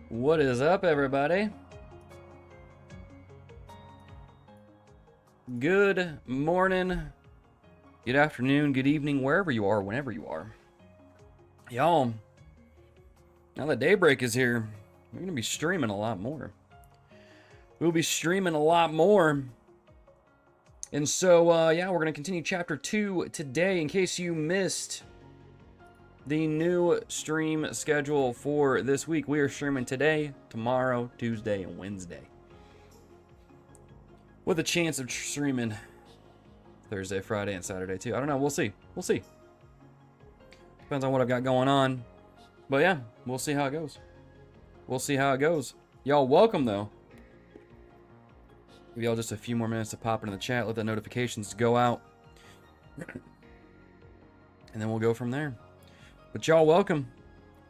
What is up, everybody? Good morning, good afternoon, good evening, wherever you are, whenever you are. Y'all, now that Daybreak is here, we're going to be streaming a lot more. We'll be streaming a lot more. And so, yeah, we're going to continue Chapter 2 today. In case you missed the new stream schedule for this week, we are streaming today, tomorrow, Tuesday, and Wednesday. With a chance of streaming Thursday, Friday, and Saturday too. I don't know. We'll see. We'll see. Depends on what I've got going on. But yeah, we'll see how it goes. We'll see how it goes. Y'all welcome, though. Give y'all just a few more minutes to pop into the chat. Let the notifications go out. And then we'll go from there. But y'all welcome.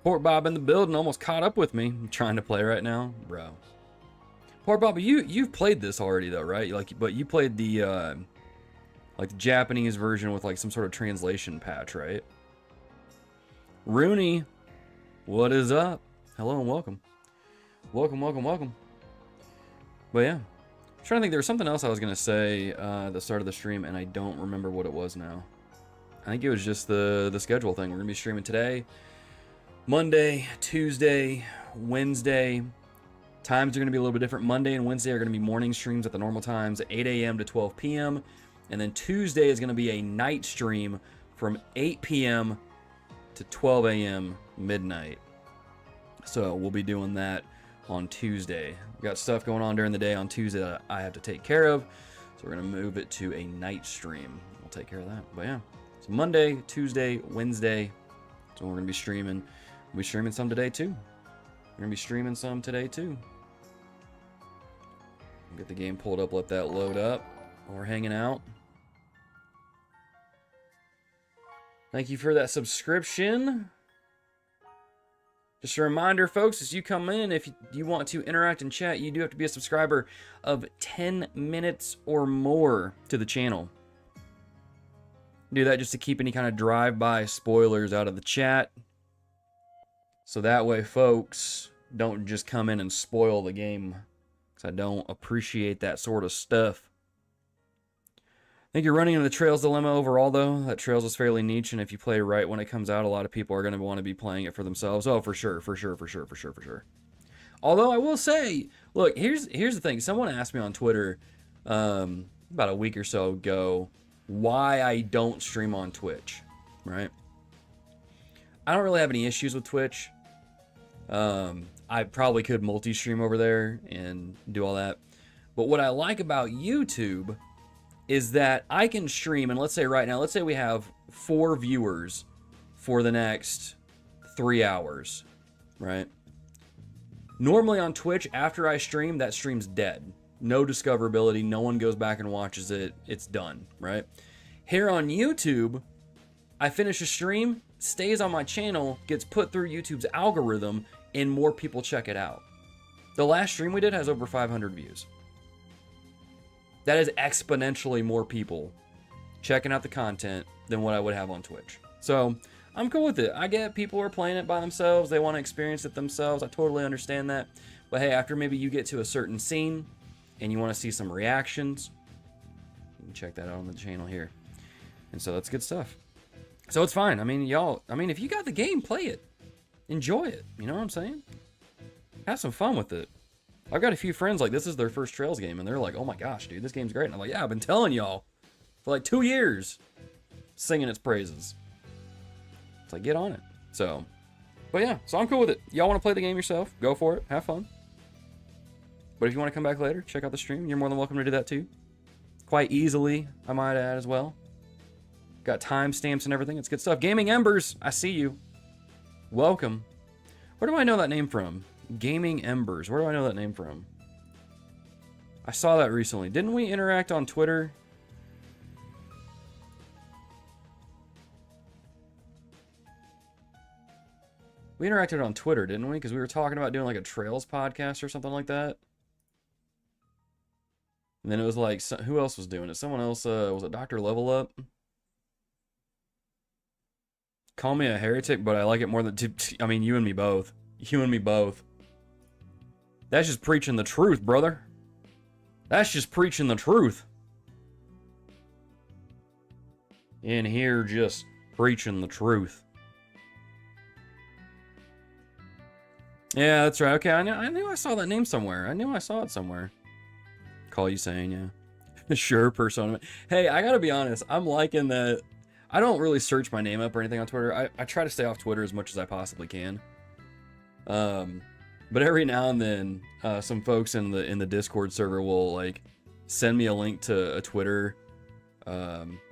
Port Bob in the building, almost caught up with me. I'm trying to play right now, bro. Port Bob, you've played this already though, right? But you played the like the Japanese version with like some sort of translation patch, right? Rooney, what is up? Hello and welcome. Welcome, welcome, welcome. But yeah, I'm trying to think. There was something else I was gonna say at the start of the stream, and I don't remember what it was now. I think it was just the schedule thing. We're gonna be streaming today, Monday, Tuesday, Wednesday. Times are gonna be a little bit different. Monday and Wednesday are gonna be morning streams at the normal times, 8 a.m. to 12 p.m. And then Tuesday is gonna be a night stream from 8 p.m. to 12 a.m. midnight. So we'll be doing that on Tuesday. We've got stuff going on during the day on Tuesday that I have to take care of. So we're gonna move it to a night stream. We'll take care of that. But yeah. So Monday, Tuesday, Wednesday. So we're gonna be streaming. We'll be streaming some today too. We're gonna be streaming some today too. Get the game pulled up, let that load up while we're hanging out. Thank you for that subscription. Just a reminder, folks, as you come in, if you want to interact and chat, you do have to be a subscriber of 10 minutes or more to the channel. Do that just to keep any kind of drive-by spoilers out of the chat. So that way, folks don't just come in and spoil the game. Because I don't appreciate that sort of stuff. I think you're running into the Trails dilemma overall, though. That Trails is fairly niche, and if you play right when it comes out, a lot of people are going to want to be playing it for themselves. Oh, for sure, for sure, for sure, for sure, for sure. Although I will say, look, here's the thing. Someone asked me on Twitter about a week or so ago why I don't stream on Twitch, right? I don't really have any issues with Twitch. I probably could multi-stream over there and do all that. But what I like about YouTube is that I can stream, and let's say right now, let's say we have 4 viewers for the next 3 hours, right? Normally on Twitch, after I stream, that stream's dead. No discoverability, no one goes back and watches it, it's done, right? Here on YouTube, I finish a stream, stays on my channel, gets put through YouTube's algorithm, and more people check it out. The last stream we did has over 500 views. That is exponentially more people checking out the content than what I would have on Twitch. So I'm cool with it. I get people are playing it by themselves. They want to experience it themselves. I totally understand that. But hey, after maybe you get to a certain scene and you want to see some reactions, you can check that out on the channel here. And so that's good stuff. So it's fine. I mean, y'all, if you got the game, play it. Enjoy it. You know what I'm saying? Have some fun with it. I've got a few friends, like, this is their first Trails game, and they're like, oh my gosh, dude, this game's great. And I'm like, yeah, I've been telling y'all for like 2 years, singing its praises. It's like, get on it. So, but yeah, so I'm cool with it. Y'all want to play the game yourself, go for it, have fun. But if you want to come back later, check out the stream, you're more than welcome to do that too. Quite easily, I might add as well. Got timestamps and everything, it's good stuff. Gaming Embers, I see you. Welcome. Where do I know that name from? Gaming Embers. Where do I know that name from? I saw that recently. Didn't we interact on Twitter? We interacted on Twitter, didn't we? Because we were talking about doing like a Trails podcast or something like that. And then it was like, who else was doing it? Someone else, was it Dr. Level Up? Call me a heretic, but I like it more than, I mean, you and me both. You and me both. That's just preaching the truth, brother. That's just preaching the truth. In here, just preaching the truth. Yeah, that's right. Okay, I knew I saw that name somewhere. I knew I saw it somewhere. Call you saying, yeah. Sure, Persona. Hey, I gotta be honest. I'm liking that. I don't really search my name up or anything on Twitter. I try to stay off Twitter as much as I possibly can. But every now and then, some folks in the Discord server will like send me a link to a Twitter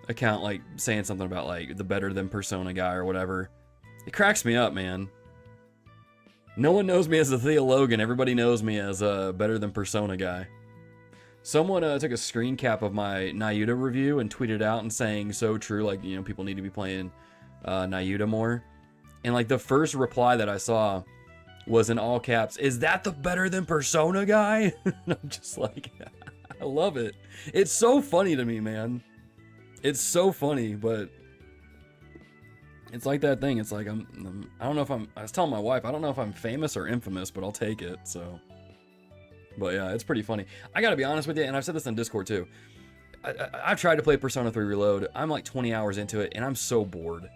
account, like saying something about like the Better Than Persona guy or whatever. It cracks me up, man. No one knows me as a theologian. Everybody knows me as a Better Than Persona guy. Someone took a screen cap of my Nayuta review and tweeted out and saying, so true, like, you know, people need to be playing Nayuta more. And like the first reply that I saw was in all caps, is that the Better Than Persona guy? I'm just like, I love it. It's so funny to me, man. It's so funny, but it's like that thing. It's like, I don't know if I was telling my wife, I don't know if I'm famous or infamous, but I'll take it, so. But yeah, it's pretty funny. I gotta be honest with you, and I've said this in Discord too. I've tried to play Persona 3 Reload. I'm like 20 hours into it, and I'm so bored.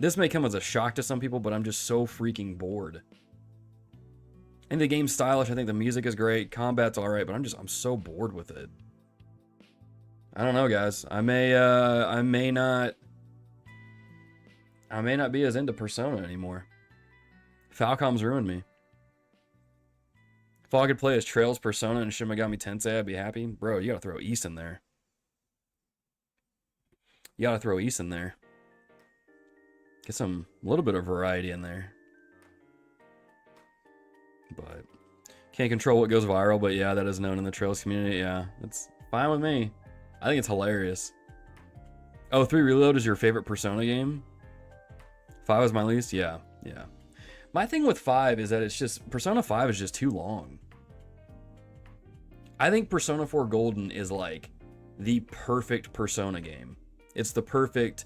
This may come as a shock to some people, but I'm just so freaking bored. And the game's stylish. I think the music is great. Combat's alright, but I'm so bored with it. I don't know, guys. I may not be as into Persona anymore. Falcom's ruined me. If all I could play is Trails, Persona, and Shin Megami Tensei, I'd be happy. Bro, you gotta throw East in there. You gotta throw East in there. Get a little bit of variety in there. But can't control what goes viral, but yeah, that is known in the Trails community. Yeah, it's fine with me. I think it's hilarious. Oh, 3 Reload is your favorite Persona game? 5 is my least? Yeah. My thing with 5 is that it's just, Persona 5 is just too long. I think Persona 4 Golden is like the perfect Persona game. It's the perfect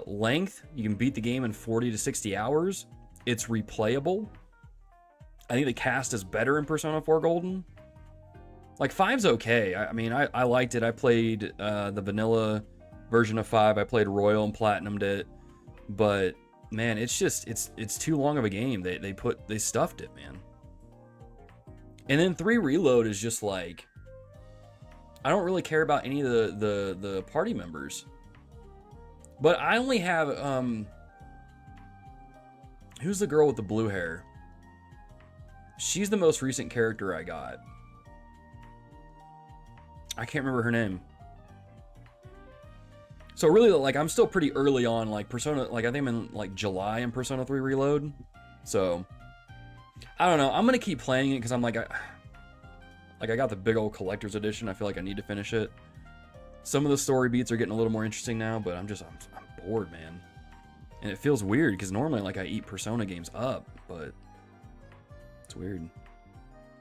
length. You can beat the game in 40 to 60 hours. It's replayable. I think the cast is better in Persona 4 Golden. Like 5's okay. I mean, I liked it. I played the vanilla version of 5. I played Royal and Platinumed it. But man, it's just it's too long of a game. They stuffed it, man. And then 3 Reload is just like, I don't really care about any of the party members. But I only have who's the girl with the blue hair? She's the most recent character I got. I can't remember her name. So really, like, I'm still pretty early on, like, Persona, like, I think I'm in, like, July in Persona 3 Reload. So, I don't know. I'm going to keep playing it because I'm like, I got the big old collector's edition. I feel like I need to finish it. Some of the story beats are getting a little more interesting now, but I'm bored, man. And it feels weird because normally, like, I eat Persona games up, but it's weird.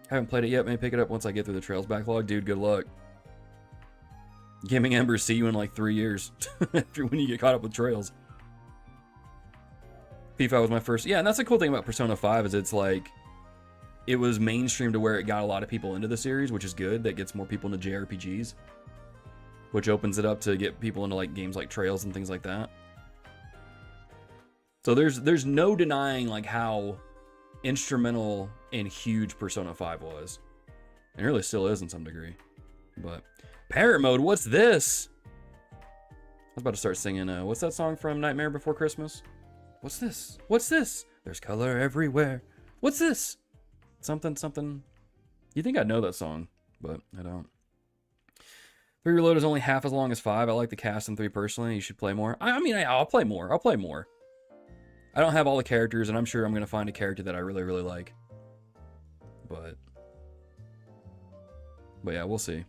Haven't played it yet. Maybe pick it up once I get through the Trails backlog. Dude, good luck. Gaming Embers see you in like 3 years after when you get caught up with Trails. P5 was my first. Yeah, and that's the cool thing about Persona 5 is it's like, it was mainstream to where it got a lot of people into the series, which is good. That gets more people into JRPGs, which opens it up to get people into like games like Trails and things like that. So there's no denying like how instrumental and huge Persona 5 was. And it really still is in some degree. But Parrot Mode, what's this? I was about to start singing, what's that song from Nightmare Before Christmas? What's this? What's this? There's color everywhere. What's this? Something. You think I'd know that song, but I don't. 3 Reload is only half as long as 5. I like the cast in 3 personally. You should play more. I mean, I'll play more. I'll play more. I don't have all the characters, and I'm sure I'm going to find a character that I really, really like. But yeah, we'll see.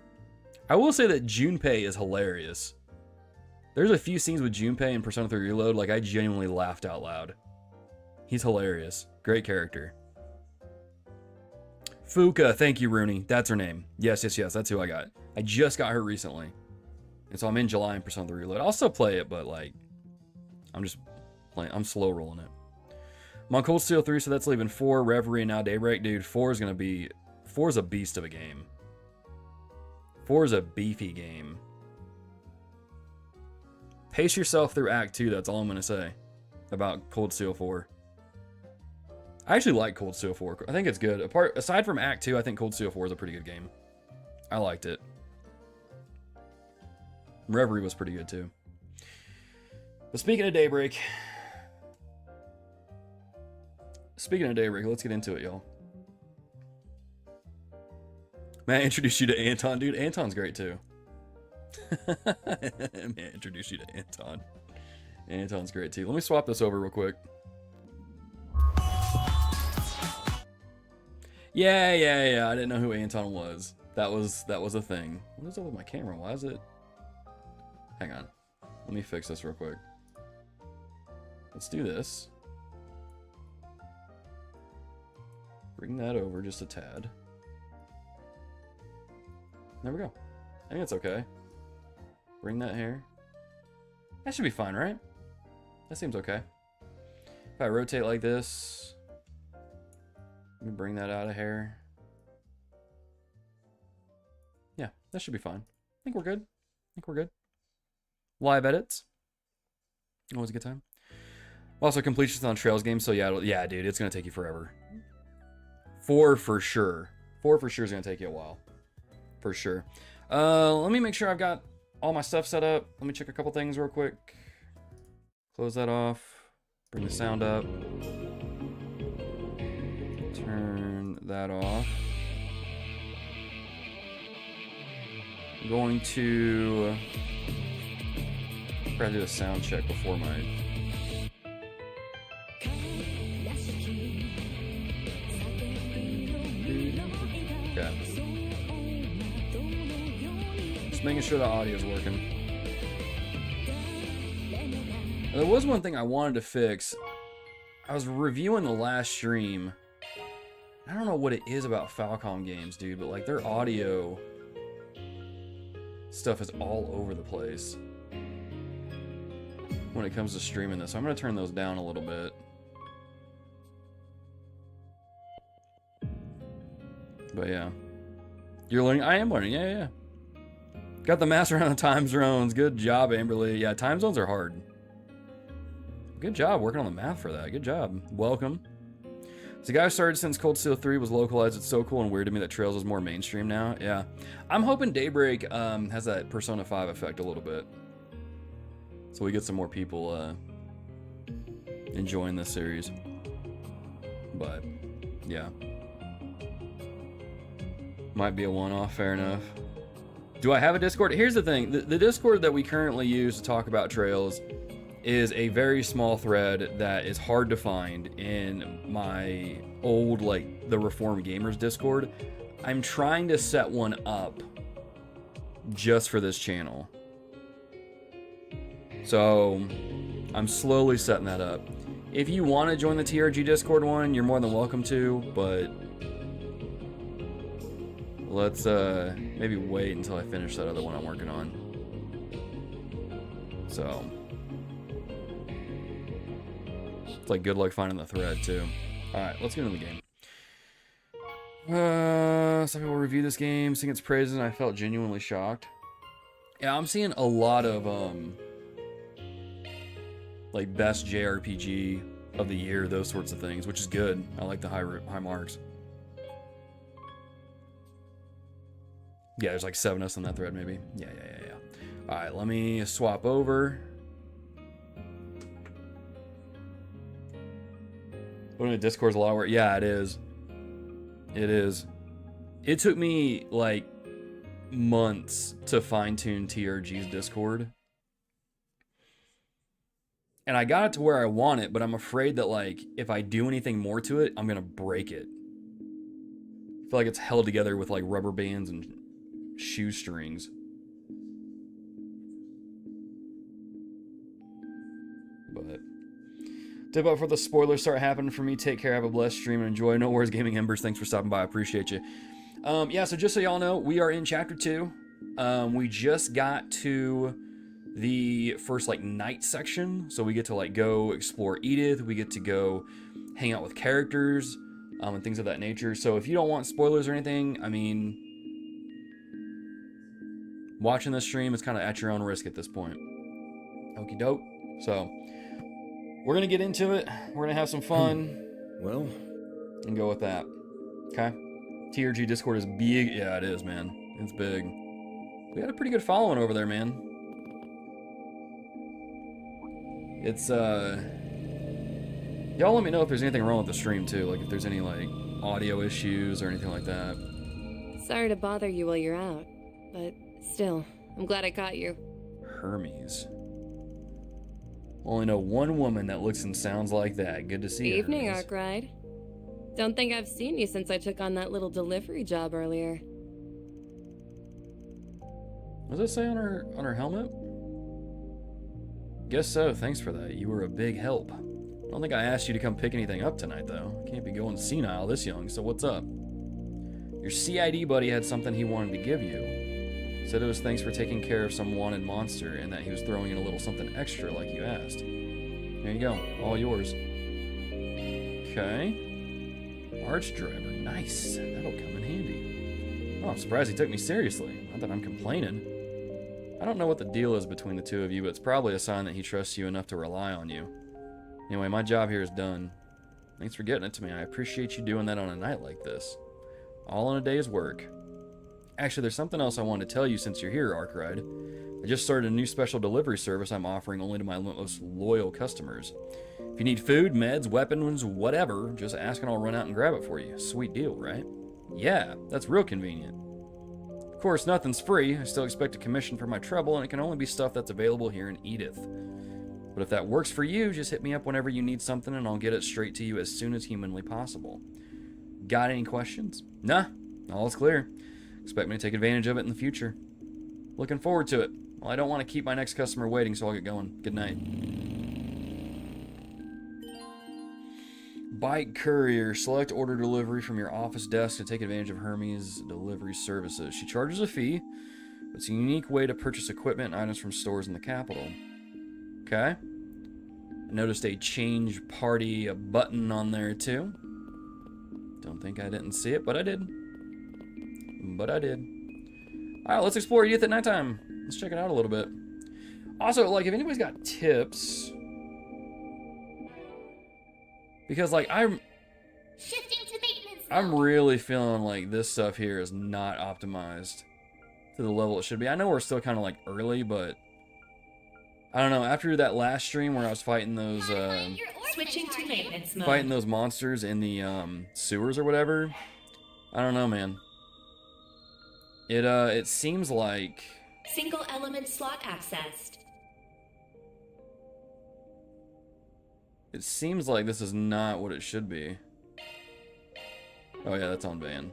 I will say that Junpei is hilarious. There's a few scenes with Junpei in Persona 3 Reload, like I genuinely laughed out loud. He's hilarious. Great character. Fuka, thank you, Rooney. That's her name. Yes, that's who I got. I just got her recently. And so I'm in July in Persona 3 Reload. I'll still play it, but like, I'm just playing. I'm slow rolling it. I'm on Cold Steel 3, so that's leaving 4, Reverie, and now Daybreak. Dude, 4 is a beast of a game. 4 is a beefy game. Pace yourself through Act 2, that's all I'm going to say about Cold Steel 4. I actually like Cold Steel 4. I think it's good. Aside from Act 2, I think Cold Steel 4 is a pretty good game. I liked it. Reverie was pretty good too. But speaking of Daybreak, let's get into it, y'all. May I introduce you to Anton? Dude, Anton's great too. May I introduce you to Anton? Anton's great too. Let me swap this over real quick. Yeah. I didn't know who Anton was. That was a thing. What is up with my camera? Why is it? Hang on. Let me fix this real quick. Let's do this. Bring that over just a tad. There we go. I think it's okay. Bring that here. That should be fine, right? That seems okay. If I rotate like this, let me bring that out of here. Yeah, that should be fine. I think we're good. Live edits. Always a good time. Also, completions on Trails games, so yeah, dude, it's gonna take you forever. 4 for sure. 4 for sure is gonna take you a while. For sure. Let me make sure I've got all my stuff set up. Let me check a couple things real quick. Close that off. Bring the sound up. Turn that off. I'm going to probably do a sound check before my... Okay. Just making sure the audio is working. There was one thing I wanted to fix. I was reviewing the last stream. I don't know what it is about Falcom games, dude, but like their audio stuff is all over the place when it comes to streaming this. So I'm going to turn those down a little bit. But yeah. You're learning? I am learning. Yeah. Got the master on the time zones. Good job, Amberly. Yeah, time zones are hard. Good job working on the math for that. Good job. Welcome. So the guy who started since Cold Steel 3 was localized. It's so cool and weird to me that Trails is more mainstream now. Yeah. I'm hoping Daybreak has that Persona 5 effect a little bit. So we get some more people enjoying this series. But, yeah. Might be a one-off, fair enough. Do I have a Discord? Here's the thing. The Discord that we currently use to talk about Trails is a very small thread that is hard to find in my old, like, the Reformed Gamers Discord. I'm trying to set one up just for this channel. So, I'm slowly setting that up. If you want to join the TRG Discord one, you're more than welcome to, but let's maybe wait until I finish that other one I'm working on. So, it's like good luck finding the thread too. Alright, let's get into the game. Some people review this game, sing its praises, and I felt genuinely shocked. Yeah, I'm seeing a lot of like best JRPG of the year, those sorts of things, which is good. I like the high marks. Yeah, there's like 7 of us on that thread, maybe. Yeah. All right, let me swap over. Going to Discord's a lot of work. Yeah, it is. It is. It took me like months to fine-tune TRG's Discord. And I got it to where I want it, but I'm afraid that like if I do anything more to it, I'm going to break it. I feel like it's held together with like rubber bands and shoestrings. But tip up for the spoilers start happening for me. Take care, have a blessed stream, and enjoy. No worries, Gaming Embers. Thanks for stopping by. I appreciate you. Yeah, so just so y'all know, we are in chapter 2. We just got to the first like night section, so we get to like go explore Edith. We get to go hang out with characters, and things of that nature. So if you don't want spoilers or anything, I mean, watching this stream is kind of at your own risk at this point. Okie doke. So we're gonna get into it. We're gonna have some fun. Well, and go with that. Okay. TRG Discord is big. Yeah, it is, man. It's big. We got a pretty good following over there, man. It's y'all let me know if there's anything wrong with the stream too, like if there's any like audio issues or anything like that. Sorry to bother you while you're out, but still, I'm glad I caught you. Hermes. Only know one woman that looks and sounds like that. Good to see you. Evening, Arkride. Don't think I've seen you since I took on that little delivery job earlier. What does it say on her helmet? Guess so. Thanks for that. You were a big help. I don't think I asked you to come pick anything up tonight, though. I can't be going senile this young, so what's up? Your CID buddy had something he wanted to give you. Said it was thanks for taking care of some wanted monster, and that he was throwing in a little something extra like you asked. There you go. All yours. Okay. Arch driver. Nice. That'll come in handy. Oh, I'm surprised he took me seriously. Not that I'm complaining. I don't know what the deal is between the two of you, but it's probably a sign that he trusts you enough to rely on you. Anyway, my job here is done. Thanks for getting it to me. I appreciate you doing that on a night like this. All in a day's work. Actually, there's something else I wanted to tell you since you're here, Arkride. I just started a new special delivery service I'm offering only to my most loyal customers. If you need food, meds, weapons, whatever, just ask and I'll run out and grab it for you. Sweet deal, right? Yeah, that's real convenient. Of course, nothing's free. I still expect a commission for my trouble, and it can only be stuff that's available here in Edith. But if that works for you, just hit me up whenever you need something and I'll get it straight to you as soon as humanly possible. Got any questions? Nah, all is clear. Expect me to take advantage of it in the future. Looking forward to it. Well, I don't want to keep my next customer waiting, so I'll get going. Good night. Bike courier. Select order delivery from your office desk to take advantage of Hermes delivery services. She charges a fee, but it's a unique way to purchase equipment and items from stores in the capital. Okay. I noticed a change party button on there too. Don't think I didn't see it, but I did. Alright, let's explore Edith at nighttime. Let's check it out a little bit. Also, like, if anybody's got tips, because like Shifting to maintenance I'm mode. really feeling like this stuff here is not optimized to the level it should be. I know we're still kind of like early, but I don't know. After that last stream where I was fighting those Switching to maintenance mode. fighting those monsters in the sewers or whatever, I don't know, man. It seems like Single element slot accessed. this is not what it should be. Oh yeah, that's on ban.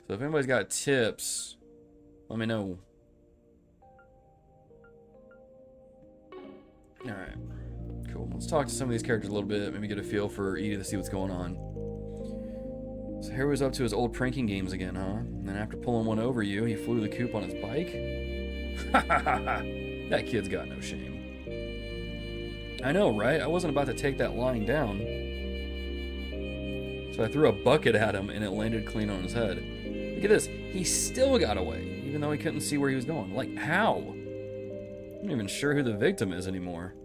So if anybody's got tips, let me know. Alright. Cool. Let's talk to some of these characters a little bit, maybe get a feel for Edith to see what's going on. So Harry was up to his old pranking games again, huh? And then after pulling one over you, he flew the coop on his bike? Ha ha ha ha! That kid's got no shame. I know, right? I wasn't about to take that lying down. So I threw a bucket at him and it landed clean on his head. Look at this. He still got away, even though he couldn't see where he was going. Like, how? I'm not even sure who the victim is anymore.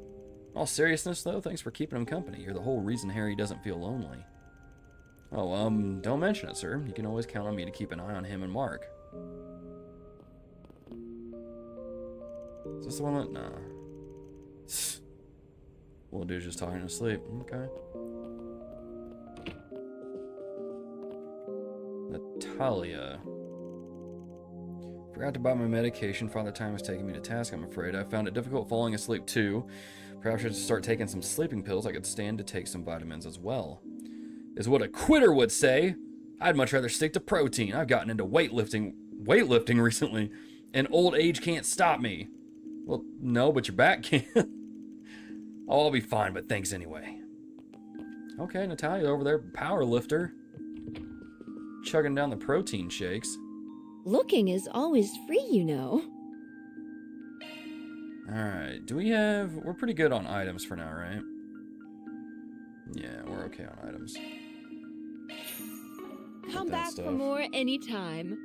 In all seriousness, though, thanks for keeping him company. You're the whole reason Harry doesn't feel lonely. Oh, don't mention it, sir. You can always count on me to keep an eye on him and Mark. Is this the one that... Nah. Little dude's just talking to sleep. Okay. Natalia. Forgot to buy my medication. Father Time is taking me to task, I'm afraid. I found it difficult falling asleep, too. Perhaps I should start taking some sleeping pills. I could stand to take some vitamins as well. Is what a quitter would say. I'd much rather stick to protein. I've gotten into weightlifting recently, and old age can't stop me. Well, no, but your back can. Oh, I'll be fine, but thanks anyway. Okay, Natalia over there, power lifter. Chugging down the protein shakes. Looking is always free, you know. Alright, we're pretty good on items for now, right? Yeah, we're okay on items. Come back for more anytime.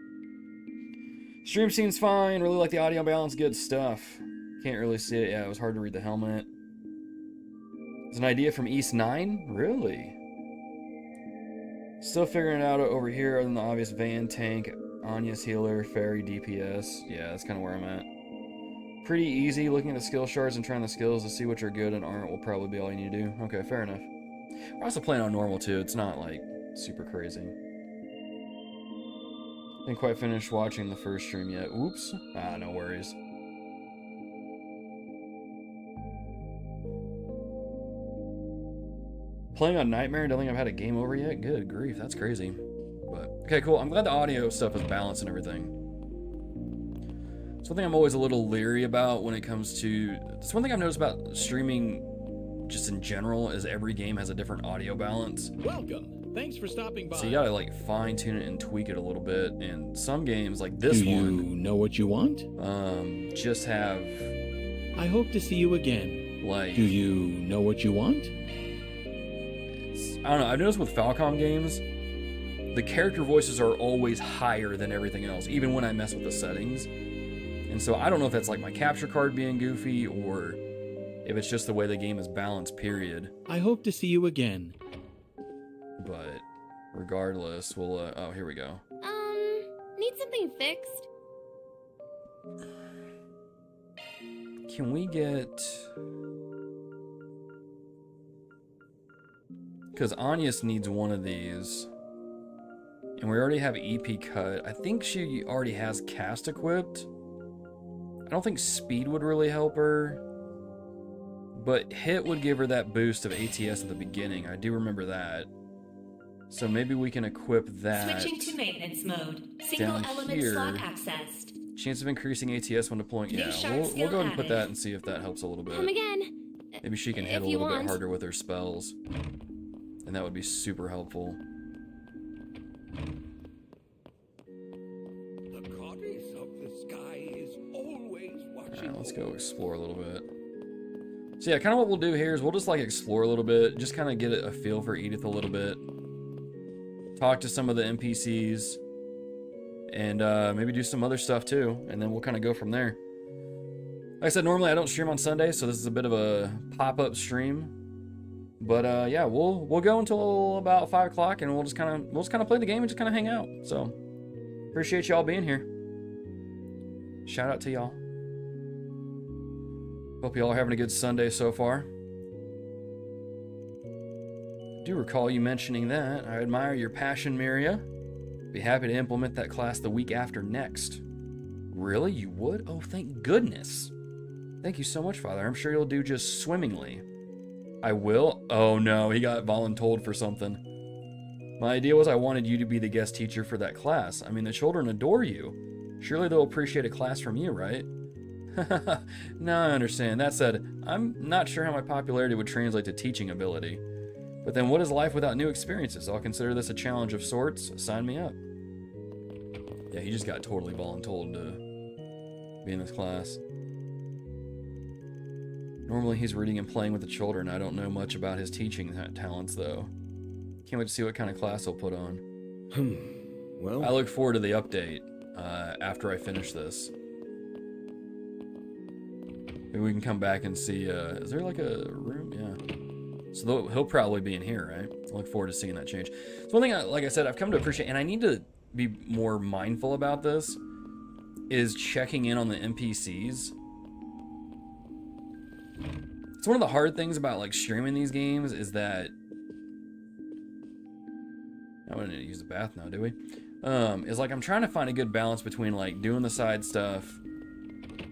Stream seems fine. Really like the audio balance. Good stuff. Can't really see it. Yeah, it was hard to read the helmet. It's an idea from East 9? Really? Still figuring it out over here other than the obvious van, tank, Anya's healer, fairy, DPS. Yeah, that's kind of where I'm at. Pretty easy. Looking at the skill shards and trying the skills to see which are good and aren't will probably be all you need to do. Okay, fair enough. We're also playing on normal too. It's not like super crazy. Didn't quite finish watching the first stream yet. Oops. Ah, no worries. Playing on Nightmare, don't think I've had a game over yet. Good grief, that's crazy. But okay, cool. I'm glad the audio stuff is balanced and everything. Something I'm always a little leery about when it comes to. It's one thing I've noticed about streaming, just in general, is every game has a different audio balance. Welcome. Thanks for stopping by. So you gotta like fine tune it and tweak it a little bit. And some games like this one. Do you know what you want? Just have. I hope to see you again. Like. Do you know what you want? I don't know, I've noticed with Falcom games, the character voices are always higher than everything else, even when I mess with the settings. And so I don't know if that's like my capture card being goofy, or if it's just the way the game is balanced, period. I hope to see you again. But regardless, we'll, oh, here we go. Need something fixed? Can we get... Because Anyas needs one of these. And we already have EP cut. I think she already has cast equipped. I don't think speed would really help her. But hit would give her that boost of ATS at the beginning. I do remember that. So maybe we can equip that. Switching to maintenance mode. Single element slot accessed. Chance of increasing ATS when deploying. Yeah, we'll go ahead and put that and see if that helps a little bit. Come again. Maybe she can hit a little bit harder with her spells. And that would be super helpful. The goddess of the sky is always watching. Alright, let's go explore a little bit. So yeah, kind of what we'll do here is we'll just like explore a little bit, just kind of get a feel for Edith a little bit. Talk to some of the NPCs. And maybe do some other stuff too. And then we'll kind of go from there. Like I said, normally I don't stream on Sunday, so this is a bit of a pop-up stream. But yeah, we'll go until about 5 o'clock, and we'll just kind of play the game and just kind of hang out. So appreciate y'all being here. Shout out to y'all. Hope y'all are having a good Sunday so far. I do recall you mentioning that. I admire your passion, Miria. Be happy to implement that class the week after next. Really? You would? Oh, thank goodness. Thank you so much, Father. I'm sure you'll do just swimmingly. I will? Oh no, he got voluntold for something. My idea was I wanted you to be the guest teacher for that class. I mean, the children adore you. Surely they'll appreciate a class from you, right? No, I understand. That said, I'm not sure how my popularity would translate to teaching ability. But then what is life without new experiences? I'll consider this a challenge of sorts. Sign me up. Yeah, he just got totally voluntold to be in this class. Normally he's reading and playing with the children. I don't know much about his teaching talents, though. Can't wait to see what kind of class he'll put on. Well, I look forward to the update after I finish this. Maybe we can come back and see, is there like a room? Yeah. So he'll probably be in here, right? I look forward to seeing that change. So one thing, like I said, I've come to appreciate, and I need to be more mindful about this, is checking in on the NPCs. It's one of the hard things about like streaming these games is that I don't need to use the bath now, do we? Is like I'm trying to find a good balance between like doing the side stuff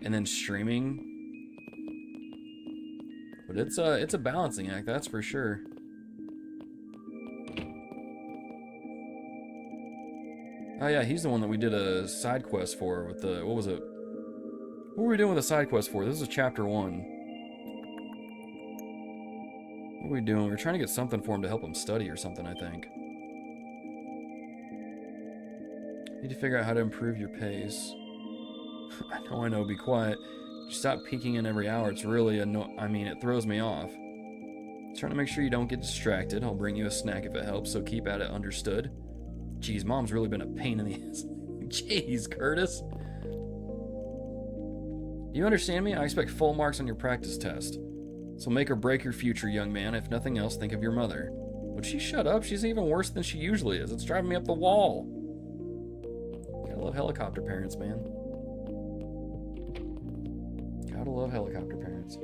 and then streaming. But it's a balancing act, that's for sure. Oh yeah, he's the one that we did a side quest for with the, what was it? What were we doing with a side quest for? This is chapter 1. What are we doing? We're trying to get something for him to help him study or something, I think. Need to figure out how to improve your pace. I know, be quiet. Just stop peeking in every hour. It's really I mean, it throws me off. Trying to make sure you don't get distracted. I'll bring you a snack if it helps, so keep at it, understood? Jeez, Mom's really been a pain in the ass. Jeez, Curtis. You understand me? I expect full marks on your practice test. So make or break your future, young man. If nothing else, think of your mother. Would she shut up? She's even worse than she usually is. It's driving me up the wall. Gotta love helicopter parents, man. Gotta love helicopter parents.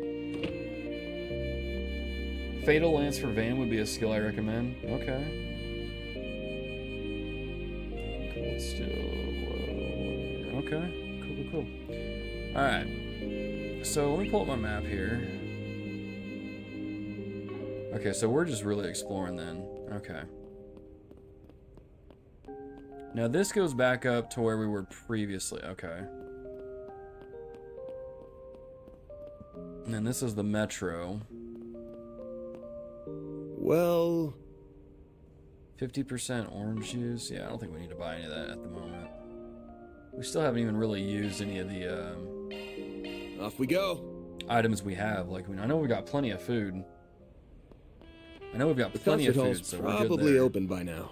Fatal Lance for Van would be a skill I recommend. Okay. Cool, still lower. Okay. Cool. Alright. So let me pull up my map here. Okay, so we're just really exploring then. Okay. Now this goes back up to where we were previously. Okay. And then this is the metro. Well... 50% orange juice. Yeah, I don't think we need to buy any of that at the moment. We still haven't even really used any of the Off we go. items we have. Like, I know we got plenty of food. I know we've got The plenty of concert food, hall's so we're good probably there. open by now.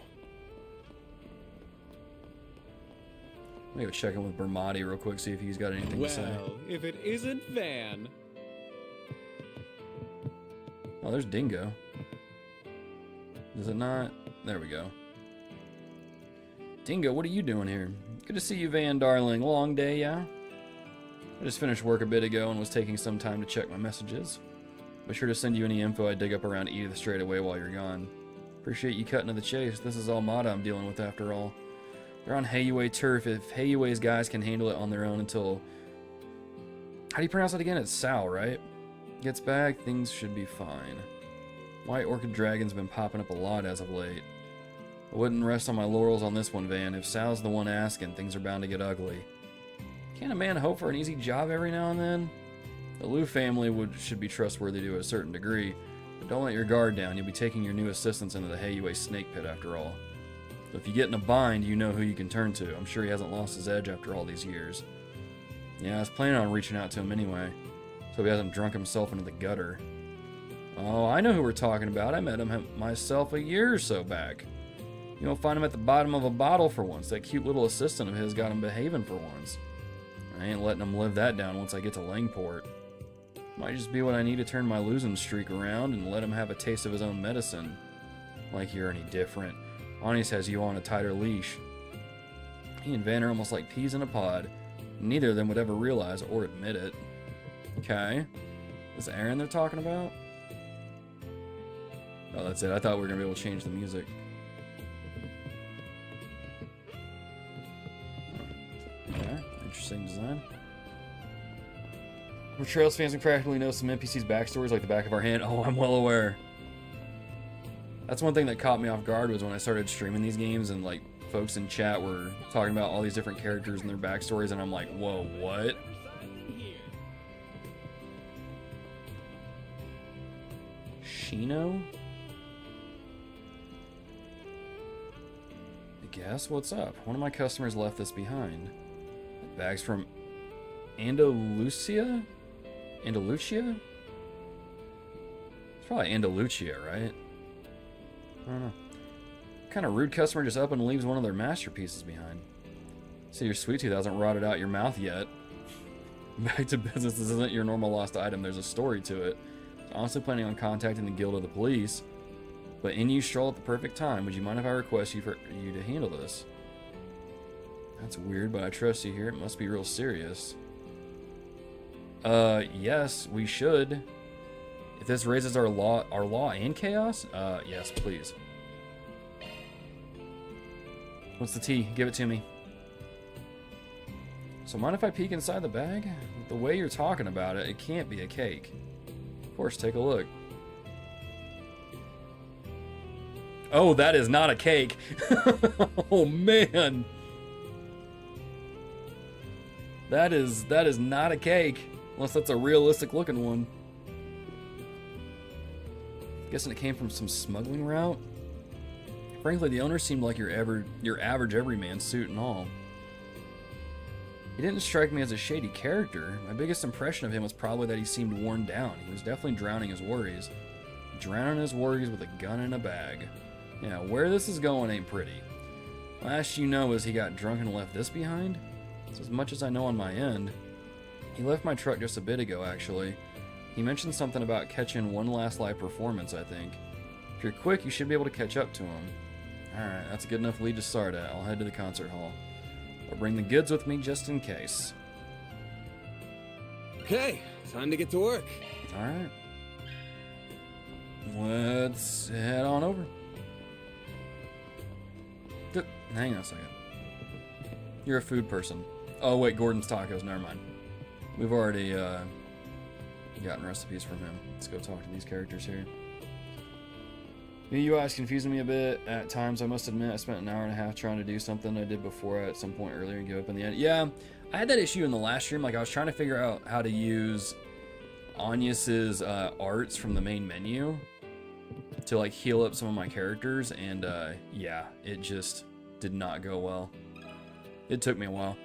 Let me go check in with Bermati real quick, see if he's got anything to say. Well, if it isn't Van. Oh, there's Dingo. Is it not? There we go. Dingo, what are you doing here? Good to see you, Van, darling. Long day, yeah? I just finished work a bit ago and was taking some time to check my messages. Be sure to send you any info I dig up around Edith straight away while you're gone. Appreciate you cutting to the chase. This is Almada I'm dealing with after all. They're on Hayue turf. If Hayue's guys can handle it on their own until... How do you pronounce it again? It's Sal, right? Gets back, things should be fine. White Orchid Dragon's been popping up a lot as of late. I wouldn't rest on my laurels on this one, Van. If Sal's the one asking, things are bound to get ugly. Can't a man hope for an easy job every now and then? The Liu family should be trustworthy to a certain degree, but don't let your guard down. You'll be taking your new assistants into the Hayue snake pit after all. So if you get in a bind, you know who you can turn to. I'm sure he hasn't lost his edge after all these years. Yeah, I was planning on reaching out to him anyway, so he hasn't drunk himself into the gutter. Oh, I know who we're talking about. I met him myself a year or so back. You won't find him at the bottom of a bottle for once. That cute little assistant of his got him behaving for once. I ain't letting him live that down once I get to Langport. Might just be what I need to turn my losing streak around and let him have a taste of his own medicine. Like you're any different. Anis has you on a tighter leash. He and Van are almost like peas in a pod. Neither of them would ever realize or admit it. Okay. Is Aaron they're talking about? Oh, that's it. I thought we were going to be able to change the music. Okay. Interesting design. We're Trails fans and practically know some NPCs' backstories like the back of our hand. Oh, I'm well aware. That's one thing that caught me off guard was when I started streaming these games and like folks in chat were talking about all these different characters and their backstories, and I'm like, whoa, what? Shino? I guess. What's up? One of my customers left this behind. Bags from Andalusia? Andalucia? It's probably Andalucia, right? I don't know. What kind of rude customer just up and leaves one of their masterpieces behind? See, your sweet tooth hasn't rotted out your mouth yet. Back to business. This isn't your normal lost item. There's a story to it. I was honestly planning on contacting the guild or the police, but in you stroll at the perfect time. Would you mind if I request you to handle this? That's weird, but I trust you here. It must be real serious. Yes, we should. If this raises our law and chaos, yes, please. What's the tea? Give it to me. So mind if I peek inside the bag? The way you're talking about it, it can't be a cake. Of course, take a look. Oh, that is not a cake. Oh man. That is not a cake. Unless that's a realistic looking one. Guessing it came from some smuggling route. Frankly, the owner seemed like your average everyman, suit and all. He didn't strike me as a shady character. My biggest impression of him was probably that he seemed worn down. He was definitely drowning his worries. drowning his worries with a gun in a bag. Yeah, where this is going ain't pretty. Last you know is he got drunk and left this behind? It's as much as I know on my end. He left my truck just a bit ago, actually. He mentioned something about catching one last live performance, I think. If you're quick, you should be able to catch up to him. Alright, that's a good enough lead to start at. I'll head to the concert hall. I'll bring the goods with me just in case. Okay, time to get to work. Alright. Let's head on over. Hang on a second. You're a food person. Oh wait, Gordon's Tacos, never mind. We've already gotten recipes from him. Let's go talk to these characters here. The UI is confusing me a bit. At times, I must admit, I spent an hour and a half trying to do something I did before at some point earlier and give up in the end. Yeah, I had that issue in the last stream. Like, I was trying to figure out how to use Agnes's arts from the main menu to, like, heal up some of my characters. And, yeah, it just did not go well. It took me a while.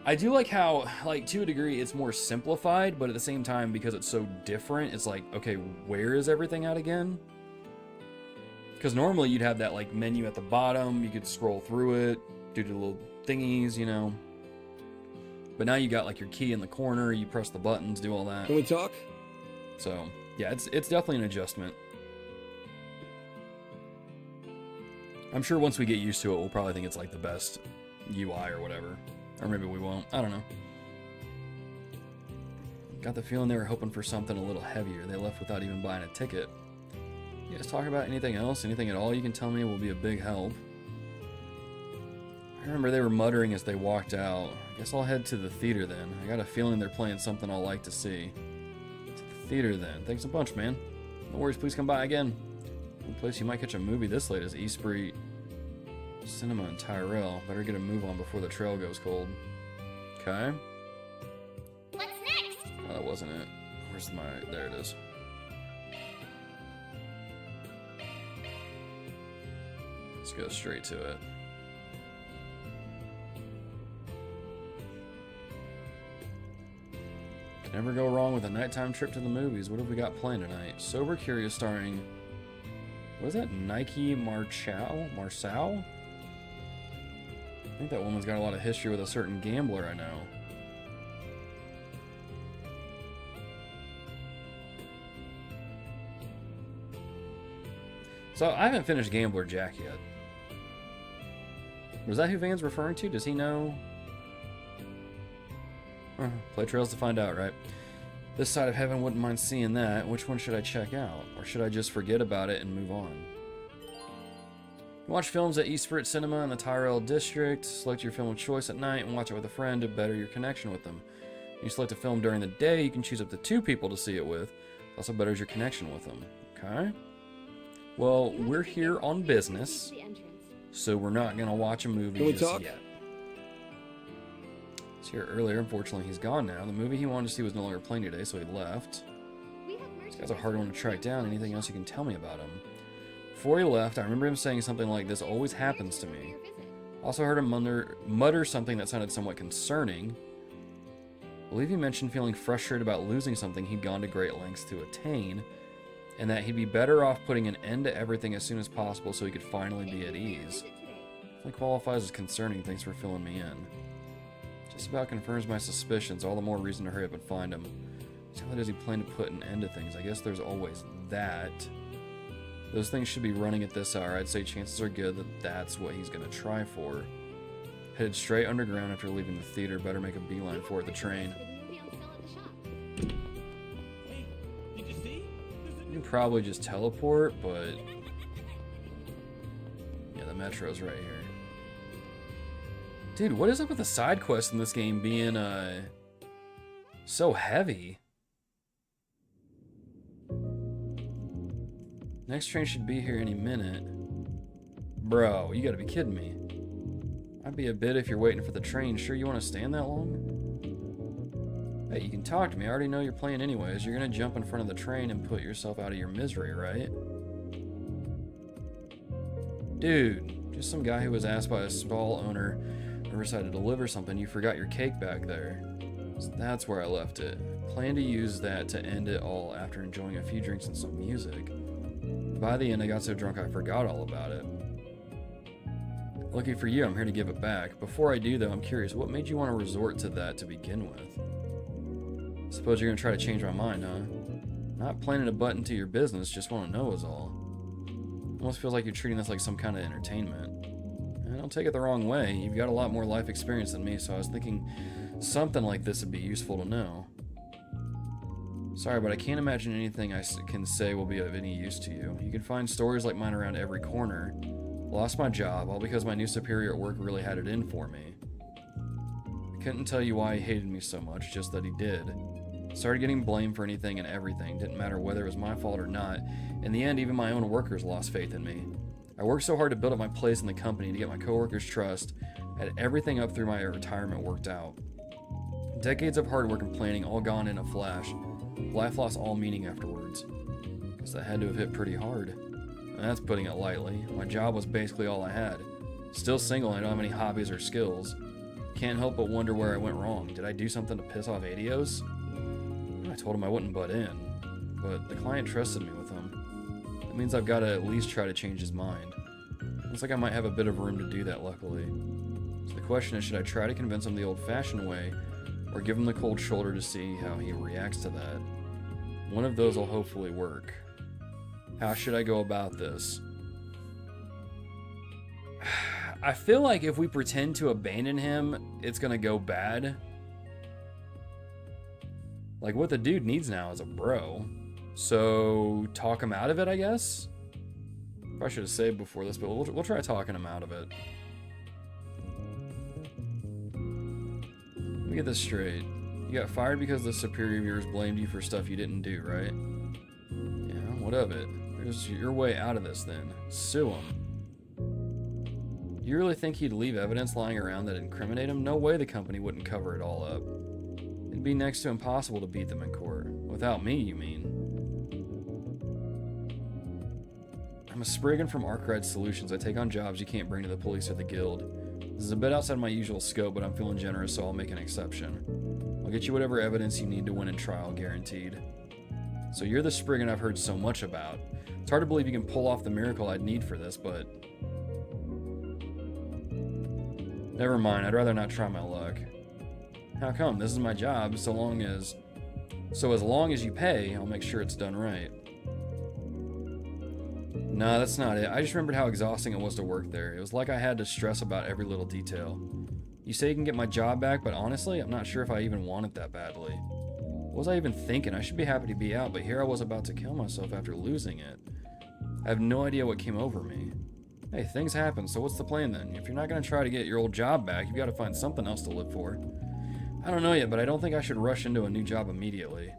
I do like how, like, to a degree, it's more simplified, but at the same time, because it's so different, it's like, okay, where is everything at again? Because normally you'd have that, like, menu at the bottom, you could scroll through it, do the little thingies, you know. But now you got, like, your key in the corner, you press the buttons, do all that. Can we talk? So, yeah, it's definitely an adjustment. I'm sure once we get used to it, we'll probably think it's, like, the best UI or whatever. Or maybe we won't. I don't know. Got the feeling they were hoping for something a little heavier. They left without even buying a ticket. You guys talk about anything else? Anything at all you can tell me will be a big help. I remember they were muttering as they walked out. I guess I'll head to the theater then. I got a feeling they're playing something I'll like to see. To the theater then. Thanks a bunch, man. No worries, please come by again. One place you might catch a movie this late is Esprit Cinema in Tyrell. Better get a move on before the trail goes cold. Okay. What's next? Oh, that wasn't it. Where's my... There it is. Let's go straight to it. Can never go wrong with a nighttime trip to the movies. What have we got playing tonight? Sober Curious starring... What is that? Nike Marshall? I think that woman's got a lot of history with a certain gambler I know. So, I haven't finished Gambler Jack yet. Was that who Van's referring to? Does he know? Play Trails to find out, right? This side of heaven wouldn't mind seeing that. Which one should I check out? Or should I just forget about it and move on? Watch films at Esprit Cinema in the Tyrell District. Select your film of choice at night and watch it with a friend to better your connection with them. When you select a film during the day, you can choose up to 2 people to see it with. It also betters your connection with them. Okay? Well, we're here on business, so we're not going to watch a movie just yet. He was here earlier. Unfortunately, he's gone now. The movie he wanted to see was no longer playing today, so he left. This guy's a hard one to track down. Anything else you can tell me about him? Before he left, I remember him saying something like, "This always happens to me." Also heard him mutter something that sounded somewhat concerning. I believe he mentioned feeling frustrated about losing something he'd gone to great lengths to attain, and that he'd be better off putting an end to everything as soon as possible so he could finally be at ease. That qualifies as concerning. Thanks for filling me in. Just about confirms my suspicions. All the more reason to hurry up and find him. So how does he plan to put an end to things? I guess there's always that. Those things should be running at this hour. I'd say chances are good that that's what he's going to try for. Headed straight underground after leaving the theater. Better make a beeline for it, the train. You can probably just teleport, but... yeah, the metro's right here. Dude, what is up with the side quests in this game being, so heavy? Next train should be here any minute. Bro, you gotta be kidding me. I'd be a bit if you're waiting for the train. Sure you want to stand that long? Hey, you can talk to me. I already know you're playing anyways. You're gonna jump in front of the train and put yourself out of your misery, right? Dude, just some guy who was asked by a stall owner Riverside to deliver something. You forgot your cake back there. So that's where I left it. Plan to use that to end it all after enjoying a few drinks and some music. By the end, I got so drunk I forgot all about it. Lucky for you, I'm here to give it back. Before I do, though, I'm curious, what made you want to resort to that to begin with? Suppose you're going to try to change my mind, huh? Not planning to butt into your business, just want to know is all. Almost feels like you're treating this like some kind of entertainment. And don't take it the wrong way, you've got a lot more life experience than me, so I was thinking something like this would be useful to know. Sorry, but I can't imagine anything I can say will be of any use to you. You can find stories like mine around every corner. Lost my job, all because my new superior at work really had it in for me. I couldn't tell you why he hated me so much, just that he did. Started getting blamed for anything and everything, didn't matter whether it was my fault or not. In the end, even my own workers lost faith in me. I worked so hard to build up my place in the company to get my coworkers' trust, had everything up through my retirement worked out. Decades of hard work and planning all gone in a flash. Life lost all meaning afterwards. Guess that had to have hit pretty hard. And that's putting it lightly. My job was basically all I had. Still single, I don't have any hobbies or skills. Can't help but wonder where I went wrong. Did I do something to piss off Adios? I told him I wouldn't butt in, but the client trusted me with him. That means I've got to at least try to change his mind. Looks like I might have a bit of room to do that, luckily. So the question is, should I try to convince him the old-fashioned way, or give him the cold shoulder to see how he reacts to that? One of those will hopefully work. How should I go about this? I feel like if we pretend to abandon him, it's gonna go bad. Like, what the dude needs now is a bro. So, talk him out of it, I guess? Probably should have saved before this, but we'll try talking him out of it. Let me get this straight. You got fired because the superior of yours blamed you for stuff you didn't do, right? Yeah, what of it? There's your way out of this, then. Sue him. You really think he'd leave evidence lying around that incriminate him? No way the company wouldn't cover it all up. It'd be next to impossible to beat them in court. Without me, you mean? I'm a Spriggan from Arkride Solutions. I take on jobs you can't bring to the police or the guild. This is a bit outside my usual scope, but I'm feeling generous, so I'll make an exception. I'll get you whatever evidence you need to win in trial, guaranteed. So you're the Spriggan I've heard so much about. It's hard to believe you can pull off the miracle I'd need for this, but... Never mind, I'd rather not try my luck. How come? This is my job, so as long as you pay, I'll make sure it's done right. Nah, that's not it. I just remembered how exhausting it was to work there. It was like I had to stress about every little detail. You say you can get my job back, but honestly, I'm not sure if I even want it that badly. What was I even thinking? I should be happy to be out, but here I was about to kill myself after losing it. I have no idea what came over me. Hey, things happen, so what's the plan then? If you're not going to try to get your old job back, you've got to find something else to live for. I don't know yet, but I don't think I should rush into a new job immediately.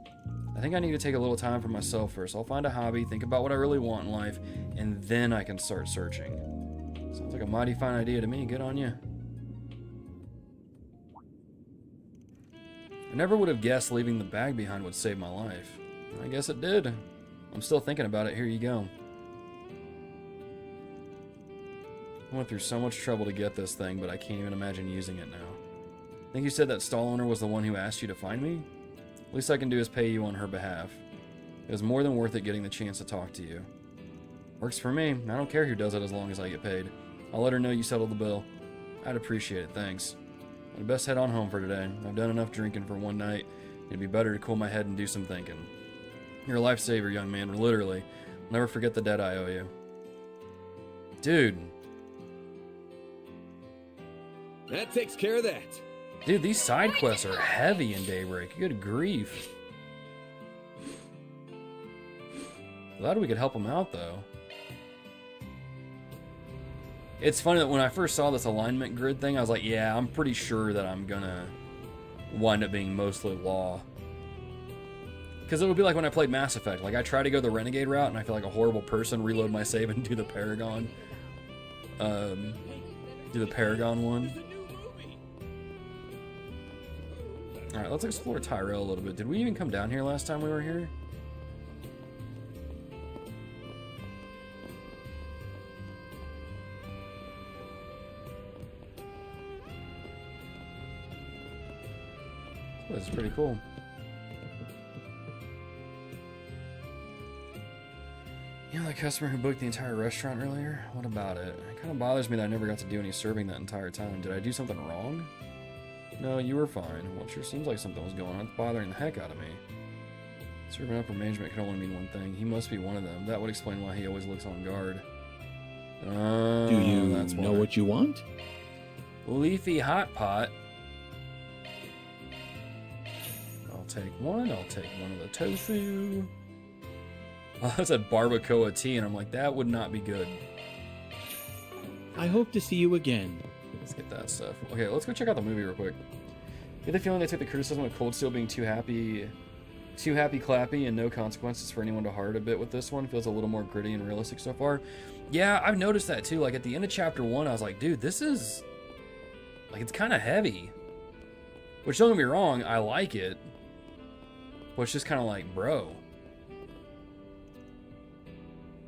I think I need to take a little time for myself first. I'll find a hobby, think about what I really want in life, and then I can start searching. Sounds like a mighty fine idea to me. Good on you. I never would have guessed leaving the bag behind would save my life. I guess it did. I'm still thinking about it. Here you go. I went through so much trouble to get this thing, but I can't even imagine using it now. I think you said that stall owner was the one who asked you to find me? Least I can do is pay you on her behalf. It was more than worth it getting the chance to talk to you. Works for me. I don't care who does it as long as I get paid. I'll let her know you settled the bill. I'd appreciate it, thanks. I'd best head on home for today. I've done enough drinking for one night. It'd be better to cool my head and do some thinking. You're a lifesaver, young man, literally. I'll never forget the debt I owe you. Dude. That takes care of that. Dude, these side quests are heavy in Daybreak. Good grief. Glad we could help him out, though. It's funny that when I first saw this alignment grid thing, I was like, yeah, I'm pretty sure that I'm gonna wind up being mostly law. Because it would be like when I played Mass Effect. Like, I try to go the Renegade route, and I feel like a horrible person, reload my save, and do the Paragon. Do the Paragon one. Alright, let's explore Tyrell a little bit. Did we even come down here last time we were here? This is pretty cool. You know that customer who booked the entire restaurant earlier? What about it? It kind of bothers me that I never got to do any serving that entire time. Did I do something wrong? No, you were fine. Well, it sure seems like something was going on. It's bothering the heck out of me. Serving upper management can only mean one thing. He must be one of them. That would explain why he always looks on guard. Do you know what you want? Leafy hot pot. I'll take one. I'll take one of the tofu. Oh, that's a barbacoa tea, and I'm like, that would not be good. I hope to see you again. Let's get that stuff. Okay, let's go check out the movie real quick. Get the feeling they took the criticism of Cold Steel being too happy, clappy, and no consequences for anyone to heart a bit with this one. Feels a little more gritty and realistic so far. Yeah, I've noticed that too. Like at the end of chapter 1, I was like, dude, this is like, it's kind of heavy. Which, don't get me wrong, I like it. But it's just kind of like, bro.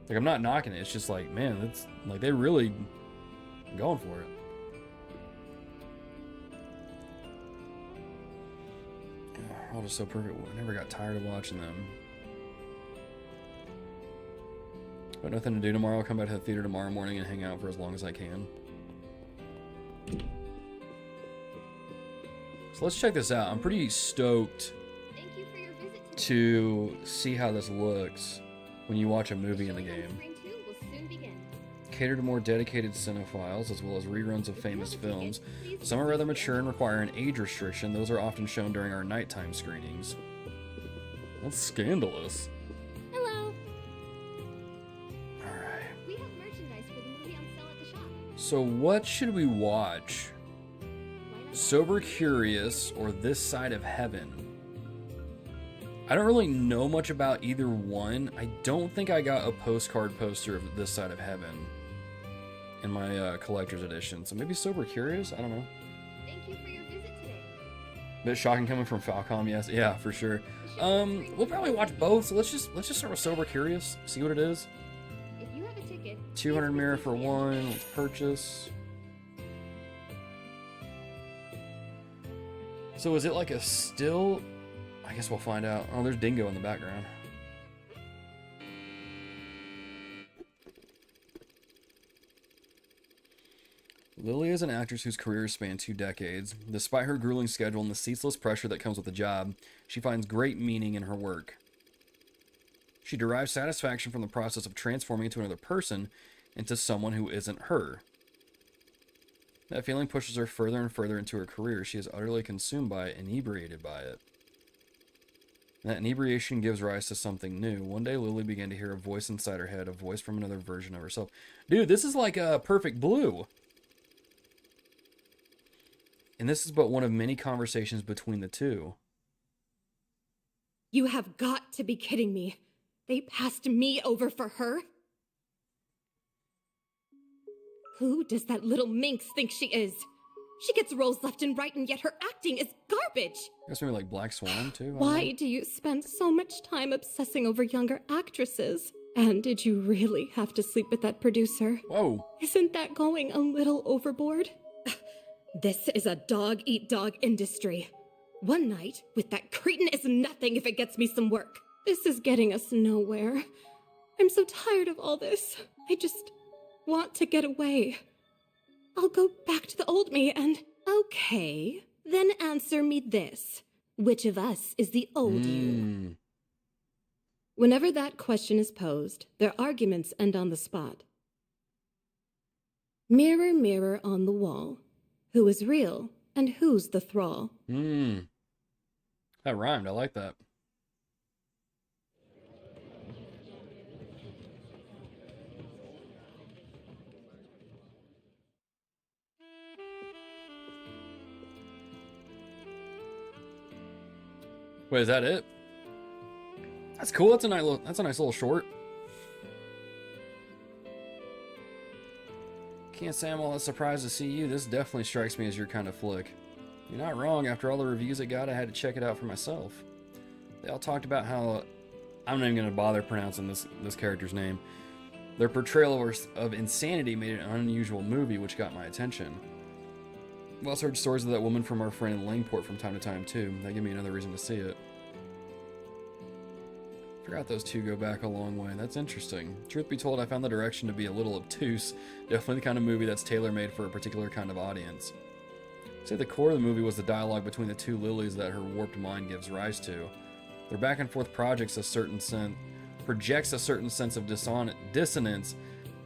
Like, I'm not knocking it. It's just like, man, it's like they really going for it. All just so perfect. I never got tired of watching them. Got nothing to do tomorrow. I'll come back to the theater tomorrow morning and hang out for as long as I can. So let's check this out. I'm pretty stoked to see how this looks when you watch a movie in the game. Cater to more dedicated cinephiles as well as reruns of famous films. Some are rather mature and require an age restriction. Those are often shown during our nighttime screenings. That's scandalous. Hello. Alright. We have merchandise for the movie on sale at the shop. So what should we watch? Sober Curious or This Side of Heaven? I don't really know much about either one. I don't think I got a postcard poster of This Side of Heaven in my collector's edition. So maybe Sober Curious? I don't know. Thank you for your visit today. Bit shocking coming from Falcom, yes. Yeah, for sure. We'll probably watch both, so let's just start with Sober Curious, see what it is. If you have a ticket, 200 mirror for one, let's purchase. So is it like a still? I guess we'll find out. Oh, there's Dingo in the background. Lily is an actress whose career spanned 2 decades. Despite her grueling schedule and the ceaseless pressure that comes with the job, she finds great meaning in her work. She derives satisfaction from the process of transforming into another person, into someone who isn't her. That feeling pushes her further and further into her career. She is utterly consumed by it, inebriated by it. That inebriation gives rise to something new. One day, Lily began to hear a voice inside her head, a voice from another version of herself. Dude, this is like a Perfect Blue. And this is but one of many conversations between the two. You have got to be kidding me. They passed me over for her? Who does that little minx think she is? She gets roles left and right, and yet her acting is garbage. I guess maybe like Black Swan, too? Why do you spend so much time obsessing over younger actresses? And did you really have to sleep with that producer? Whoa. Isn't that going a little overboard? This is a dog-eat-dog industry. One night with that cretin is nothing if it gets me some work. This is getting us nowhere. I'm so tired of all this. I just want to get away. I'll go back to the old me and... Okay, then answer me this. Which of us is the old you? Whenever that question is posed, their arguments end on the spot. Mirror, mirror on the wall. Who is real and who's the thrall? That rhymed. I like that. Wait, is that it? That's cool. That's a nice little short. Can't say I'm all that surprised to see you. This definitely strikes me as your kind of flick. You're not wrong. After all the reviews it got, I had to check it out for myself. They all talked about how... I'm not even going to bother pronouncing this character's name. Their portrayal of insanity made it an unusual movie, which got my attention. I've also heard stories of that woman from our friend in Langport from time to time, too. That gave me another reason to see it. Forgot those two go back a long way. That's interesting. Truth be told, I found the direction to be a little obtuse. Definitely the kind of movie that's tailor-made for a particular kind of audience. I'd say the core of the movie was the dialogue between the two Lilies that her warped mind gives rise to. Their back-and-forth projects projects a certain sense of dissonance.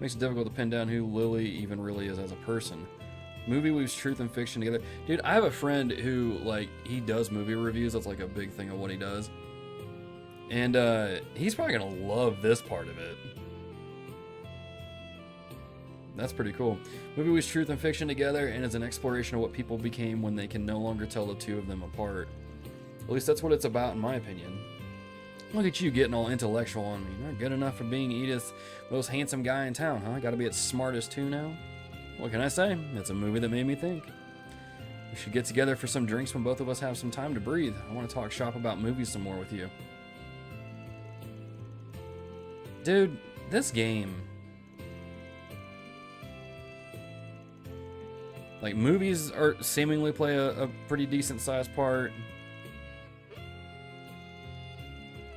Makes it difficult to pin down who Lily even really is as a person. Movie weaves truth and fiction together. Dude, I have a friend who, like, he does movie reviews. That's like a big thing of what he does. And he's probably gonna love this part of it. That's pretty cool. Movie weaves truth and fiction together and is an exploration of what people became when they can no longer tell the two of them apart. At least that's what it's about, in my opinion. Look at you getting all intellectual on me. Not good enough for being Edith, most handsome guy in town, huh? Gotta be its smartest too now? What can I say? It's a movie that made me think. We should get together for some drinks when both of us have some time to breathe. I want to talk shop about movies some more with you. Dude, this game... Like, movies are seemingly play a pretty decent sized part.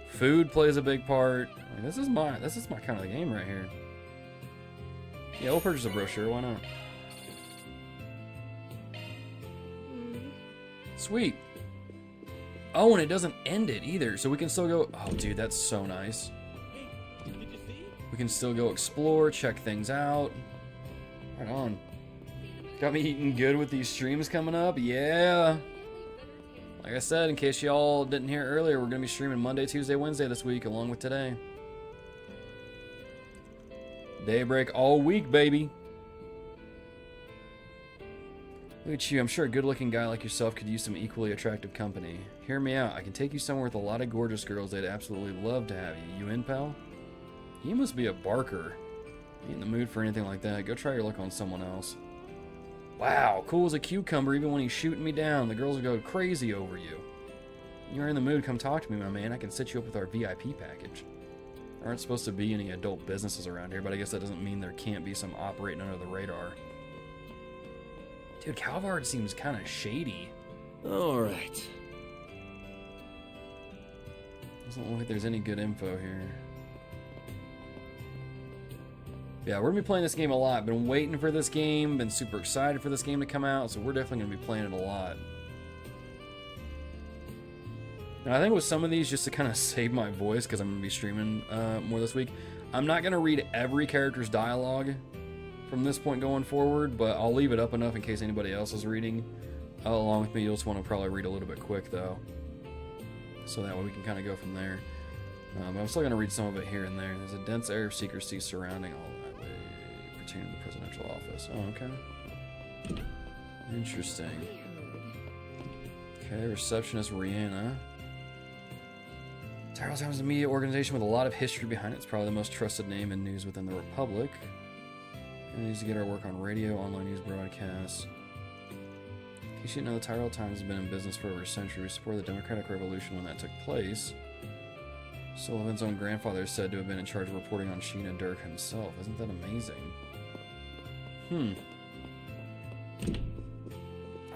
Food plays a big part. Like, this is my kind of game right here. Yeah, we'll purchase a brochure, why not? Sweet. Oh, and it doesn't end it either, so we can still go... Oh, dude, that's so nice. We can still go explore, check things out. Right on. Got me eating good with these streams coming up, yeah. Like I said, in case y'all didn't hear earlier, we're going to be streaming Monday, Tuesday, Wednesday this week, along with today. Daybreak all week, baby. Look at you. I'm sure a good-looking guy like yourself could use some equally attractive company. Hear me out. I can take you somewhere with a lot of gorgeous girls. They'd absolutely love to have you. You in, pal? You must be a barker. Ain't in the mood for anything like that. Go try your luck on someone else. Wow, cool as a cucumber even when he's shooting me down. The girls will go crazy over you. You're in the mood, come talk to me, my man. I can set you up with our VIP package. There aren't supposed to be any adult businesses around here, but I guess that doesn't mean there can't be some operating under the radar. Dude, Calvard seems kind of shady. Alright. Doesn't look like there's any good info here. Yeah, we're going to be playing this game a lot. Been waiting for this game. Been super excited for this game to come out. So we're definitely going to be playing it a lot. And I think with some of these, just to kind of save my voice, because I'm going to be streaming more this week, I'm not going to read every character's dialogue from this point going forward, but I'll leave it up enough in case anybody else is reading along with me. You'll just want to probably read a little bit quick, though. So that way we can kind of go from there. But I'm still going to read some of it here and there. There's a dense air of secrecy surrounding all that way pertaining to the presidential office. Oh, okay. Interesting. Okay, receptionist Rihanna. Trails Times is a media organization with a lot of history behind it. It's probably the most trusted name in news within the Republic. And needs to get our work on radio, online news broadcasts. In case you didn't know, the Tyrell Times has been in business for over a century. We supported the Democratic Revolution when that took place. Sullivan's own grandfather is said to have been in charge of reporting on Sheena Dirk himself. Isn't that amazing? I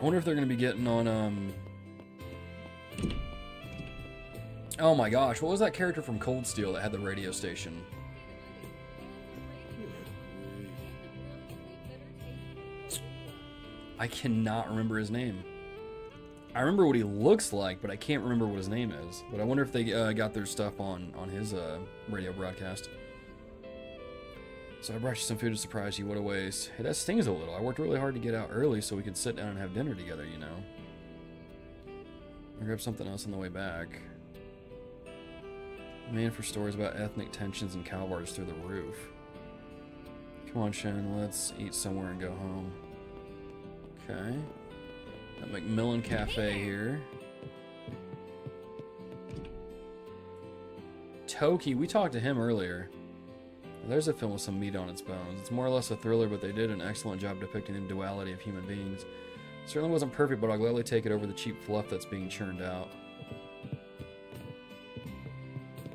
wonder if they're going to be getting on, Oh my gosh, what was that character from Cold Steel that had the radio station? I cannot remember his name. I remember what he looks like, but I can't remember what his name is. But I wonder if they got their stuff on his radio broadcast. So I brought you some food to surprise you. What a waste. Hey, that stings a little. I worked really hard to get out early so we could sit down and have dinner together, you know. I'll grab something else on the way back. Man for stories about ethnic tensions in Calvard is through the roof. Come on, Shen, let's eat somewhere and go home. Okay. Got Macmillan Cafe here. Toki, we talked to him earlier. There's a film with some meat on its bones. It's more or less a thriller, but they did an excellent job depicting the duality of human beings. Certainly wasn't perfect, but I'll gladly take it over the cheap fluff that's being churned out.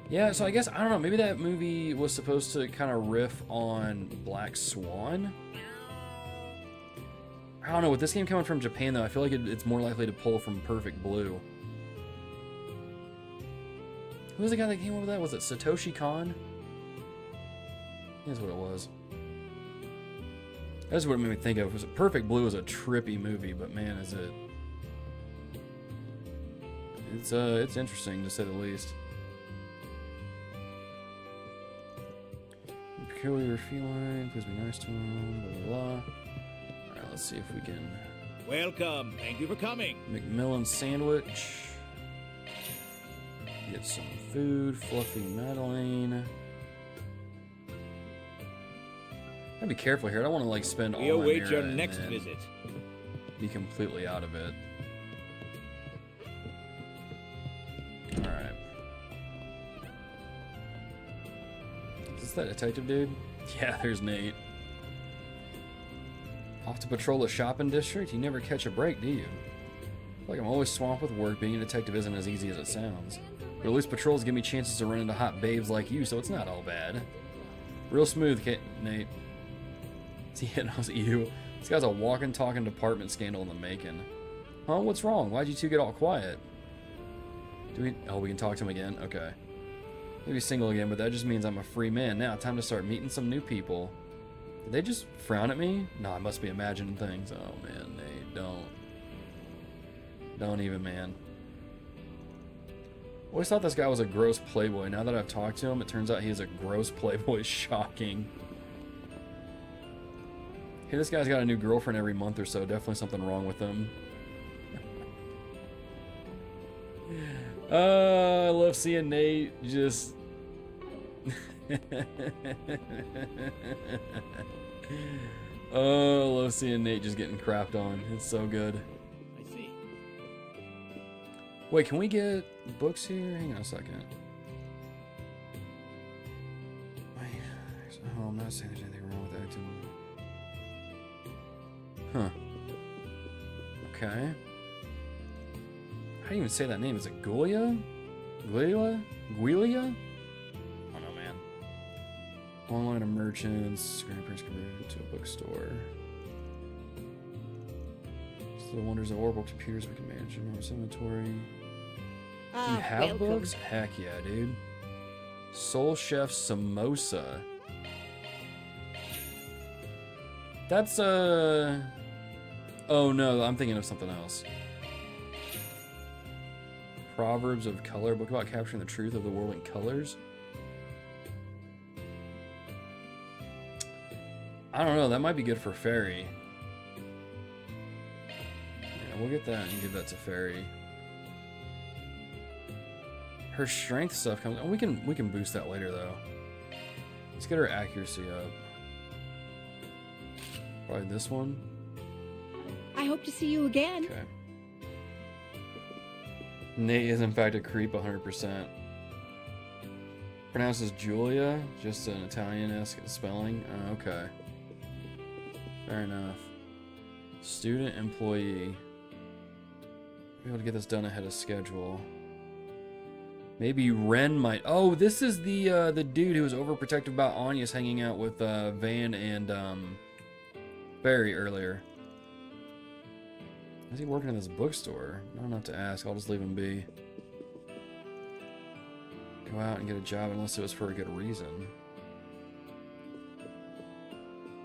Yeah, so I guess, I don't know, maybe that movie was supposed to kind of riff on Black Swan? I don't know, with this game coming from Japan, though, I feel like it's more likely to pull from Perfect Blue. Who was the guy that came up with that? Was it Satoshi Kon? That's what it was. That's what it made me think of. Was Perfect Blue was a trippy movie, but man, is it... It's interesting, to say the least. Peculiar feline, please be nice to him, blah, blah, blah. Alright, let's see if we can... Welcome. Thank you for coming. McMillan sandwich. Get some food. Fluffy Madeleine. Gotta be careful here. I don't want to like spend all We my await your Mira next and then visit. be completely out of it. Alright. Is this that detective dude? Yeah, there's Nate. Off to patrol the shopping district? You never catch a break, do you? I feel like I'm always swamped with work. Being a detective isn't as easy as it sounds. But at least patrols give me chances to run into hot babes like you, so it's not all bad. Real smooth, Nate. Yeah, no, it's you. This guy's a walking, talking department scandal in the making. Huh? What's wrong? Why'd you two get all quiet? Oh, we can talk to him again? Okay. Maybe single again, but that just means I'm a free man now. Time to start meeting some new people. Did they just frown at me? No, I must be imagining things. Oh, man, Nate, don't. Don't even, man. Always thought this guy was a gross playboy. Now that I've talked to him, it turns out he is a gross playboy. Shocking. Hey, this guy's got a new girlfriend every month or so. Definitely something wrong with him. I love seeing Nate just... Oh, I love seeing Nate just getting crapped on. It's so good. I see. Wait, can we get books here? Hang on a second. Wait, oh, I'm not saying there's anything wrong with acting. Huh. Okay. How do you even say that name? Is it Gulia? Gulia? Guilia? Oh no, man. Online of merchants, grandparents converted to a bookstore. So the wonders of orbital computers we can manage in our inventory. Do you have books? Heck yeah, dude. Soul Chef Samosa. That's oh no, I'm thinking of something else. Proverbs of Color, book about capturing the truth of the world in colors. I don't know, that might be good for Fairy. Yeah, we'll get that and give that to Fairy. Her strength stuff comes. Oh, we can boost that later though. Let's get her accuracy up. Probably this one. I hope to see you again. Okay. Nate is in fact a creep 100%. Pronounces Julia, just an Italian-esque spelling. Okay. Fair enough. Student employee. Be able to get this done ahead of schedule. Maybe Ren might. Oh, this is the dude who was overprotective about Anya's hanging out with Van and Barry earlier. Is he working in this bookstore? I don't have to ask. I'll just leave him be. Go out and get a job unless it was for a good reason.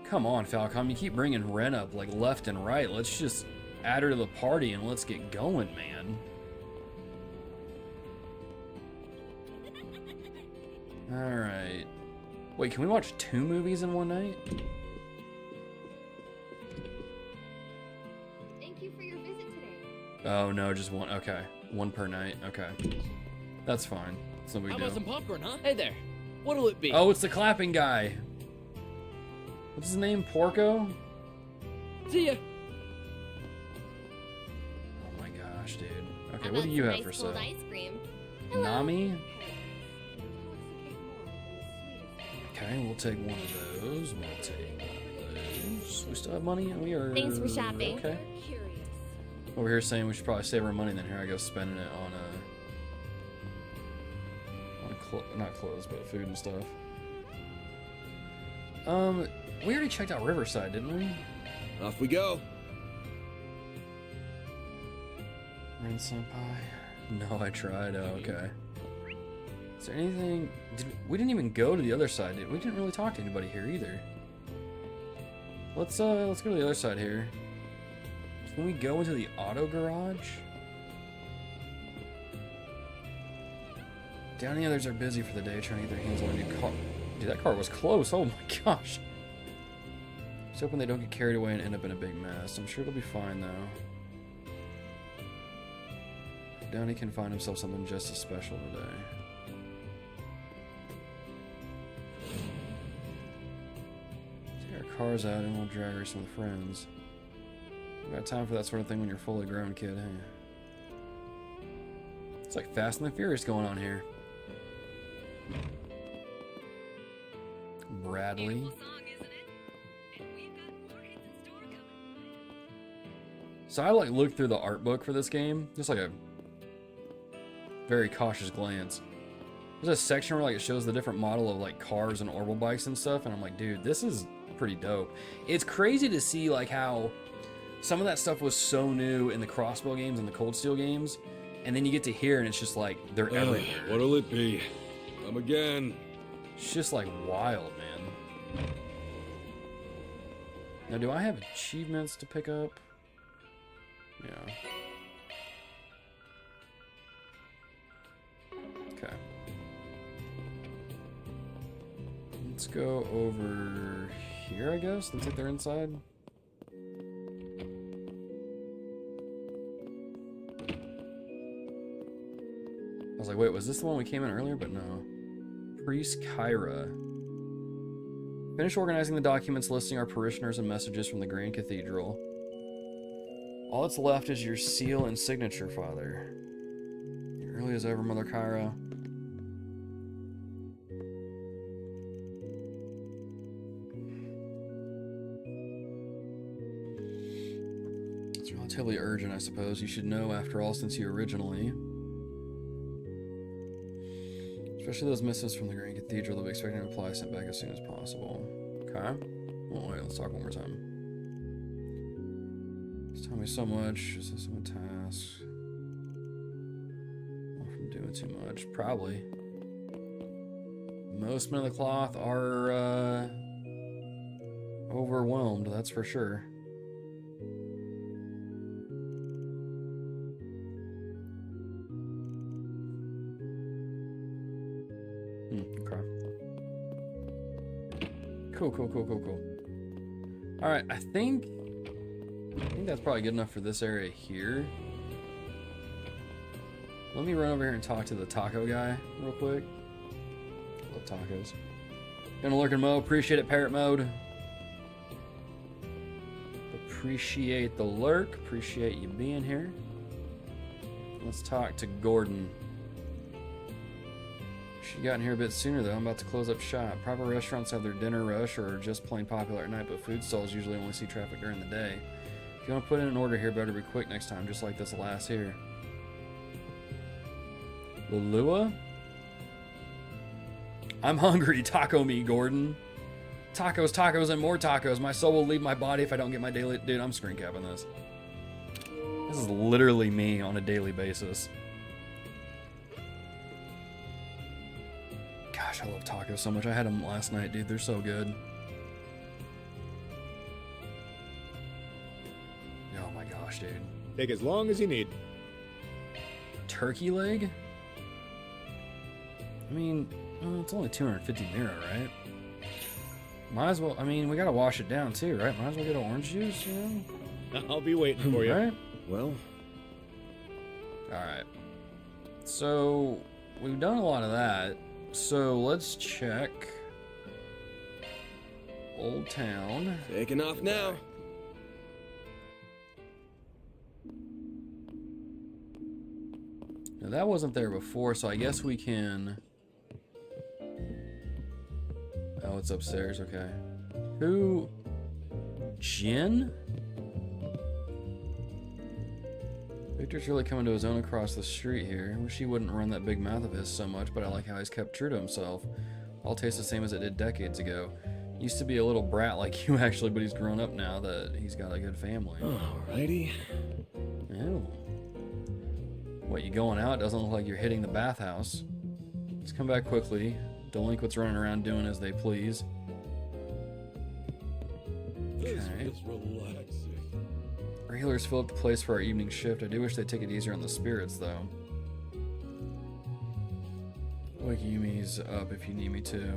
Come on, Falcom. You keep bringing Ren up like left and right. Let's just add her to the party and let's get going, man. Alright. Wait, can we watch 2 movies in one night? Thank you for your visit today. Oh, no, just one. Okay. One per night. Okay. That's fine. That's no big How deal. about some popcorn, huh? Hey there. What'll it be? Oh, it's the clapping guy. What's his name? Porco? See ya. Oh my gosh, dude. Okay, what do you have for sale? Ice cream. Nami? Okay, we'll take one of those. We'll take one of those. We still have money? We are... Thanks for shopping. Okay. Over here saying we should probably save our money, then here I go spending it on not clothes, but food and stuff. We already checked out Riverside, didn't we? Off we go. Ren Senpai? No, I tried. Oh, okay. Is there anything... we didn't even go to the other side, did we? We didn't really talk to anybody here either. Let's go to the other side here. Can we go into the auto garage? Down the others are busy for the day trying to get their hands on a new car. Dude, that car was close. Oh my gosh. Just hoping they don't get carried away and end up in a big mess. I'm sure it'll be fine though. Downey can find himself something just as special today. Let's get our cars out and we'll drag race with friends. You got time for that sort of thing when you're fully grown, kid, hey? It's like Fast and the Furious going on here. Bradley. So I like looked through the art book for this game, just like a very cautious glance. There's a section where like it shows the different model of like cars and orbital bikes and stuff, and I'm like, dude, this is pretty dope. It's crazy to see like how some of that stuff was so new in the Crossbow games and the Cold Steel games, and then you get to here and it's just like they're everywhere. What'll it be? Come again. It's just like wild, man. Now, do I have achievements to pick up? Yeah. Okay. Let's go over here, I guess. Looks like they're inside. I was like, wait, was this the one we came in earlier? But no. Priest Kyra. Finish organizing the documents listing our parishioners and messages from the Grand Cathedral. All that's left is your seal and signature, Father. Early as ever, Mother Kyra. It's relatively urgent, I suppose. You should know, after all, since you originally... Especially those missives from the Grand Cathedral, they'll be expecting a reply sent back as soon as possible. Okay. Oh, wait, let's talk one more time. Just tell me so much. Is this one task? Not from doing too much. Probably. Most men of the cloth are overwhelmed, that's for sure. Okay. Cool. Alright, I think that's probably good enough for this area here. Let me run over here and talk to the taco guy real quick. Love tacos. Gonna lurk in mode. Appreciate it, parrot mode. Appreciate the lurk. Appreciate you being here. Let's talk to Gordon. She got in here a bit sooner though. I'm about to close up shop. Proper restaurants have their dinner rush or are just plain popular at night, but food stalls usually only see traffic during the day. If you want to put in an order here, better be quick next time, just like this last here. Lulua? I'm hungry. Taco me, Gordon. Tacos, tacos, and more tacos. My soul will leave my body if I don't get my daily... Dude, I'm screen capping this. This is literally me on a daily basis. Gosh, I love tacos so much. I had them last night, dude. They're so good. Oh my gosh, dude. Take as long as you need. Turkey leg? I mean, it's only 250 Mira, right? Might as well, I mean, we gotta wash it down too, right? Might as well get an orange juice, you know? I'll be waiting for you. Right? Well. Alright. So, we've done a lot of that. So, let's check Old Town. Taking off now. Now, that wasn't there before, so I guess we can... Oh, it's upstairs, okay. Who? Jin? Victor's really coming to his own across the street here. Wish he wouldn't run that big mouth of his so much, but I like how he's kept true to himself. All tastes the same as it did decades ago. Used to be a little brat like you, actually, but he's grown up now that he's got a good family. Alrighty. Ew. What, you going out? Doesn't look like you're hitting the bathhouse. Let's come back quickly. Delinquents running around doing as they please. This Okay. is relaxing. Regulars fill up the place for our evening shift. I do wish they'd take it easier on the spirits, though. Wake Yumi's up if you need me to.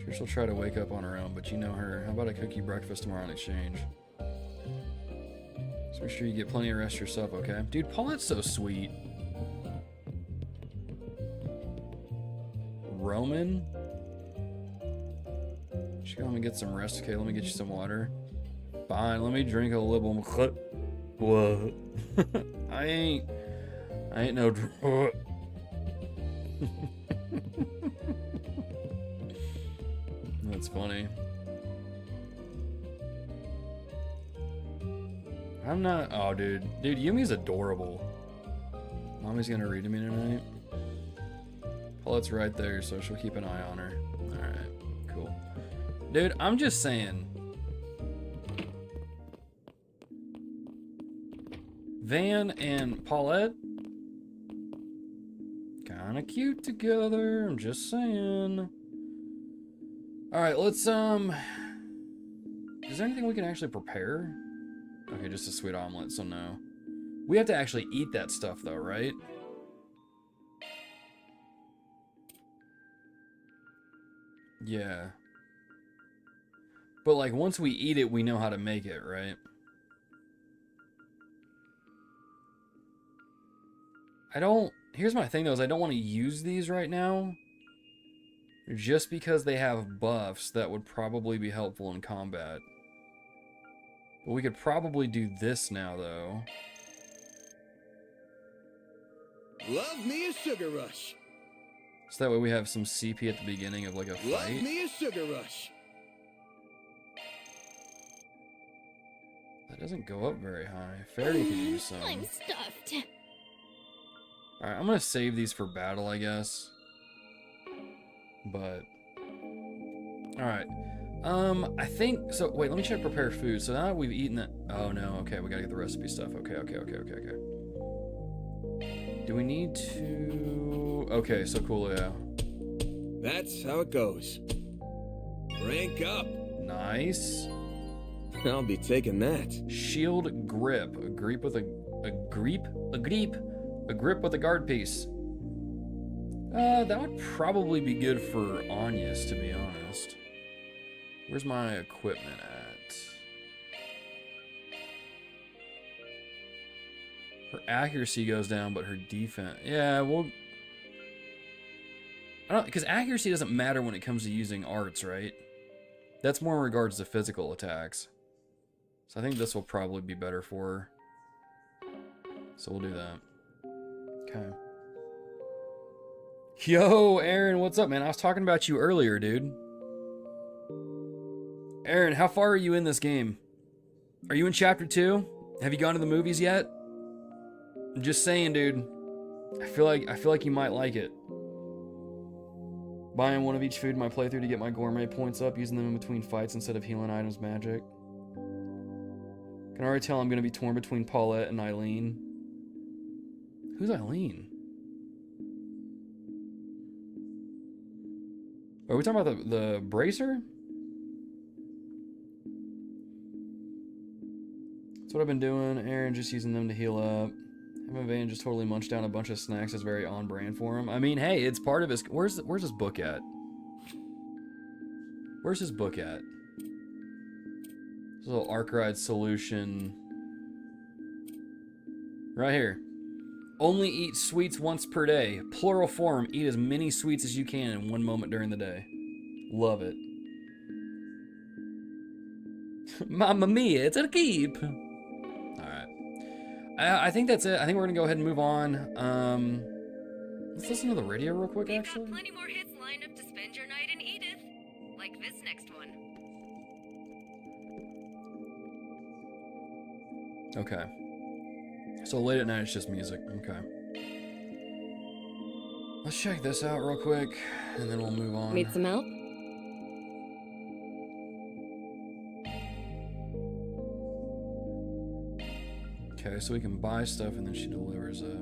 Sure, she'll try to wake up on her own, but you know her. How about I cook you breakfast tomorrow in exchange? So make sure you get plenty of rest yourself, okay? Dude, Paulette's so sweet. Roman? She let me get some rest, okay? Let me get you some water. Fine, let me drink a little. What? I ain't no. That's funny. I'm not. Oh, dude, Yumi's adorable. Mommy's gonna read to me tonight. Paulette's right there, so she'll keep an eye on her. All right, cool. Dude, I'm just saying. Van and Paulette, kind of cute together. I'm just saying. All right, let's Is there anything we can actually prepare? Okay, just a sweet omelet, so no. We have to actually eat that stuff though, right? Yeah. But like once we eat it, we know how to make it, right? Here's my thing though, is I don't want to use these right now. Just because they have buffs that would probably be helpful in combat. But we could probably do this now though. Love me a sugar rush. So that way we have some CP at the beginning of like a Love fight. me a sugar rush. That doesn't go up very high. Fairy could use some. I'm stuffed. Alright, I'm gonna save these for battle, I guess. But alright. I think so. Wait, let me check prepare food. So now that we've eaten that. Oh no, okay, we gotta get the recipe stuff. Okay. Do we need to? Okay, so cool, yeah. That's how it goes. Rank up. Nice. I'll be taking that. Shield grip. A grip with a grip with a guard piece. That would probably be good for Anya's, to be honest. Where's my equipment at? Her accuracy goes down, but her defense... Yeah, well... Because accuracy doesn't matter when it comes to using arts, right? That's more in regards to physical attacks. So I think this will probably be better for her. So we'll do that. Okay. Yo, Aaron, what's up, man? I was talking about you earlier, dude. Aaron, how far are you in this game? Are you in chapter 2? Have you gone to the movies yet? I'm just saying, dude. I feel like you might like it. Buying one of each food in my playthrough to get my gourmet points up, using them in between fights instead of healing items magic. Can already tell I'm gonna be torn between Paulette and Eileen. Who's Eileen? Are we talking about the bracer? That's what I've been doing. Aaron just using them to heal up. Having Van just totally munched down a bunch of snacks is very on brand for him. I mean, hey, it's part of his... Where's his book at? Where's his book at? This little Arkride Solution. Right here. Only eat sweets once per day. Plural form, eat as many sweets as you can in one moment during the day. Love it. Mamma mia, it's a keep. Alright. I think that's it. I think we're going to go ahead and move on. Let's listen to the radio real quick, actually. We've got plenty more hits lined up to spend your night in Edith. Like this next one. Okay. So late at night, it's just music. Okay. Let's check this out real quick, and then we'll move on. Need some help? Okay, so we can buy stuff, and then she delivers it.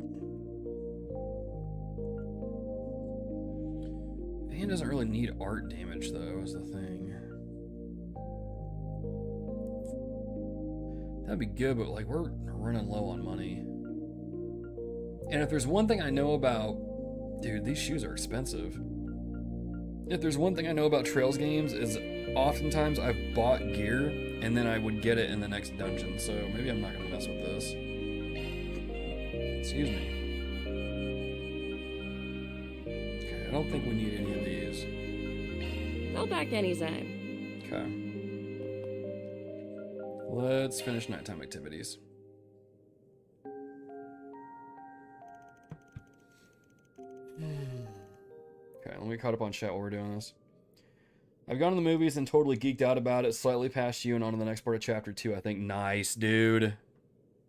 Van doesn't really need art damage, though, is the thing. That'd be good, but like we're running low on money. And if there's one thing I know about, dude, these shoes are expensive. If there's one thing I know about Trails games is oftentimes I've bought gear and then I would get it in the next dungeon. So maybe I'm not gonna mess with this. Excuse me. Okay, I don't think we need any of these. Go back anytime. Okay. Let's finish nighttime activities. Okay, let me caught up on chat while we're doing this. I've gone to the movies and totally geeked out about it, slightly past you and on to the next part of chapter 2, I think. Nice, dude.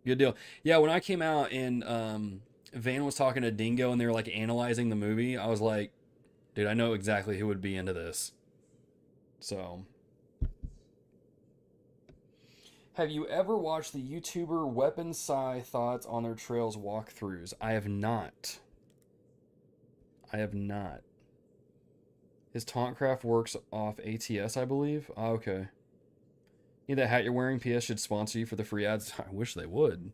Good deal. Yeah, when I came out and Van was talking to Dingo and they were like analyzing the movie, I was like, dude, I know exactly who would be into this. So... Have you ever watched the YouTuber Weapon Sci thoughts on their Trails walkthroughs? I have not. I have not. His Tauntcraft works off ATS, I believe. Oh, okay. Yeah, that hat you're wearing, PS should sponsor you for the free ads. I wish they would.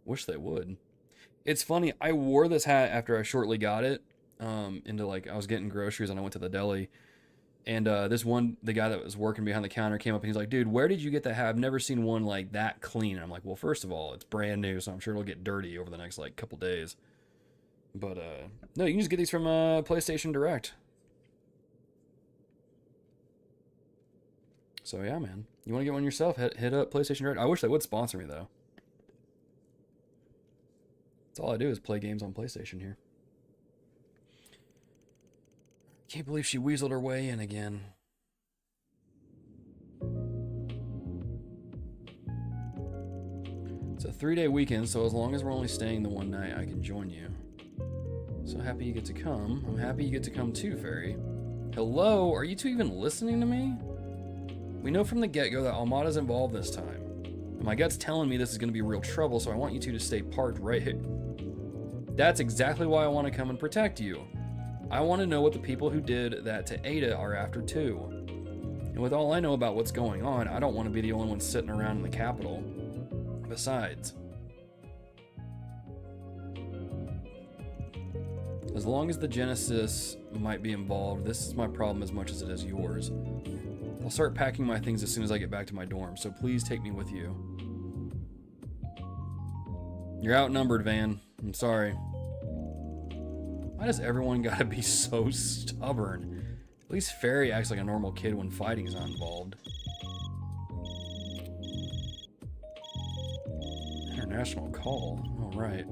Wish they would. It's funny, I wore this hat after I shortly got it. Into like, I was getting groceries and I went to the deli. And the guy that was working behind the counter came up and he's like, dude, where did you get that hat? I've never seen one like that clean. And I'm like, well, first of all, it's brand new, so I'm sure it'll get dirty over the next like couple days. But no, you can just get these from PlayStation Direct. So yeah, man, you want to get one yourself? Hit up PlayStation Direct. I wish they would sponsor me though. That's all I do is play games on PlayStation here. Can't believe she weaseled her way in again. It's a 3-day weekend, so as long as we're only staying the one night, I can join you. So happy you get to come. I'm happy you get to come too, Fairy. Hello, are you two even listening to me? We know from the get-go that Almada's involved this time. And my gut's telling me this is going to be real trouble, so I want you two to stay parked right here. That's exactly why I want to come and protect you. I want to know what the people who did that to Ada are after too. And with all I know about what's going on, I don't want to be the only one sitting around in the capital. Besides, as long as the Genesis might be involved, this is my problem as much as it is yours. I'll start packing my things as soon as I get back to my dorm, so please take me with you. You're outnumbered, Van. I'm sorry. Why does everyone gotta be so stubborn? At least Fairy acts like a normal kid when fighting's not involved. International call. All right.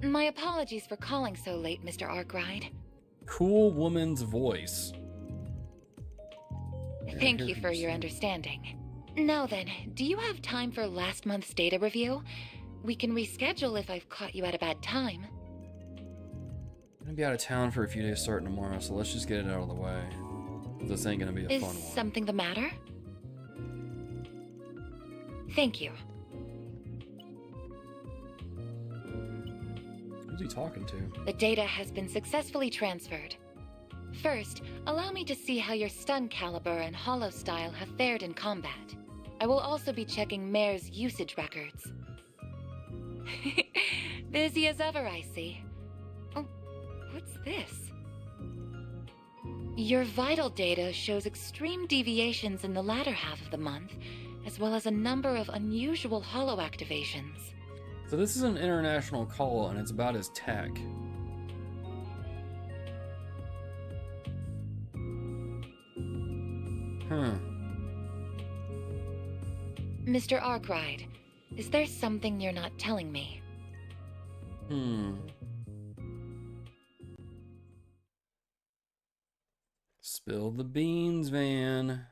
My apologies for calling so late, Mr. Arkride. Cool woman's voice. Thank you for your understanding. Now then, do you have time for last month's data review? We can reschedule if I've caught you at a bad time. I'm gonna be out of town for a few days starting tomorrow, so let's just get it out of the way. This ain't gonna be a fun one. Is something the matter? Thank you. Who's he talking to? The data has been successfully transferred. First, allow me to see how your stun caliber and hollow style have fared in combat. I will also be checking Mare's usage records. Busy as ever, I see. Oh, what's this? Your vital data shows extreme deviations in the latter half of the month, as well as a number of unusual hollow activations. So this is an international call, and it's about his tech. Huh. Mr. Arkride, is there something you're not telling me? Spill the beans, Van.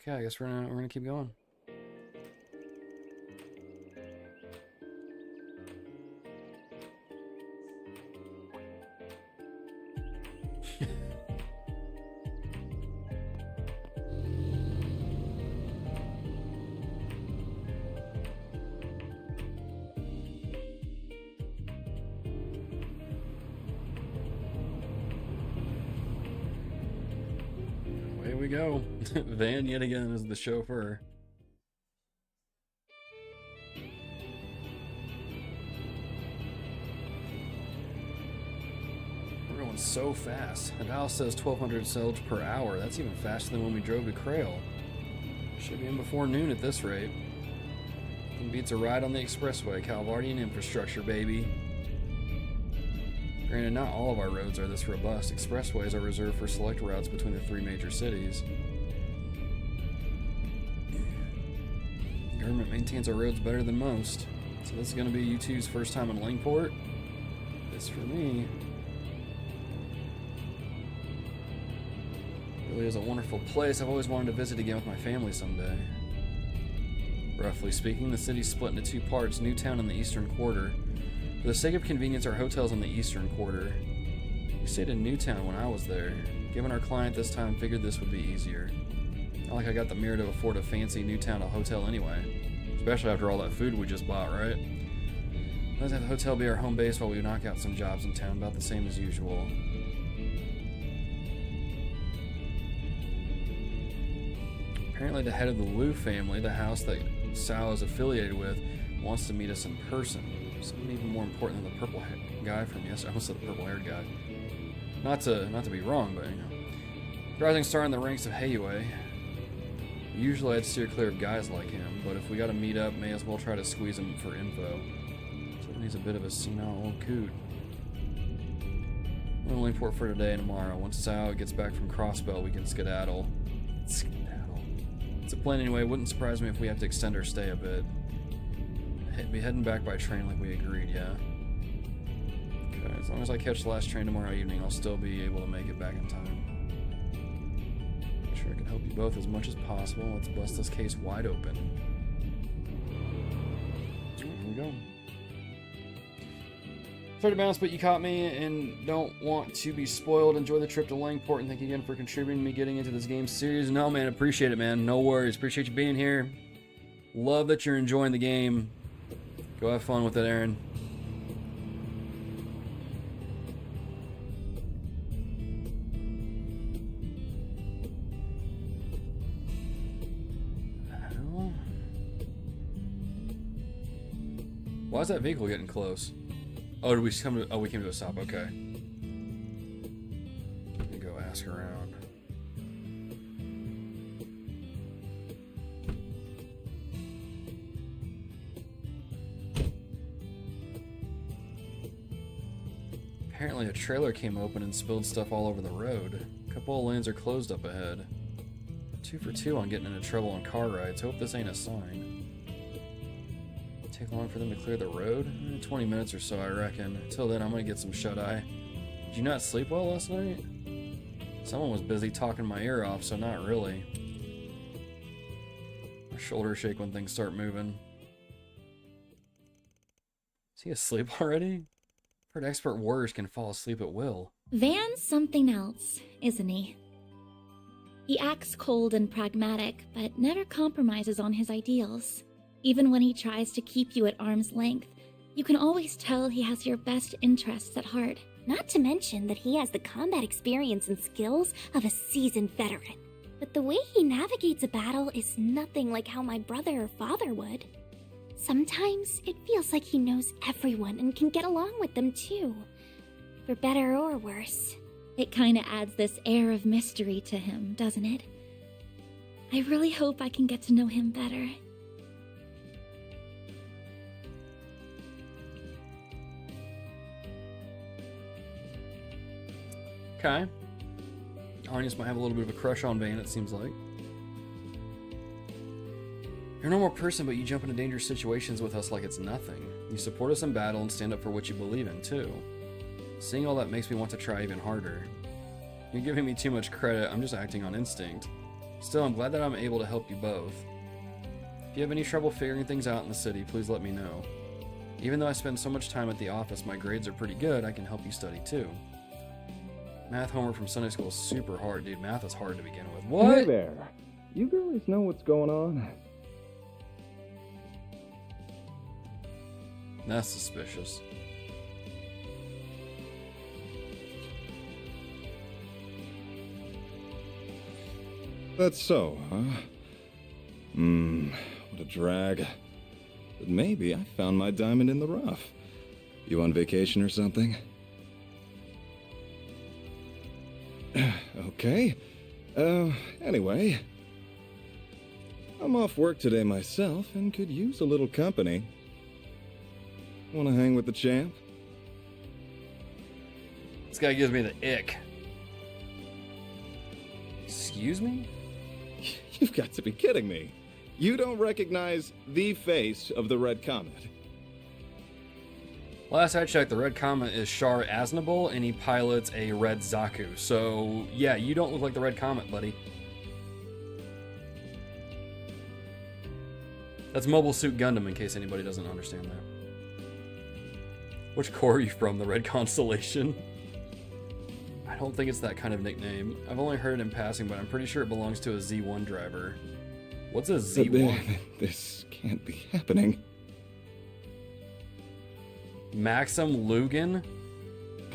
Okay, I guess we're gonna keep going. we go. Van yet again is the chauffeur. We're going so fast. The dial says 1,200 cells per hour. That's even faster than when we drove to Crail. Should be in before noon at this rate. It beats a ride on the expressway. Calvardian infrastructure, baby. Granted, not all of our roads are this robust. Expressways are reserved for select routes between the 3 major cities. The government maintains our roads better than most. So this is going to be you two's first time in Langport. This for me. Really is a wonderful place. I've always wanted to visit again with my family someday. Roughly speaking, the city's split into 2 parts, Newtown and the Eastern Quarter. For the sake of convenience, our hotel's on the Eastern Quarter. We stayed in Newtown when I was there. Given our client this time, figured this would be easier. Not like I got the mirror to afford a fancy Newtown hotel anyway. Especially after all that food we just bought, right? Let's have the hotel be our home base while we knock out some jobs in town, about the same as usual. Apparently the head of the Liu family, the house that Sal is affiliated with, wants to meet us in person. Someone even more important than the purple guy from yesterday. I almost said the purple-haired guy. Not to be wrong, but you know. Rising star in the ranks of Heiyue. Usually I'd steer clear of guys like him, but if we gotta meet up, may as well try to squeeze him for info. So he's a bit of a senile old coot. I'm in Langport for today and tomorrow. Once Sal gets back from Crossbell, we can skedaddle. It's a plan anyway. Wouldn't surprise me if we have to extend our stay a bit. Be heading back by train like we agreed, yeah? Okay, as long as I catch the last train tomorrow evening, I'll still be able to make it back in time. I'm sure I can help you both as much as possible. Let's bust this case wide open. Here we go. Sorry to bounce, but you caught me and don't want to be spoiled. Enjoy the trip to Langport, and thank you again for contributing to me getting into this game series. No, man, appreciate it, man. No worries. Appreciate you being here. Love that you're enjoying the game. Go have fun with it, Aaron. Why is that vehicle getting close? Oh, did we come to? Oh, we came to a stop. Okay. Let me go ask around. Apparently a trailer came open and spilled stuff all over the road. A couple of lanes are closed up ahead. 2 for 2 on getting into trouble on car rides. Hope this ain't a sign. Take long for them to clear the road? 20 minutes or so, I reckon. Until then, I'm gonna get some shut-eye. Did you not sleep well last night? Someone was busy talking my ear off, so not really. My shoulders shake when things start moving. Is he asleep already? I've heard expert warriors can fall asleep at will. Van's something else, isn't he? He acts cold and pragmatic, but never compromises on his ideals. Even when he tries to keep you at arm's length, you can always tell he has your best interests at heart. Not to mention that he has the combat experience and skills of a seasoned veteran. But the way he navigates a battle is nothing like how my brother or father would. Sometimes it feels like he knows everyone and can get along with them too. For better or worse. It kinda adds this air of mystery to him, doesn't it? I really hope I can get to know him better. Okay. Arnius might have a little bit of a crush on Van, it seems like. You're a normal person, but you jump into dangerous situations with us like it's nothing. You support us in battle and stand up for what you believe in, too. Seeing all that makes me want to try even harder. You're giving me too much credit, I'm just acting on instinct. Still, I'm glad that I'm able to help you both. If you have any trouble figuring things out in the city, please let me know. Even though I spend so much time at the office, my grades are pretty good, I can help you study too. Math homework from Sunday school is super hard, dude. Math is hard to begin with. What? Hey there. You girlies know what's going on? That's suspicious. That's so, huh? What a drag. But maybe I found my diamond in the rough. You on vacation or something? Okay. Anyway. I'm off work today myself and could use a little company. Wanna hang with the champ? This guy gives me the ick. Excuse me? You've got to be kidding me. You don't recognize the face of the Red Comet. Last I checked, the Red Comet is Shar Aznable, and he pilots a Red Zaku. So, yeah, you don't look like the Red Comet, buddy. That's Mobile Suit Gundam, in case anybody doesn't understand that. Which corps are you from, the Red Constellation? I don't think it's that kind of nickname. I've only heard it in passing, but I'm pretty sure it belongs to a Z1 driver. What's a Z1? This can't be happening. Maxim Lugan?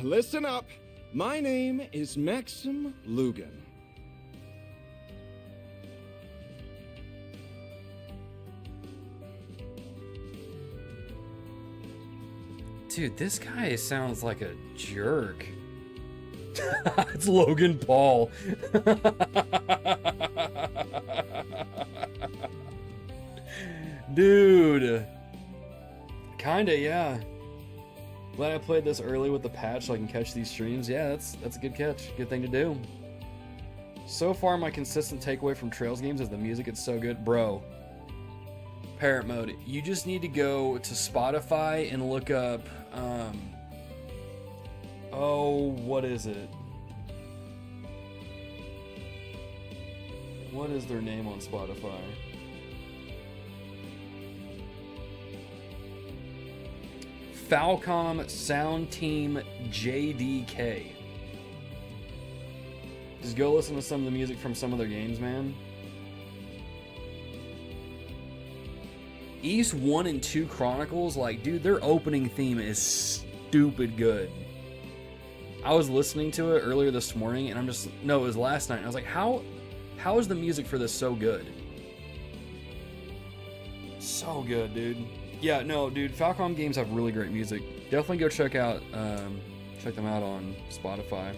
Listen up. My name is Maxim Lugan. Dude, this guy sounds like a jerk. It's Logan Paul. Dude. Kinda, yeah. Glad I played this early with the patch so I can catch these streams. Yeah, that's a good catch. Good thing to do. So far, my consistent takeaway from Trails games is the music. It's so good. Bro. Parrot mode. You just need to go to Spotify and look up... oh, what is it? What is their name on Spotify? Falcom Sound Team JDK. Just go listen to some of the music from some of their games, man. East 1 and 2 Chronicles, like, dude, their opening theme is stupid good. I was listening to it earlier this morning, and it was last night, and I was like, how is the music for this so good? So good, dude. Yeah, no, dude, Falcom games have really great music. Definitely go check them out on Spotify.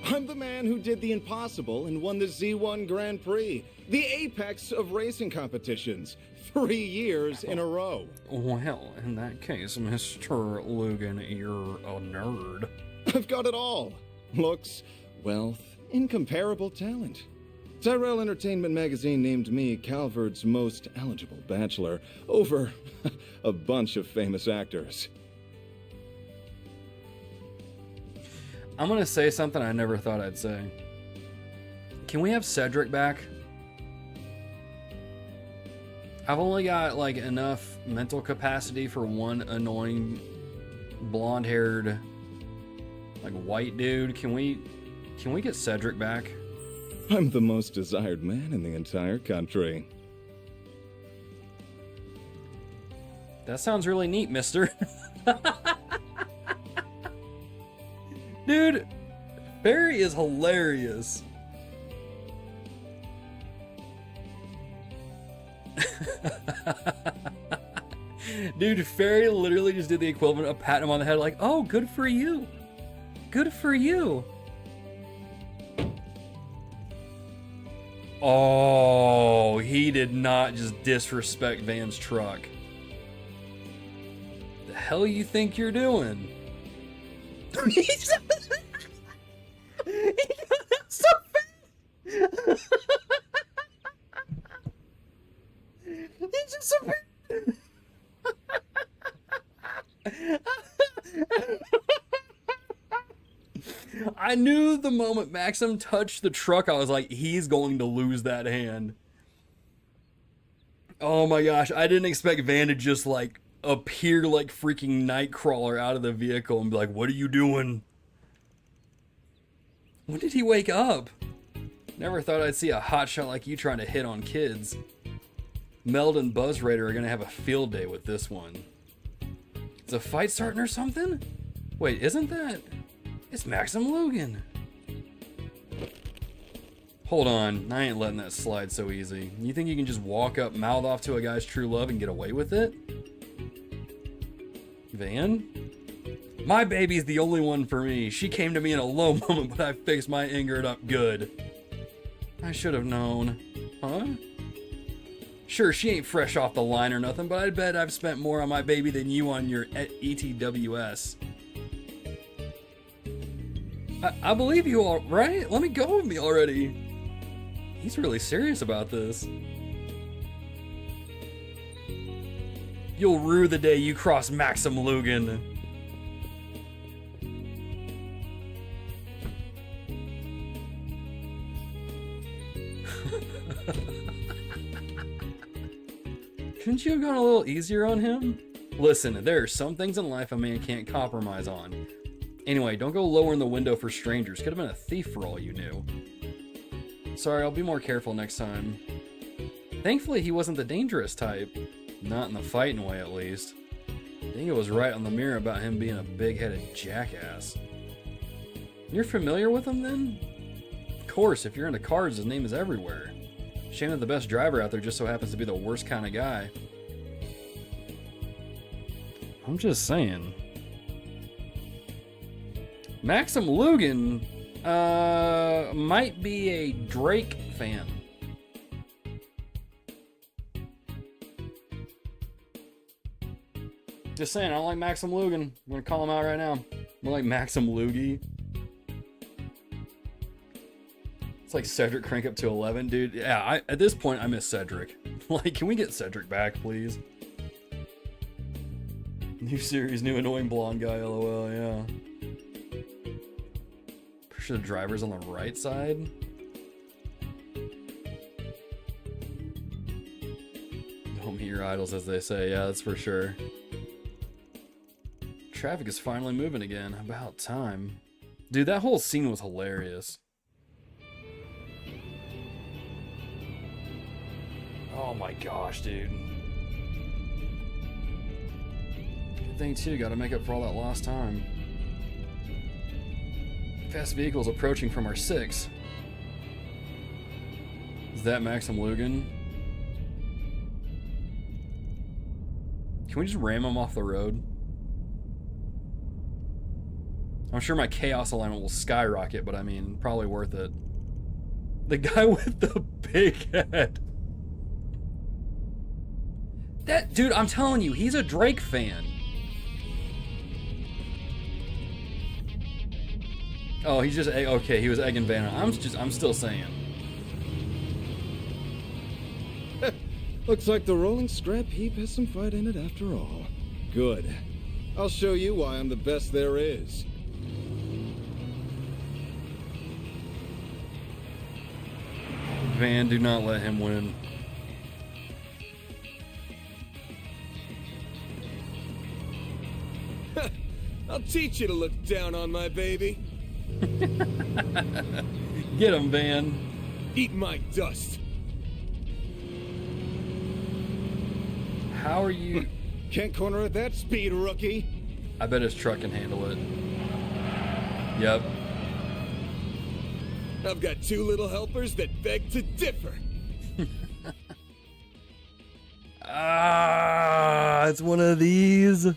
I'm the man who did the impossible and won the Z1 Grand Prix, the apex of racing competitions, 3 years in a row. Well, in that case, Mr. Lugan, you're a nerd. I've got it all. Looks, wealth, incomparable talent. Tyrell Entertainment Magazine named me Calvard's most eligible bachelor over a bunch of famous actors. I'm gonna say something I never thought I'd say. Can we have Cedric back? I've only got like enough mental capacity for one annoying blonde-haired like white dude. Can we get Cedric back? I'm the most desired man in the entire country. That sounds really neat, mister. Dude, Barry is hilarious. Dude, Fairy literally just did the equivalent of patting him on the head like, oh, good for you. Good for you. Oh, he did not just disrespect Van's truck. The hell you think you're doing? He's so fast. He's just so fast. I knew the moment Maxim touched the truck, I was like, he's going to lose that hand. Oh my gosh, I didn't expect Van to just like appear like freaking Nightcrawler out of the vehicle and be like, what are you doing? When did he wake up? Never thought I'd see a hotshot like you trying to hit on kids. Meld and Buzz Raider are gonna have a field day with this one. Is a fight starting or something? Wait, isn't that... It's Maxim Lugan. Hold on, I ain't letting that slide so easy. You think you can just walk up, mouth off to a guy's true love and get away with it? Van? My baby's the only one for me. She came to me in a low moment, but I fixed my anger up good. I should have known. Huh? Sure, she ain't fresh off the line or nothing, but I bet I've spent more on my baby than you on your ETWS. I believe you all, right? Let me go with me already. He's really serious about this. You'll rue the day you cross Maxim Lugan. Couldn't you have gone a little easier on him? Listen, there are some things in life a man can't compromise on. Anyway, don't go lowering the window for strangers. Could have been a thief for all you knew. Sorry, I'll be more careful next time. Thankfully, he wasn't the dangerous type. Not in the fighting way, at least. Dingo was right on the mirror about him being a big-headed jackass. You're familiar with him, then? Of course, if you're into cars, his name is everywhere. Shame that the best driver out there just so happens to be the worst kind of guy. I'm just saying. Maxim Lugan might be a Drake fan. Just saying, I don't like Maxim Lugan. I'm gonna call him out right now. More like Maxim Loogie. It's like Cedric crank up to 11, dude. Yeah, at this point I miss Cedric. Like, can we get Cedric back, please? New series, new annoying blonde guy, lol, yeah. Pretty sure the driver's on the right side. Don't meet your idols, as they say. Yeah, that's for sure. Traffic is finally moving again. About time. Dude, that whole scene was hilarious. Oh my gosh, dude. Good thing too, gotta make up for all that lost time. Fast vehicles approaching from our 6. Is that Maxim Lugan? Can we just ram him off the road? I'm sure my chaos alignment will skyrocket, but I mean, probably worth it. The guy with the big head. That dude, I'm telling you, he's a Drake fan. Oh, he's just okay. He was egging Vanna. I'm still saying. Looks like the rolling scrap heap has some fight in it after all. Good. I'll show you why I'm the best there is. Van, do not let him win. I'll teach you to look down on my baby. Get him, Van. Eat my dust. How are you? Can't corner at that speed, rookie. I bet his truck can handle it. Yep. I've got 2 little helpers that beg to differ. It's one of these.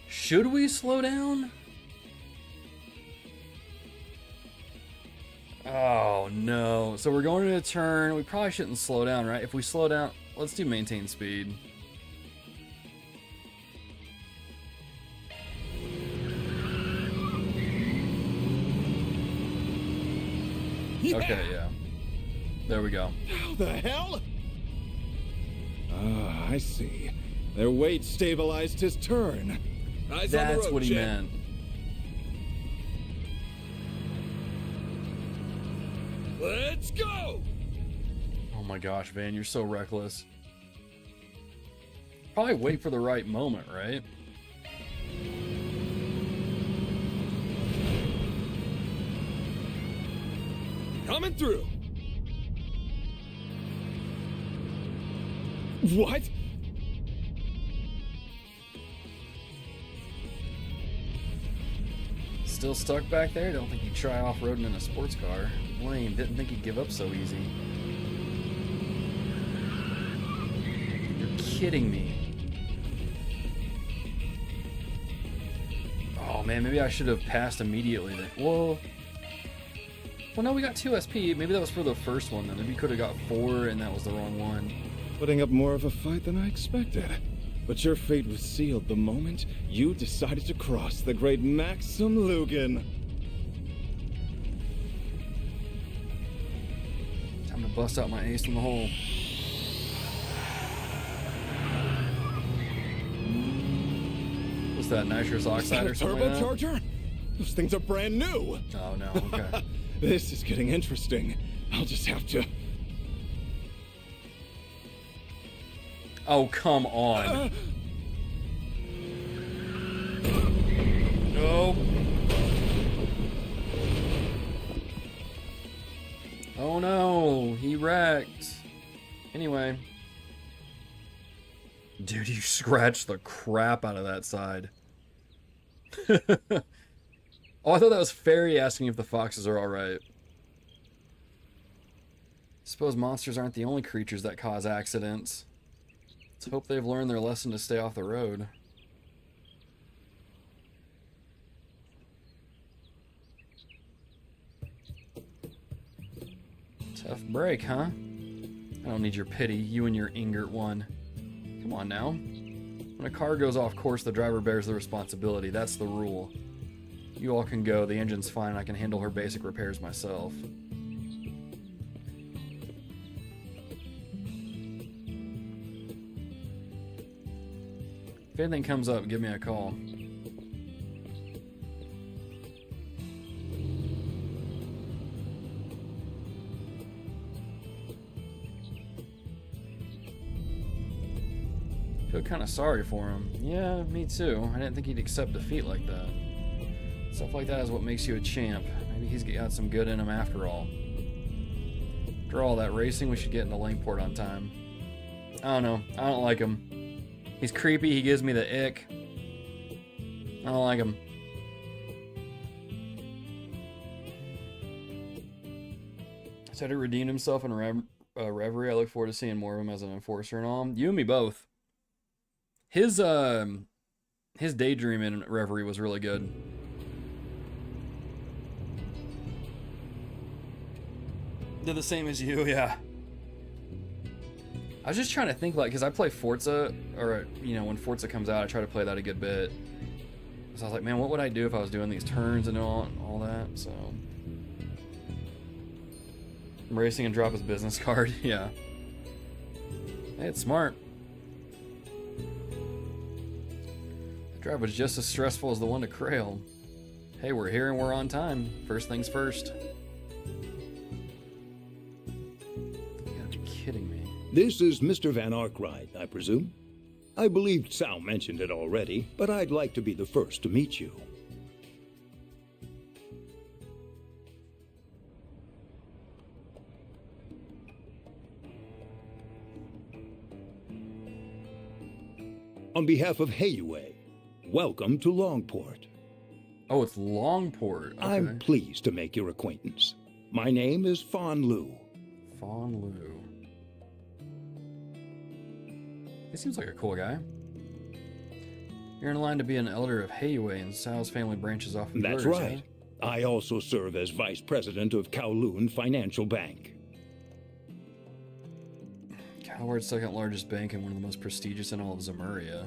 Should we slow down? Oh no. So we're going to a turn. We probably shouldn't slow down, right? If we slow down, let's do maintain speed. Okay, yeah. There we go. How the hell? Ah, I see. Their weight stabilized his turn. Eyes on the road, That's what he meant. Let's go! Oh my gosh, Van, you're so reckless. Probably wait for the right moment, right? Coming through. What? Still stuck back there? Don't think he'd try off-roading in a sports car. Lame. Didn't think he'd give up so easy. You're kidding me. Oh man, maybe I should have passed immediately then. Whoa. Well, no, we got 2 SP. Maybe that was for the first one then. Maybe we could have got 4 and that was the wrong one. Putting up more of a fight than I expected. But your fate was sealed the moment you decided to cross the great Maxim Lugan. Time to bust out my ace from the hole. What's that, nitrous oxide or something like that? Turbocharger? Those things are brand new. Oh no, okay. This is getting interesting. I'll just have to... Oh, come on. No. Oh no, he wrecked. Anyway. Dude, you scratched the crap out of that side. Oh, I thought that was Fairy asking if the foxes are alright. Suppose monsters aren't the only creatures that cause accidents. Let's hope they've learned their lesson to stay off the road. Tough break, huh? I don't need your pity, you and your Ingert one. Come on now. When a car goes off course, the driver bears the responsibility. That's the rule. You all can go, the engine's fine, and I can handle her basic repairs myself. If anything comes up, give me a call. Feel kind of sorry for him. Yeah, me too. I didn't think he'd accept defeat like that. Stuff like that is what makes you a champ. Maybe he's got some good in him after all. After all that racing, we should get into Langport on time. I don't know. I don't like him. He's creepy. He gives me the ick. I don't like him. Said he redeemed himself in Reverie. I look forward to seeing more of him as an enforcer and all. You and me both. His daydream in Reverie was really good. Did the same as you, yeah. I was just trying to think, like, because I play Forza, or, you know, when Forza comes out, I try to play that a good bit. So I was like, man, what would I do if I was doing these turns and all that, so. Racing and drop his business card, yeah. Hey, it's smart. The drive was just as stressful as the one to Crail. Hey, we're here and we're on time. First things first. You gotta be kidding me. This is Mr. Van Arkride, I presume? I believe Sal mentioned it already, but I'd like to be the first to meet you. On behalf of Heiue, welcome to Langport. Oh, it's Langport. Okay. I'm pleased to make your acquaintance. My name is Fawn Lu. Fawn Lu. He seems like a cool guy. You're in line to be an elder of Heiue, and Sal's family branches off from That's yours, right. Huh? I also serve as vice president of Kowloon Financial Bank. Calvard's second largest bank and one of the most prestigious in all of Zemuria.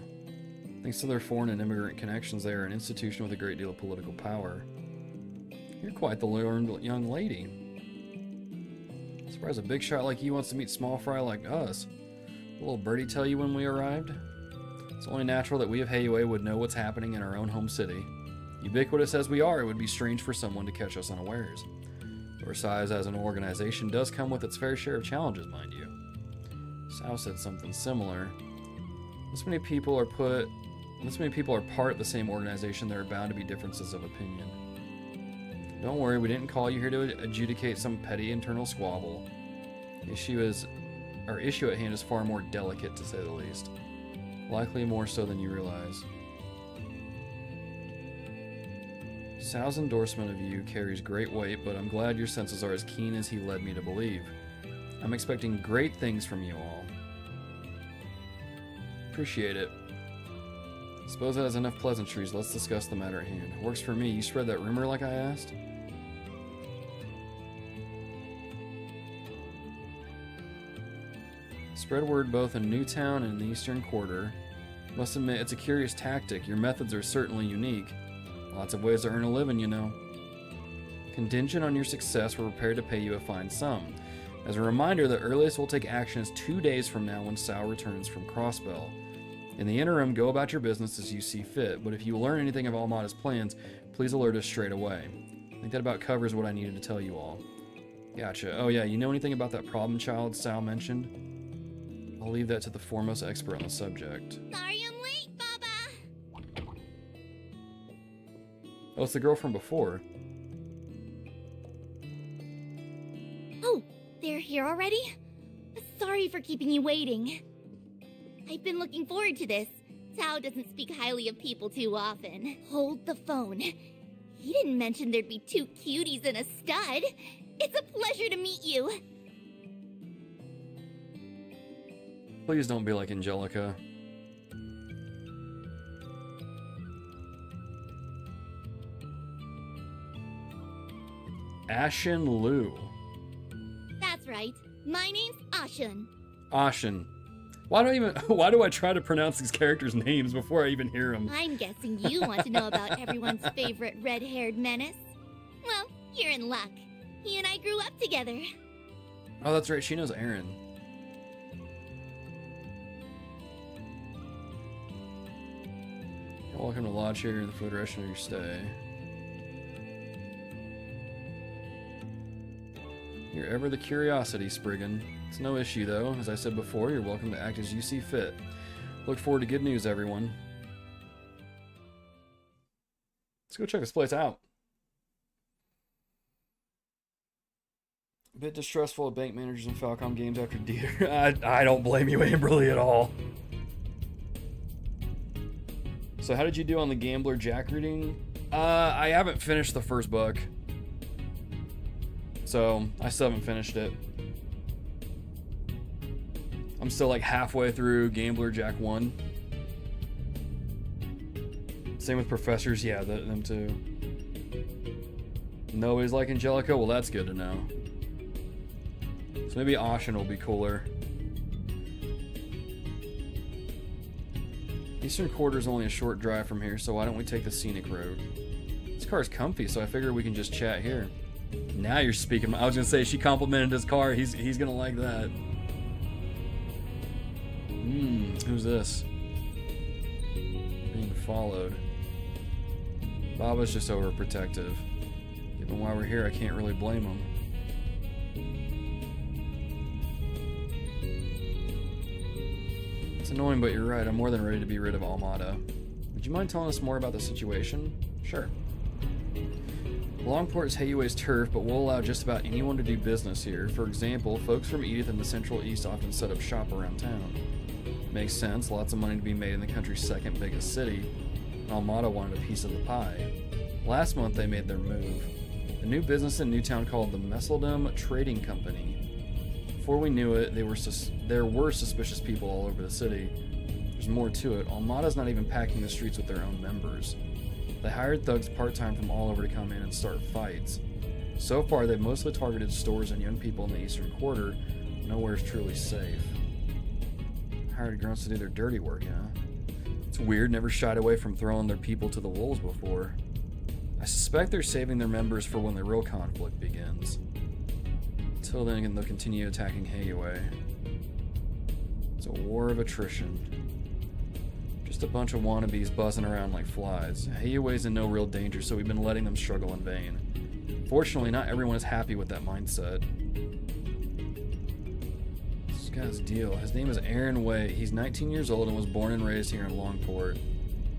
Thanks to their foreign and immigrant connections, they are an institution with a great deal of political power. You're quite the learned young lady. Surprised a big shot like you wants to meet small fry like us. Did a little birdie tell you when we arrived? It's only natural that we of Heiue would know what's happening in our own home city. Ubiquitous as we are, it would be strange for someone to catch us unawares. Your size as an organization does come with its fair share of challenges, mind you. Sal said something similar. This many people are part of the same organization, there are bound to be differences of opinion. Don't worry, we didn't call you here to adjudicate some petty internal squabble. Our issue at hand is far more delicate, to say the least. Likely more so than you realize. Sal's endorsement of you carries great weight, but I'm glad your senses are as keen as he led me to believe. I'm expecting great things from you all. Appreciate it. Suppose that has enough pleasantries. Let's discuss the matter at hand. Works for me. You spread that rumor like I asked? Spread word both in Newtown and in the Eastern Quarter. Must admit, it's a curious tactic. Your methods are certainly unique. Lots of ways to earn a living, you know. Contingent on your success, we're prepared to pay you a fine sum. As a reminder, the earliest we'll take action is 2 days from now when Sal returns from Crossbell. In the interim, go about your business as you see fit, but if you learn anything of Almada's plans, please alert us straight away. I think that about covers what I needed to tell you all. Gotcha. Oh yeah, you know anything about that problem child Sal mentioned? I'll leave that to the foremost expert on the subject. Sorry I'm late, Baba! Oh, it's the girl from before. Oh, they're here already? Sorry for keeping you waiting. I've been looking forward to this. Tao doesn't speak highly of people too often. Hold the phone. He didn't mention there'd be 2 cuties and a stud. It's a pleasure to meet you. Please don't be like Angelica. Ashen Lu. That's right. My name's Ashen. Ashen. Why do I try to pronounce these characters' names before I even hear them? I'm guessing you want to know about everyone's favorite red-haired menace. Well, you're in luck. He and I grew up together. Oh, that's right. She knows Aaron. Welcome to Lodge here for the duration of your stay. You're ever the curiosity, Spriggan. It's no issue, though. As I said before, you're welcome to act as you see fit. Look forward to good news, everyone. Let's go check this place out. A bit distrustful of bank managers and Falcom games after Dieter. I don't blame you, Amberly, at all. So how did you do on the Gambler Jack reading? I haven't finished the first book. So, I still haven't finished it. I'm still like halfway through Gambler Jack 1. Same with Professors, yeah, them too. Nobody's like Angelica? Well, that's good to know. So maybe Ashen will be cooler. Eastern Quarter is only a short drive from here, so why don't we take the scenic road? This car's comfy, so I figure we can just chat here. Now you're speaking. I was gonna say she complimented his car. He's gonna like that. Who's this? Being followed. Baba's just overprotective. Given why we're here, I can't really blame him. It's annoying, but you're right. I'm more than ready to be rid of Almada. Would you mind telling us more about the situation? Sure. Langport is Hayue's turf, but we'll allow just about anyone to do business here. For example, folks from Edith and the Central East often set up shop around town. Makes sense, lots of money to be made in the country's second biggest city, and Almada wanted a piece of the pie. Last month they made their move. A new business in Newtown called the Messeldom Trading Company. Before we knew it, there were suspicious people all over the city. There's more to it. Almada's not even packing the streets with their own members. They hired thugs part-time from all over to come in and start fights. So far, they've mostly targeted stores and young people in the Eastern Quarter. Nowhere's truly safe. Hired grunts to do their dirty work, huh? It's weird, never shied away from throwing their people to the wolves before. I suspect they're saving their members for when the real conflict begins. Until then, they'll continue attacking Hayue. It's a war of attrition. Just a bunch of wannabes buzzing around like flies. Hayue's in no real danger, so we've been letting them struggle in vain. Fortunately, not everyone is happy with that mindset. This guy's deal. His name is Aaron Wei. He's 19 years old and was born and raised here in Langport.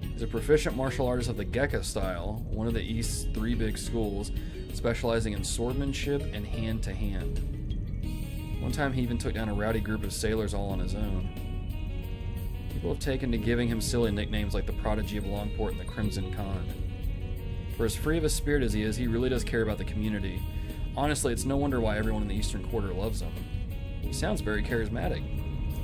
He's a proficient martial artist of the Gekka style, one of the East's 3 big schools, specializing in swordsmanship and hand-to-hand. One time he even took down a rowdy group of sailors all on his own. People have taken to giving him silly nicknames like the Prodigy of Langport and the Crimson Khan. For as free of a spirit as he really does care about the community. Honestly, it's no wonder why everyone in the Eastern Quarter loves him. He sounds very charismatic.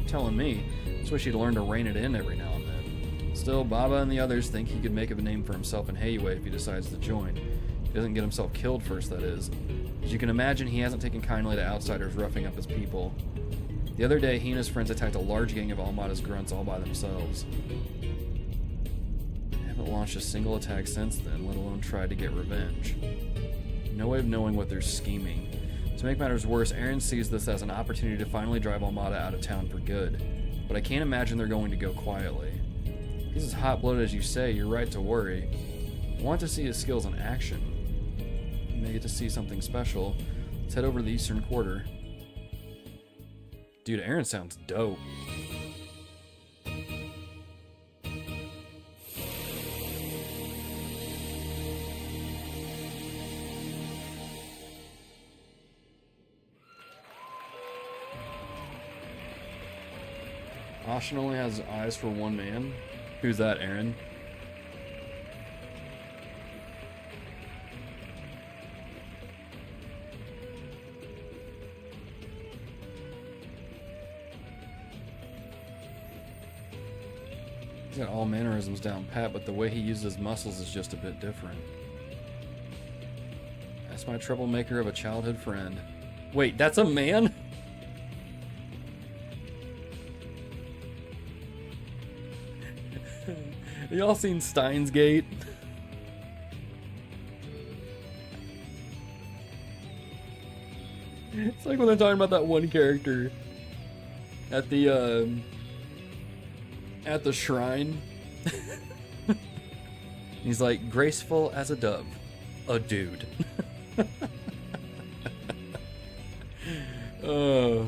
You're telling me, I just wish he'd learn to rein it in every now and then. Still, Baba and the others think he could make a name for himself in Heiwei if he decides to join. He doesn't get himself killed first, that is. As you can imagine, he hasn't taken kindly to outsiders roughing up his people. The other day, he and his friends attacked a large gang of Almada's grunts all by themselves. They haven't launched a single attack since then, let alone tried to get revenge. No way of knowing what they're scheming. To make matters worse, Aaron sees this as an opportunity to finally drive Almada out of town for good. But I can't imagine they're going to go quietly. If he's as hot-blooded as you say, you're right to worry. I want to see his skills in action. You may get to see something special. Let's head over to the Eastern Quarter. Dude, Aaron sounds dope. Ashen only has eyes for one man. Who's that, Aaron? He's got all mannerisms down pat, but the way he uses his muscles is just a bit different. That's my troublemaker of a childhood friend. Wait, that's a man? Y'all seen Steins Gate? It's like when they're talking about that one character at the shrine. He's like, graceful as a dove, a dude. Oh,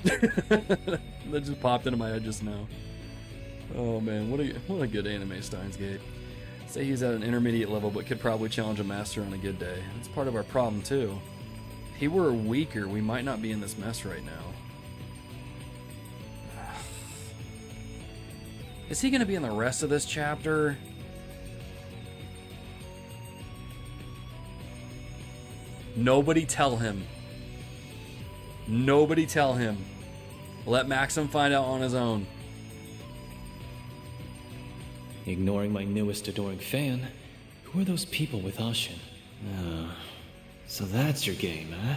that just popped into my head just now. Oh man, what a good anime, Steins Gate. Say he's at an intermediate level, but could probably challenge a master on a good day. That's part of our problem too. If he were weaker, we might not be in this mess right now. Is he gonna be in the rest of this chapter? Nobody tell him. Nobody tell him. Let Maxim find out on his own. Ignoring my newest adoring fan? Who are those people with Ashen? Oh, so that's your game, huh?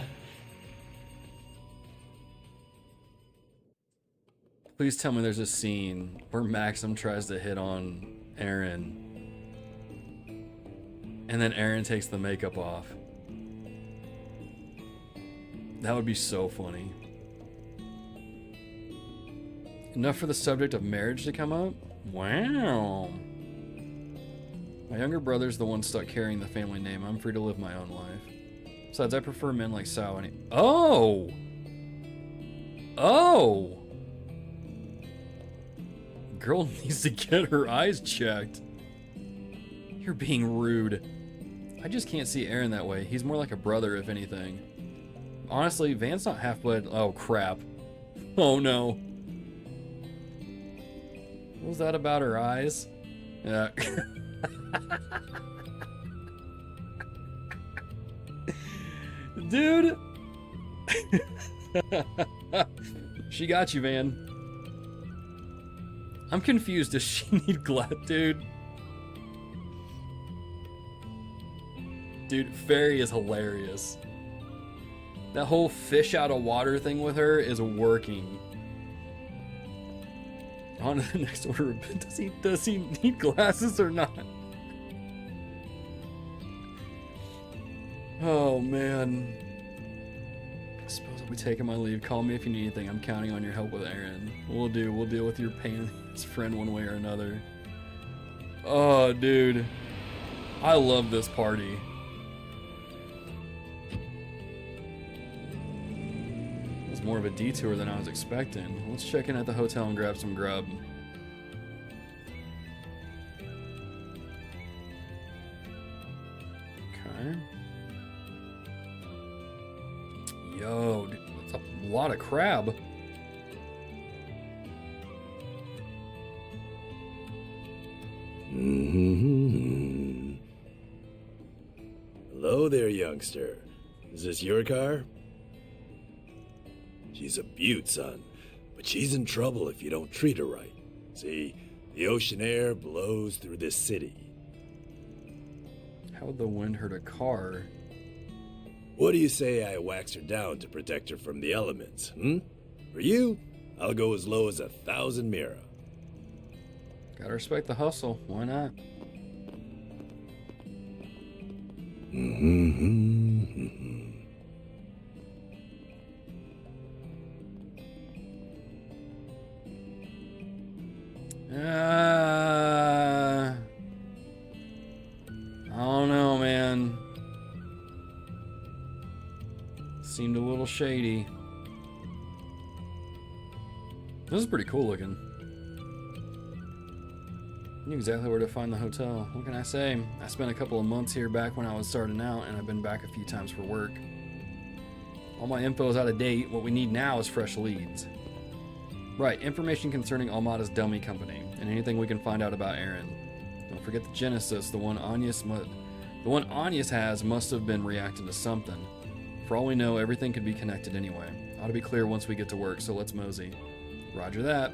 Please tell me there's a scene where Maxim tries to hit on Aaron. And then Aaron takes the makeup off. That would be so funny. Enough for the subject of marriage to come up? Wow. My younger brother's the one stuck carrying the family name. I'm free to live my own life. Besides, I prefer men like Sao and Oh! Oh! Girl needs to get her eyes checked. You're being rude. I just can't see Aaron that way. He's more like a brother, if anything. Honestly, Van's not half-blood. Oh, crap. Oh, no. What was that about her eyes? Yeah. Dude! She got you, Van. I'm confused. Does she need dude? Dude, Fairy is hilarious. That whole fish out of water thing with her is working. On to the next order. Does he need glasses or not? Oh man. I suppose I'll be taking my leave. Call me if you need anything. I'm counting on your help with Aaron. We'll deal with your pain as friend one way or another. Oh dude. I love this party. More of a detour than I was expecting. Let's check in at the hotel and grab some grub. Okay. Yo, dude, that's a lot of crab. Hello there, youngster. Is this your car? She's a beaut, son, but she's in trouble if you don't treat her right. See, the ocean air blows through this city. How would the wind hurt a car? What do you say I wax her down to protect her from the elements, For you, I'll go as low as 1,000 mira. Gotta respect the hustle. Why not? I don't know, man. Seemed a little shady. This is pretty cool looking. I knew exactly where to find the hotel. What can I say? I spent a couple of months here back when I was starting out, and I've been back a few times for work. All my info is out of date. What we need now is fresh leads. Right, information concerning Almada's dummy company, and anything we can find out about Aaron. Don't forget the Genesis, the one Agnes has must have been reacting to something. For all we know, everything could be connected anyway. Ought to be clear once we get to work, so let's mosey. Roger that.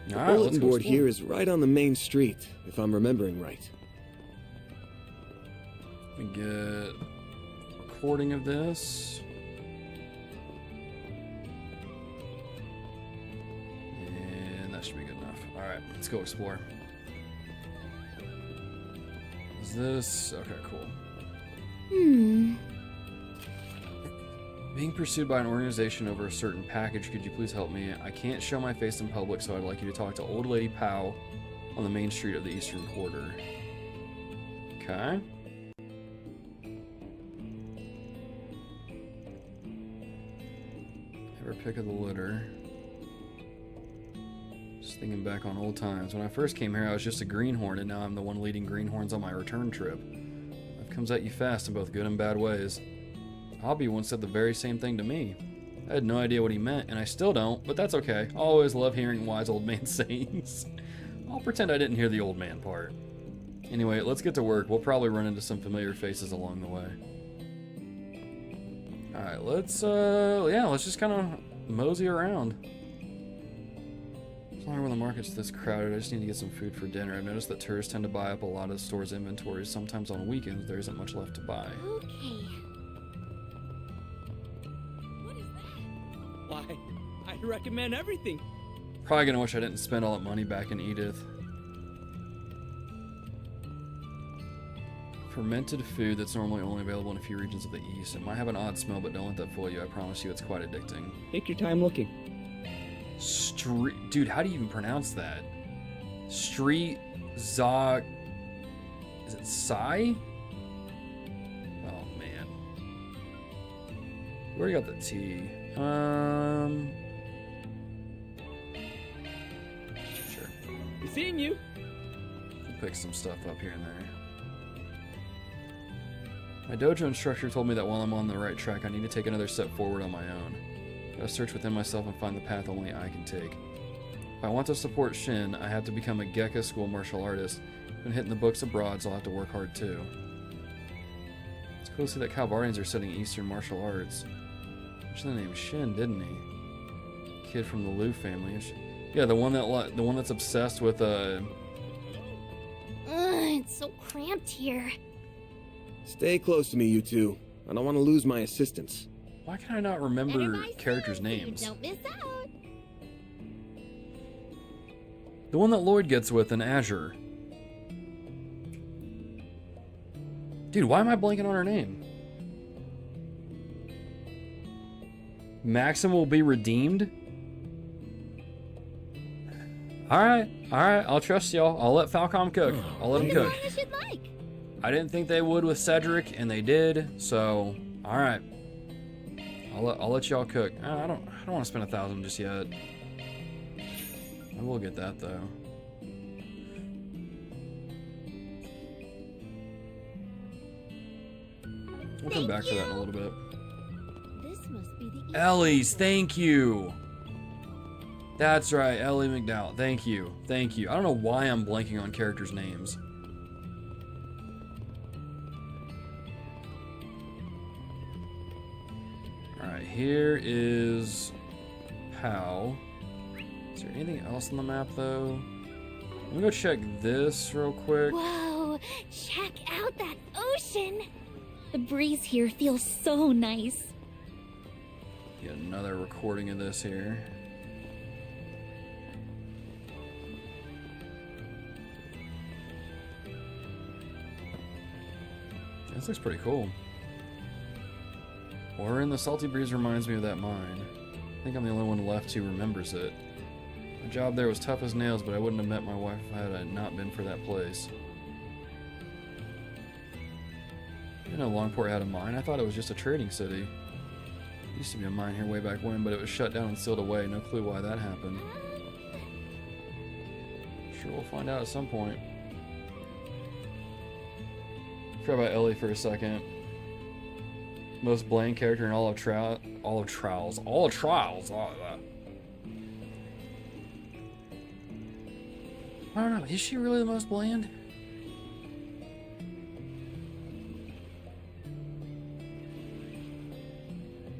The bulletin board here is right on the main street, if I'm remembering right. We get a recording of this. And that should be good enough. Alright, let's go explore. Is this... okay, cool. Being pursued by an organization over a certain package, could you please help me? I can't show my face in public, so I'd like you to talk to Old Lady Pow on the main street of the Eastern Quarter. Okay. Ever pick of the litter. Just thinking back on old times. When I first came here, I was just a greenhorn, and now I'm the one leading greenhorns on my return trip. Life comes at you fast in both good and bad ways. Hobby once said the very same thing to me. I had no idea what he meant, and I still don't, but that's okay. I always love hearing wise old man sayings. I'll pretend I didn't hear the old man part. Anyway, let's get to work. We'll probably run into some familiar faces along the way. Alright, let's just kind of mosey around. As long as when the market's this crowded, I just need to get some food for dinner. I've noticed that tourists tend to buy up a lot of the store's inventories. Sometimes on weekends, there isn't much left to buy. Okay. Why, I recommend everything. Probably gonna wish I didn't spend all that money back in Edith. Fermented food that's normally only available in a few regions of the East. It might have an odd smell, but don't let that fool you. I promise you it's quite addicting. Take your time looking. Dude, how do you even pronounce that? Street Zog... Is it Sai? Oh, man. We already got the T. Sure. Be seeing you. We'll pick some stuff up here and there. My dojo instructor told me that while I'm on the right track, I need to take another step forward on my own. Gotta search within myself and find the path only I can take. If I want to support Shin, I have to become a Gekka school martial artist. Been hitting the books abroad, so I'll have to work hard too. It's cool to see that Calvardians are studying Eastern martial arts. Mentioned the name Shin, didn't he? Kid from the Liu family. Yeah, the one that's obsessed with It's so cramped here. Stay close to me, you two. I don't want to lose my assistance. Why can I not remember characters' names? Don't miss out. The one that Lloyd gets with in Azure. Dude, why am I blanking on her name? Maxim will be redeemed? Alright, I'll trust y'all. I'll let Falcom cook. I'll let him cook. I didn't think they would with Cedric, and they did, so alright. I'll let y'all cook. I don't want to spend 1,000 just yet. I will get that though. We'll come back for that in a little bit. This must be the Ellie's, thank you. That's right, Ellie McDowell. Thank you. I don't know why I'm blanking on characters' names. Alright, here is Pow. Is there anything else on the map, though? Let me go check this real quick. Whoa, check out that ocean. The breeze here feels so nice. Get another recording of this here. This looks pretty cool. Or in the salty breeze reminds me of that mine. I think I'm the only one left who remembers it. My job there was tough as nails, but I wouldn't have met my wife if I had not been for that place. You know Langport had a mine? I thought it was just a trading city. Used to be a mine here way back when, but it was shut down and sealed away. No clue why that happened. Sure we'll find out at some point. Forgot about Ellie for a second. Most bland character in all of Trials. I don't know. Is she really the most bland?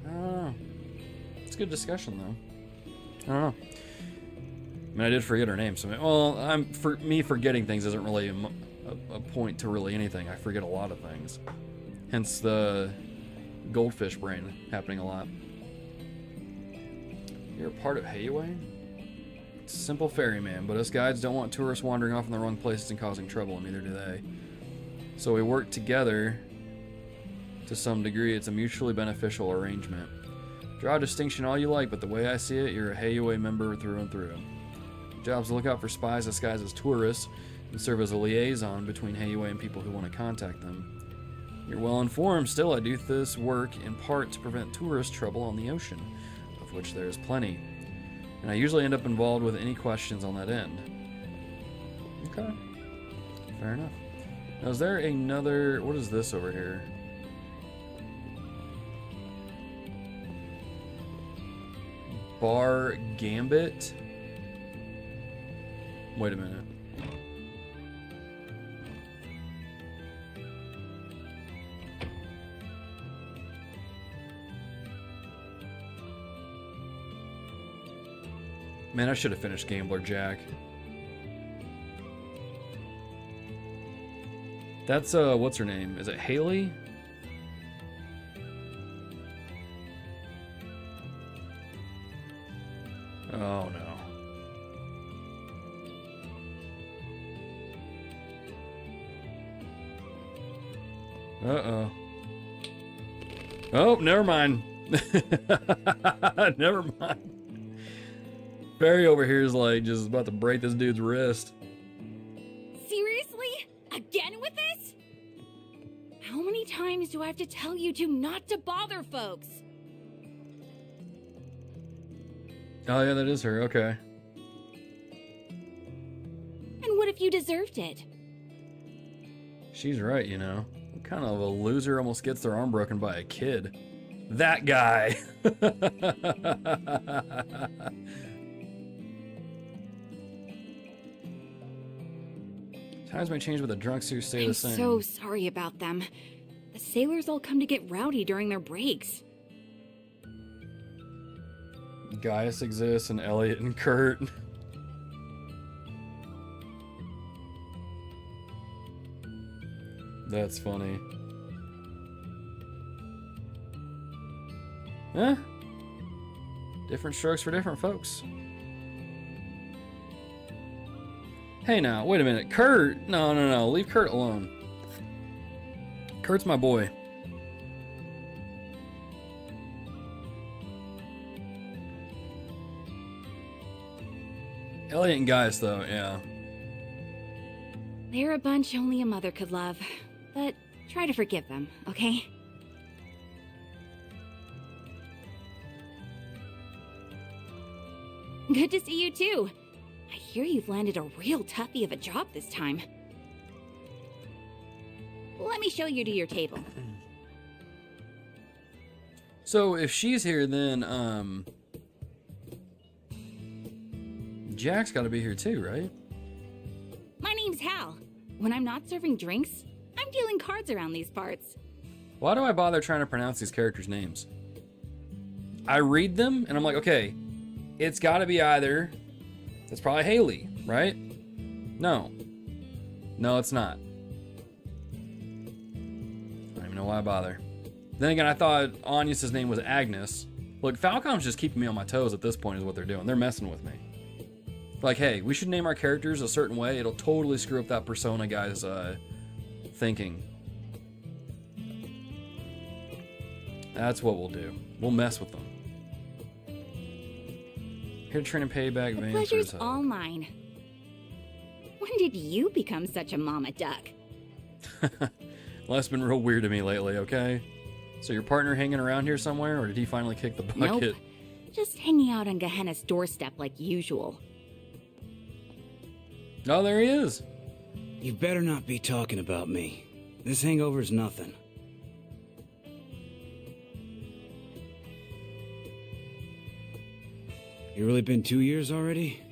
I don't know. It's a good discussion, though. I don't know. I mean, I did forget her name. So, well, for me, forgetting things isn't really a point to really anything. I forget a lot of things. Hence the goldfish brain happening a lot. You're a part of Heiwei? It's a simple ferryman, but us guides don't want tourists wandering off in the wrong places and causing trouble, and neither do they. So we work together to some degree. It's a mutually beneficial arrangement. Draw a distinction all you like, but the way I see it, you're a Heiwei member through and through. Your job's to look out for spies disguised as tourists and serve as a liaison between Heiwei and people who want to contact them. You're well informed. Still, I do this work in part to prevent tourist trouble on the ocean, of which there is plenty. And I usually end up involved with any questions on that end. Okay. Fair enough. Now, is there another... What is this over here? Bar Gambit? Wait a minute. Man, I should have finished Gambler Jack. That's, what's her name? Is it Haley? Oh, no. Uh-oh. Oh, never mind. Never mind. Barry over here is like just about to break this dude's wrist. Seriously? Again with this? How many times do I have to tell you two not to bother folks? Oh yeah, that is her. Okay. And what if you deserved it? She's right, you know. What kind of a loser almost gets their arm broken by a kid? That guy. Times may change, but the drunks who stay the same. I'm so sorry about them. The sailors all come to get rowdy during their breaks. Gaius exists and Elliot and Kurt. That's funny. Huh? Different strokes for different folks. Hey now, wait a minute. Kurt! No. Leave Kurt alone. Kurt's my boy. Elliot and Gaius, though, yeah. They're a bunch only a mother could love. But try to forgive them, okay? Good to see you too. I hear you've landed a real toughie of a job this time. Let me show you to your table. So if she's here, then Jack's got to be here too, right? My name's Hal. When I'm not serving drinks, I'm dealing cards around these parts. Why do I bother trying to pronounce these characters' names? I read them and I'm like, okay, it's got to be either. That's probably Haley, right? No, it's not. I don't even know why I bother. Then again, I thought Agnes's name was Agnes. Look, Falcom's just keeping me on my toes at this point is what they're doing. They're messing with me. Like, hey, we should name our characters a certain way. It'll totally screw up that Persona guy's thinking. That's what we'll do. We'll mess with them. Here to train and pay back. The pleasure's all mine. When did you become such a mama duck? Well, that's been real weird to me lately, okay? So your partner hanging around here somewhere, or did he finally kick the bucket? Nope. Just hanging out on Gehenna's doorstep like usual. Oh, there he is. You better not be talking about me. This hangover's nothing. You really been 2 years already?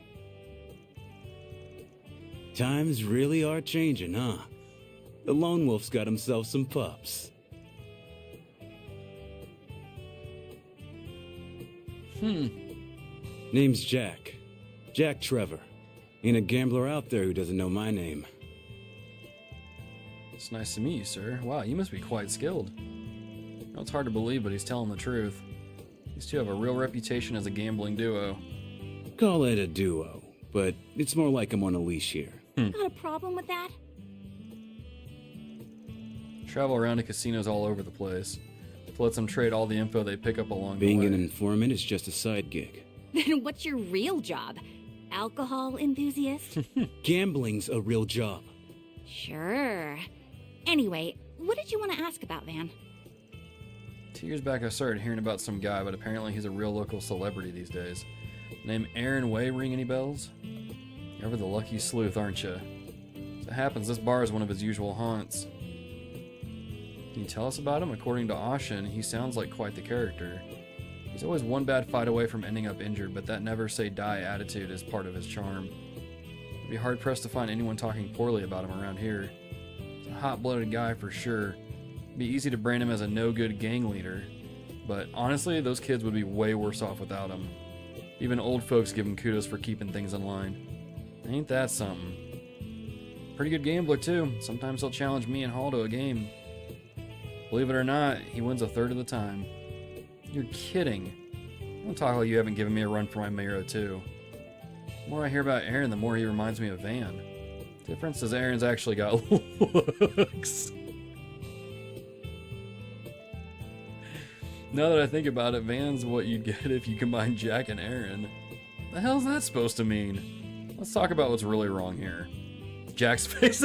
Times really are changing, huh? The lone wolf's got himself some pups. Name's Jack. Jack Trevor. Ain't a gambler out there who doesn't know my name. It's nice to meet you, sir. Wow, you must be quite skilled. You know, it's hard to believe, but he's telling the truth. These two have a real reputation as a gambling duo. Call it a duo, but it's more like I'm on a leash here. Got a problem with that? Travel around to casinos all over the place. Lets them trade all the info they pick up along the way. Being an informant is just a side gig. Then what's your real job? Alcohol enthusiast? Gambling's a real job. Sure. Anyway, what did you want to ask about, Van? 2 years back I started hearing about some guy, but apparently he's a real local celebrity these days. Name Aaron Way ring any bells? You're ever the lucky sleuth, aren't you? As it happens, this bar is one of his usual haunts. Can you tell us about him? According to Ashin, he sounds like quite the character. He's always one bad fight away from ending up injured, but that never say die attitude is part of his charm. It'd be hard pressed to find anyone talking poorly about him around here. He's a hot-blooded guy for sure. It'd be easy to brand him as a no-good gang leader, but honestly, those kids would be way worse off without him. Even old folks give him kudos for keeping things in line. Ain't that something? Pretty good gambler too. Sometimes he'll challenge me and Hall to a game. Believe it or not, he wins a third of the time. You're kidding. Don't talk like you haven't given me a run for my Miro too. The more I hear about Aaron, the more he reminds me of Van. Difference is Aaron's actually got looks. Now that I think about it, Van's what you'd get if you combine Jack and Aaron. The hell's that supposed to mean? Let's talk about what's really wrong here. Jack's face.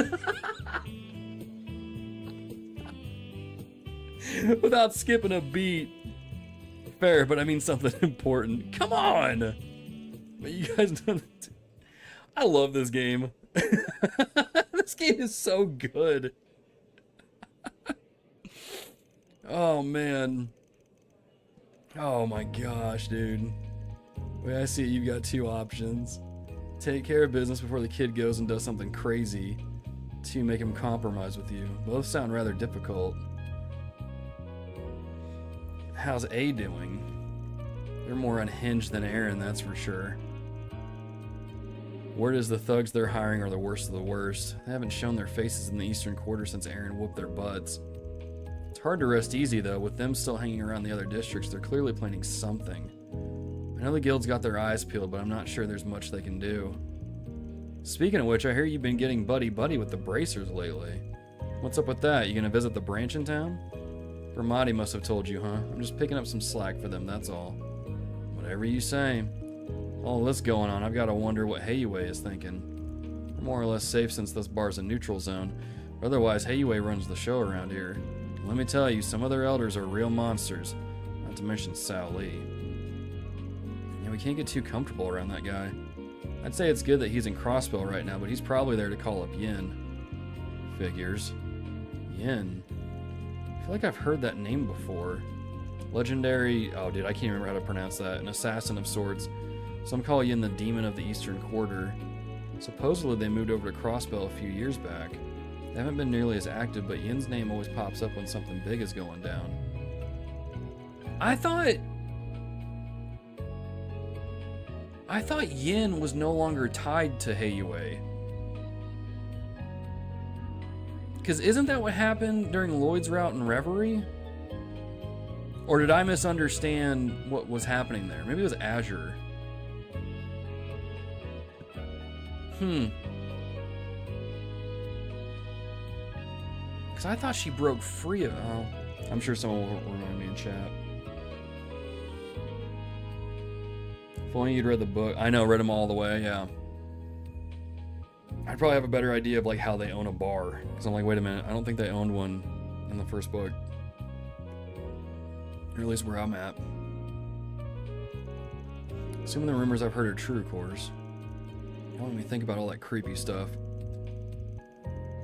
Without skipping a beat. Fair, but I mean something important. Come on! But you guys don't... I love this game. This game is so good. Oh, man. Oh my gosh, dude. The way I see it, you've got two options. Take care of business before the kid goes and does something crazy. 2, make him compromise with you. Both sound rather difficult. How's A doing? They're more unhinged than Aaron, that's for sure. Word is the thugs they're hiring are the worst of the worst. They haven't shown their faces in the Eastern Quarter since Aaron whooped their butts. It's hard to rest easy though, with them still hanging around the other districts. They're clearly planning something. I know the guild's got their eyes peeled, but I'm not sure there's much they can do. Speaking of which, I hear you've been getting buddy-buddy with the Bracers lately. What's up with that? You gonna visit the branch in town? Ramadi must have told you, huh? I'm just picking up some slack for them, that's all. Whatever you say. All this going on, I've got to wonder what Heiue is thinking. We're more or less safe since this bar's a neutral zone, but otherwise Heiue runs the show around here. And let me tell you, some of their elders are real monsters, not to mention Sao Lee. Yeah, we can't get too comfortable around that guy. I'd say it's good that he's in Crossbow right now, but he's probably there to call up Yin. Figures. Yin. I feel like I've heard that name before. Legendary... Oh, dude, I can't remember how to pronounce that. An assassin of sorts. Some call Yin the Demon of the Eastern Quarter. Supposedly they moved over to Crossbow a few years back. They haven't been nearly as active, but Yin's name always pops up when something big is going down. I thought I thought Yin was no longer tied to Heiyue. Because isn't that what happened during Lloyd's route in Reverie? Or did I misunderstand what was happening there? Maybe it was Azure. Because I thought she broke free of... Oh, I'm sure someone will remind me in chat. If only you'd read the book. I know, read them all the way, yeah. I'd probably have a better idea of like how they own a bar. Because I'm like, wait a minute, I don't think they owned one in the first book. Or at least where I'm at. Assuming the rumors I've heard are true, of course. Don't let me think about all that creepy stuff.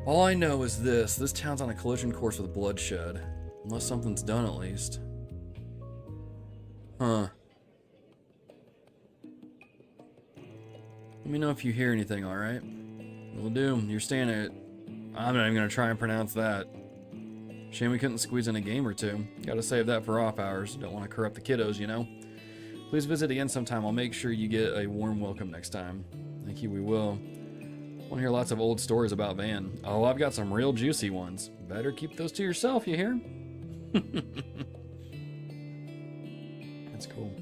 All I know is this town's on a collision course with bloodshed. Unless something's done, at least. Huh. Let me know if you hear anything, alright? Will do. You're staying at... I'm not even gonna try and pronounce that. Shame we couldn't squeeze in a game or two. Gotta save that for off hours. Don't want to corrupt the kiddos, you know? Please visit again sometime. I'll make sure you get a warm welcome next time. Thank you, we will. Want to hear lots of old stories about Van. Oh, I've got some real juicy ones. Better keep those to yourself, you hear? That's cool.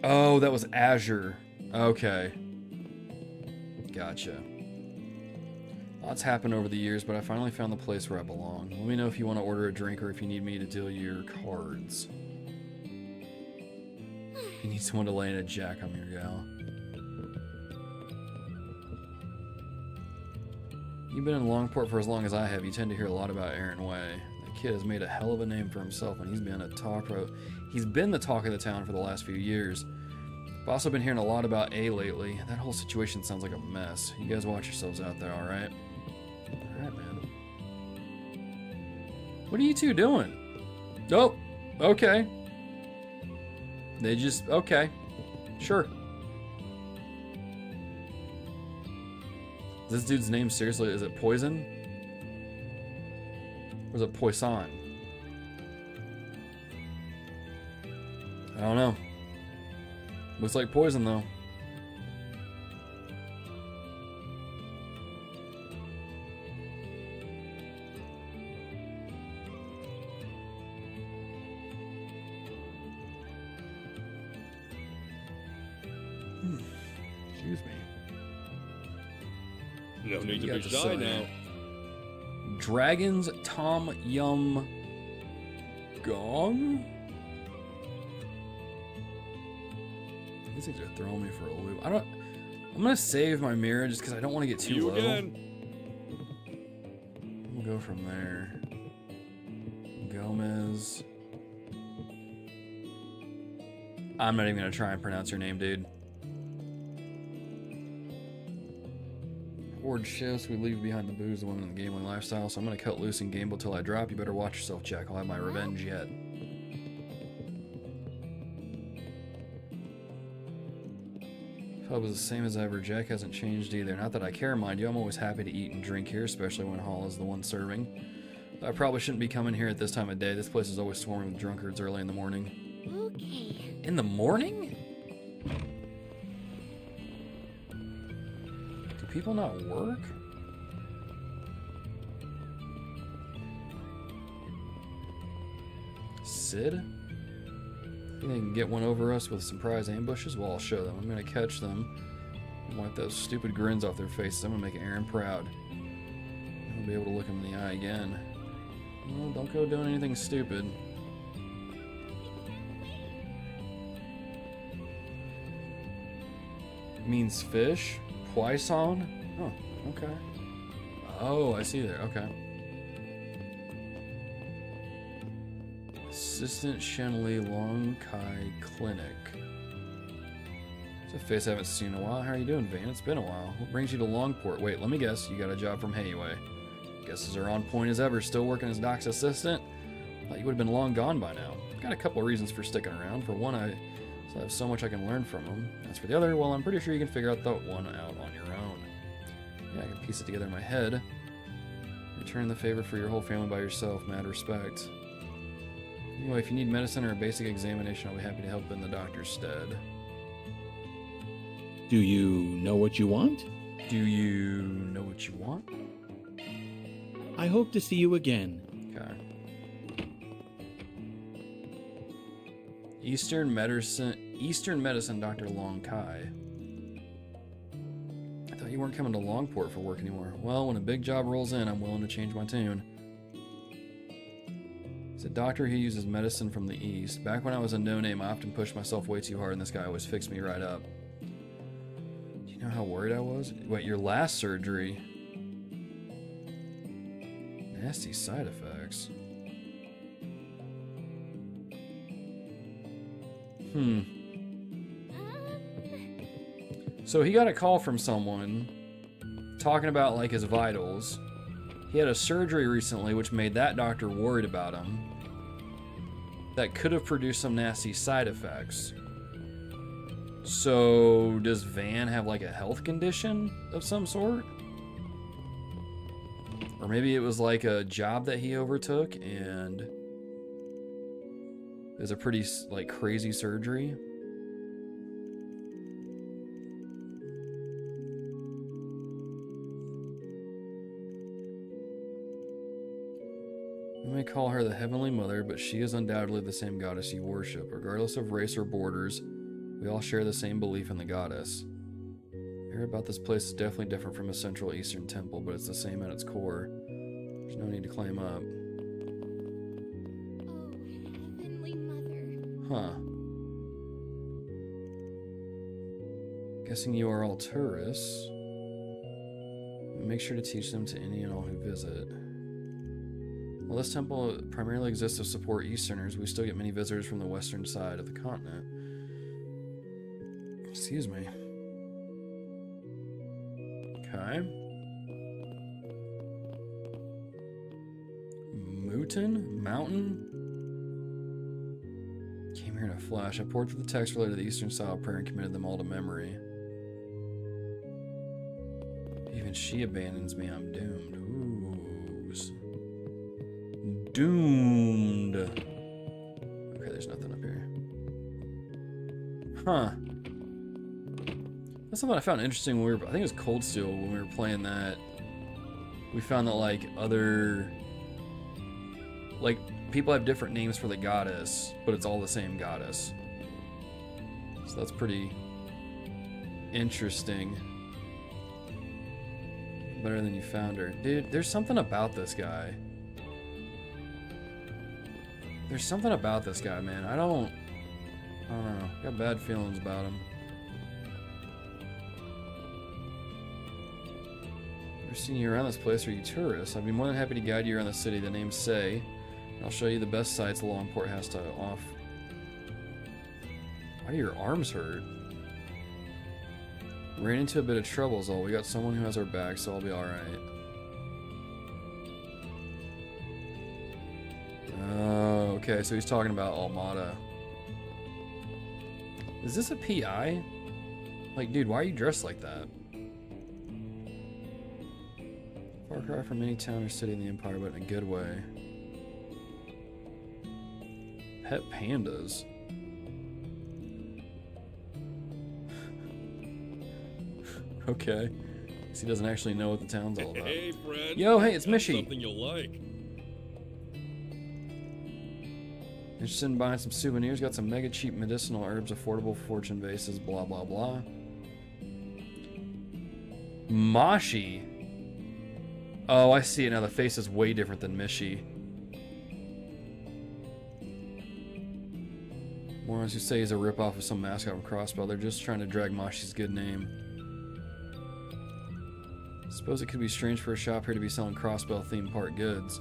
Oh, that was Azure. Okay. Gotcha. Lots happened over the years, but I finally found the place where I belong. Let me know if you want to order a drink or if you need me to deal your cards. You need someone to lay in a jack on your gal. You've been in Langport for as long as I have. You tend to hear a lot about Aaron Way. That kid has made a hell of a name for himself, and he's been the talk of the town for the last few years. I've also been hearing a lot about A lately. That whole situation sounds like a mess. You guys watch yourselves out there, alright? Alright, man. What are you two doing? Oh, okay. They just, okay. Sure. This dude's name, seriously, is it Poison? Or is it Poisson? I don't know. Looks like Poison, though. Excuse me. No need to be shy now. Dragon's Tom Yum Gong? These things are throwing me for a loop. I'm gonna save my mirror just because I don't want to get too low. We'll go from there. Gomez. I'm not even gonna try and pronounce your name, dude. Horde shifts, we leave behind the booze, the women, and the gambling lifestyle, so I'm gonna cut loose and gamble till I drop. You better watch yourself, Jack. I'll have my revenge yet. Pub is the same as ever. Jack hasn't changed either. Not that I care, mind you. I'm always happy to eat and drink here, especially when Hall is the one serving. I probably shouldn't be coming here at this time of day. This place is always swarming with drunkards early in the morning. Okay. In the morning? Do people not work? Sid? Think they can get one over us with surprise ambushes? Well, I'll show them. I'm gonna catch them and wipe those stupid grins off their faces. I'm gonna make Aaron proud. I'll be able to look him in the eye again. Well, don't go doing anything stupid. Means fish? Poisson? Oh, okay. Oh, I see there. Okay. Assistant Shenley Long Kai Clinic. It's a face I haven't seen in a while. How are you doing, Van? It's been a while. What brings you to Longport? Wait, let me guess. You got a job from Heiyue. Guesses are on point as ever. Still working as Doc's assistant? Thought you would have been long gone by now. Got a couple of reasons for sticking around. For one, I still have so much I can learn from him. As for the other, well, I'm pretty sure you can figure out that one out on your own. Yeah, I can piece it together in my head. Return the favor for your whole family by yourself. Mad respect. Anyway, if you need medicine or a basic examination, I'll be happy to help in the doctor's stead. Do you know what you want? Do you know what you want? I hope to see you again. Okay. Eastern Medicine, Dr. Long Kai. I thought you weren't coming to Langport for work anymore. Well, when a big job rolls in, I'm willing to change my tune. He's a doctor who uses medicine from the East. Back when I was a no-name, I often pushed myself way too hard, and this guy always fixed me right up. Do you know how worried I was? Wait, your last surgery? Nasty side effects. So he got a call from someone talking about like his vitals. He had a surgery recently which made that doctor worried about him. That could have produced some nasty side effects. So does Van have like a health condition of some sort? Or maybe it was like a job that he overtook and it was a pretty like crazy surgery. You may call her the Heavenly Mother, but she is undoubtedly the same goddess you worship. Regardless of race or borders, we all share the same belief in the goddess. Hear about this place is definitely different from a Central Eastern temple, but it's the same at its core. There's no need to claim up. Oh, Heavenly Mother. Huh. Guessing you are all tourists. Make sure to teach them to any and all who visit. While this temple primarily exists to support Easterners, we still get many visitors from the western side of the continent. Excuse me. Okay. Mountain? Came here in a flash. I poured through the text related to the Eastern style of prayer and committed them all to memory. Even she abandons me, I'm doomed. Ooh. Doomed. Okay, there's nothing up here. Huh. That's something I found interesting when we were, I think it was Cold Steel, when we were playing that. We found that like other, like people have different names for the goddess, but it's all the same goddess. So that's pretty interesting. Better than you found her. Dude, there's something about this guy. There's something about this guy, man. I don't know. Got bad feelings about him. Never seen you around this place. Are you tourists? I'd be more than happy to guide you around the city. The name's Say. I'll show you the best sights Langport has to offer. Why do your arms hurt? Ran into a bit of trouble is all. We got someone who has our back, so I'll be alright. Oh, okay, so he's talking about Almada. Is this a PI? Like, dude, why are you dressed like that? Far cry from any town or city in the Empire, but in a good way. Pet pandas. Okay. So he doesn't actually know what the town's all about. Hey, friend. Yo, hey, it's Got Mishy. Something you'll like. Interested in buying some souvenirs? Got some mega cheap medicinal herbs, affordable fortune vases, blah blah blah. Mashi. Oh, I see it now. The face is way different than Mishy. Morons who say he's a ripoff of some mascot from Crossbow. They're just trying to drag Mashi's good name. Suppose it could be strange for a shop here to be selling Crossbow theme park goods.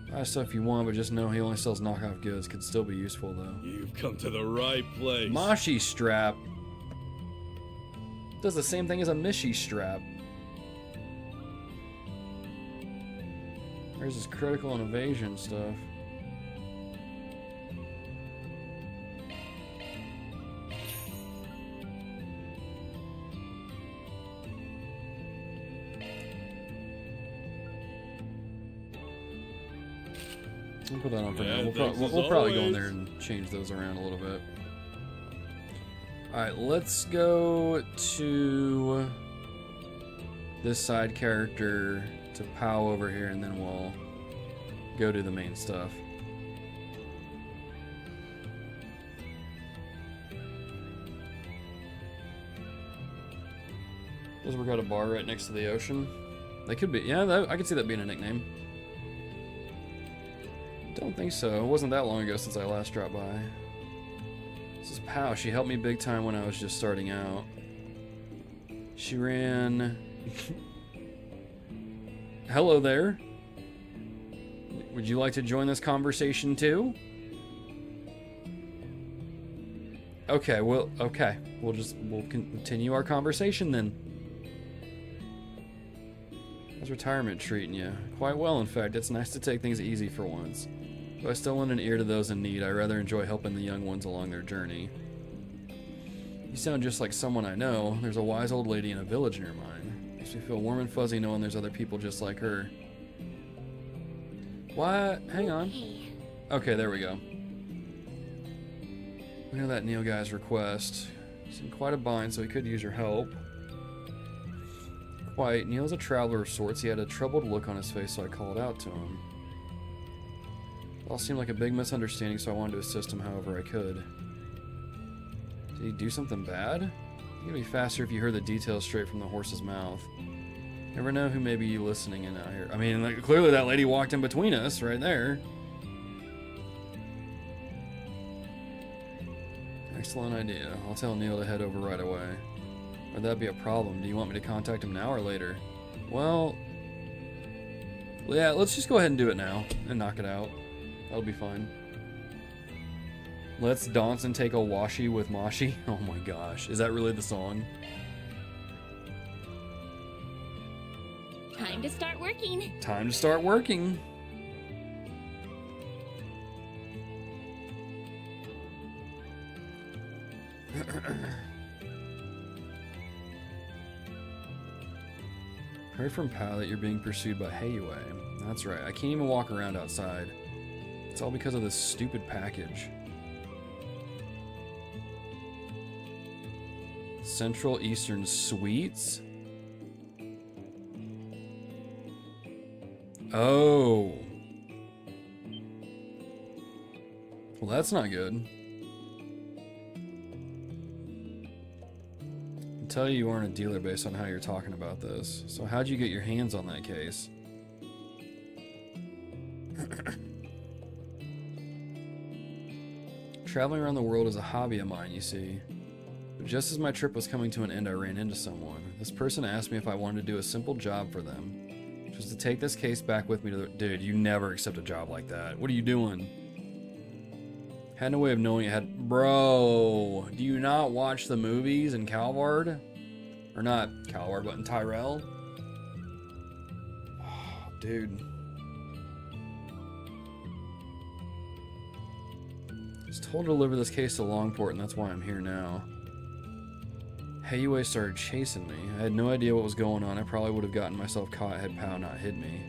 Buy stuff you want, but just know he only sells knockoff goods. Could still be useful though. You've come to the right place. Mashi strap. Does the same thing as a Mishy strap. There's this critical and evasion stuff. We'll put that on for Yeah, now. thanks We'll as probably go in always. there and change those around a little bit. Alright, let's go to this side character to Pow over here, and then we'll go do the main stuff. Does we got a bar right next to the ocean? That could be, yeah, I could see that being a nickname. Don't think so. It wasn't that long ago since I last dropped by. This is Pow. She helped me big time when I was just starting out. She ran... Hello there. Would you like to join this conversation too? Okay, we'll continue our conversation then. How's retirement treating you? Quite well, in fact. It's nice to take things easy for once. Though I still lend an ear to those in need, I rather enjoy helping the young ones along their journey. You sound just like someone I know. There's a wise old lady in a village near mine. Makes me feel warm and fuzzy knowing there's other people just like her. What? Hang on. Okay, there we go. Look at that Neil guy's request. He's in quite a bind, so he could use your help. Quite. Neil's a traveler of sorts. He had a troubled look on his face, so I called out to him. It all seemed like a big misunderstanding, so I wanted to assist him however I could. Did he do something bad? It'd be faster if you heard the details straight from the horse's mouth. Never know who may be listening in out here. I mean, like, clearly that lady walked in between us right there. Excellent idea. I'll tell Neil to head over right away. Would that be a problem? Do you want me to contact him now or later? Well, yeah, let's just go ahead and do it now and knock it out. That'll be fine. Let's dance and take a washi with Moshi. Oh my gosh, is that really the song? Time to start working. Time to start working. Heard from Pal that you're being pursued by Heiwei. That's right, I can't even walk around outside. It's all because of this stupid package. Central Eastern Sweets? Oh. Well, that's not good. I can tell you aren't a dealer based on how you're talking about this. So how'd you get your hands on that case? Traveling around the world is a hobby of mine, you see. But just as my trip was coming to an end, I ran into someone. This person asked me if I wanted to do a simple job for them. Which was to take this case back with me to the... Dude, you never accept a job like that. What are you doing? Had no way of knowing it had... Bro, do you not watch the movies in Calvard? Or not Calvard, but in Tyrell? Oh, dude. I was told to deliver this case to Langport, and that's why I'm here now. Heiwei started chasing me. I had no idea what was going on. I probably would have gotten myself caught had Pow not hid me.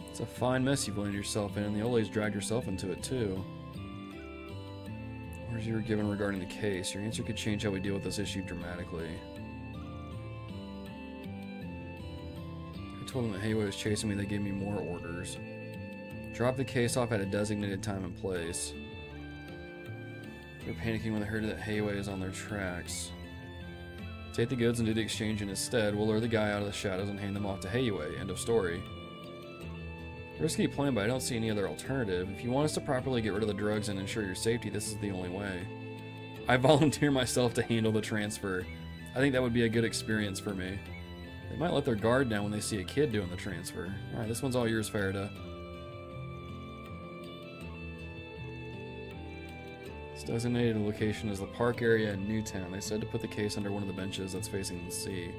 It's a fine mess you've landed yourself in, and the Ole's dragged yourself into it too. Orders you were given regarding the case. Your answer could change how we deal with this issue dramatically. I told them that Heiwei was chasing me. They gave me more orders. Drop the case off at a designated time and place. They're panicking when they heard that Heiwei is on their tracks. Take the goods and do the exchange, and instead, we'll lure the guy out of the shadows and hand them off to Heiwei. End of story. Risky plan, but I don't see any other alternative. If you want us to properly get rid of the drugs and ensure your safety, this is the only way. I volunteer myself to handle the transfer. I think that would be a good experience for me. They might let their guard down when they see a kid doing the transfer. Alright, this one's all yours, Farida. Designated location is the park area in Newtown. They said to put the case under one of the benches that's facing the sea.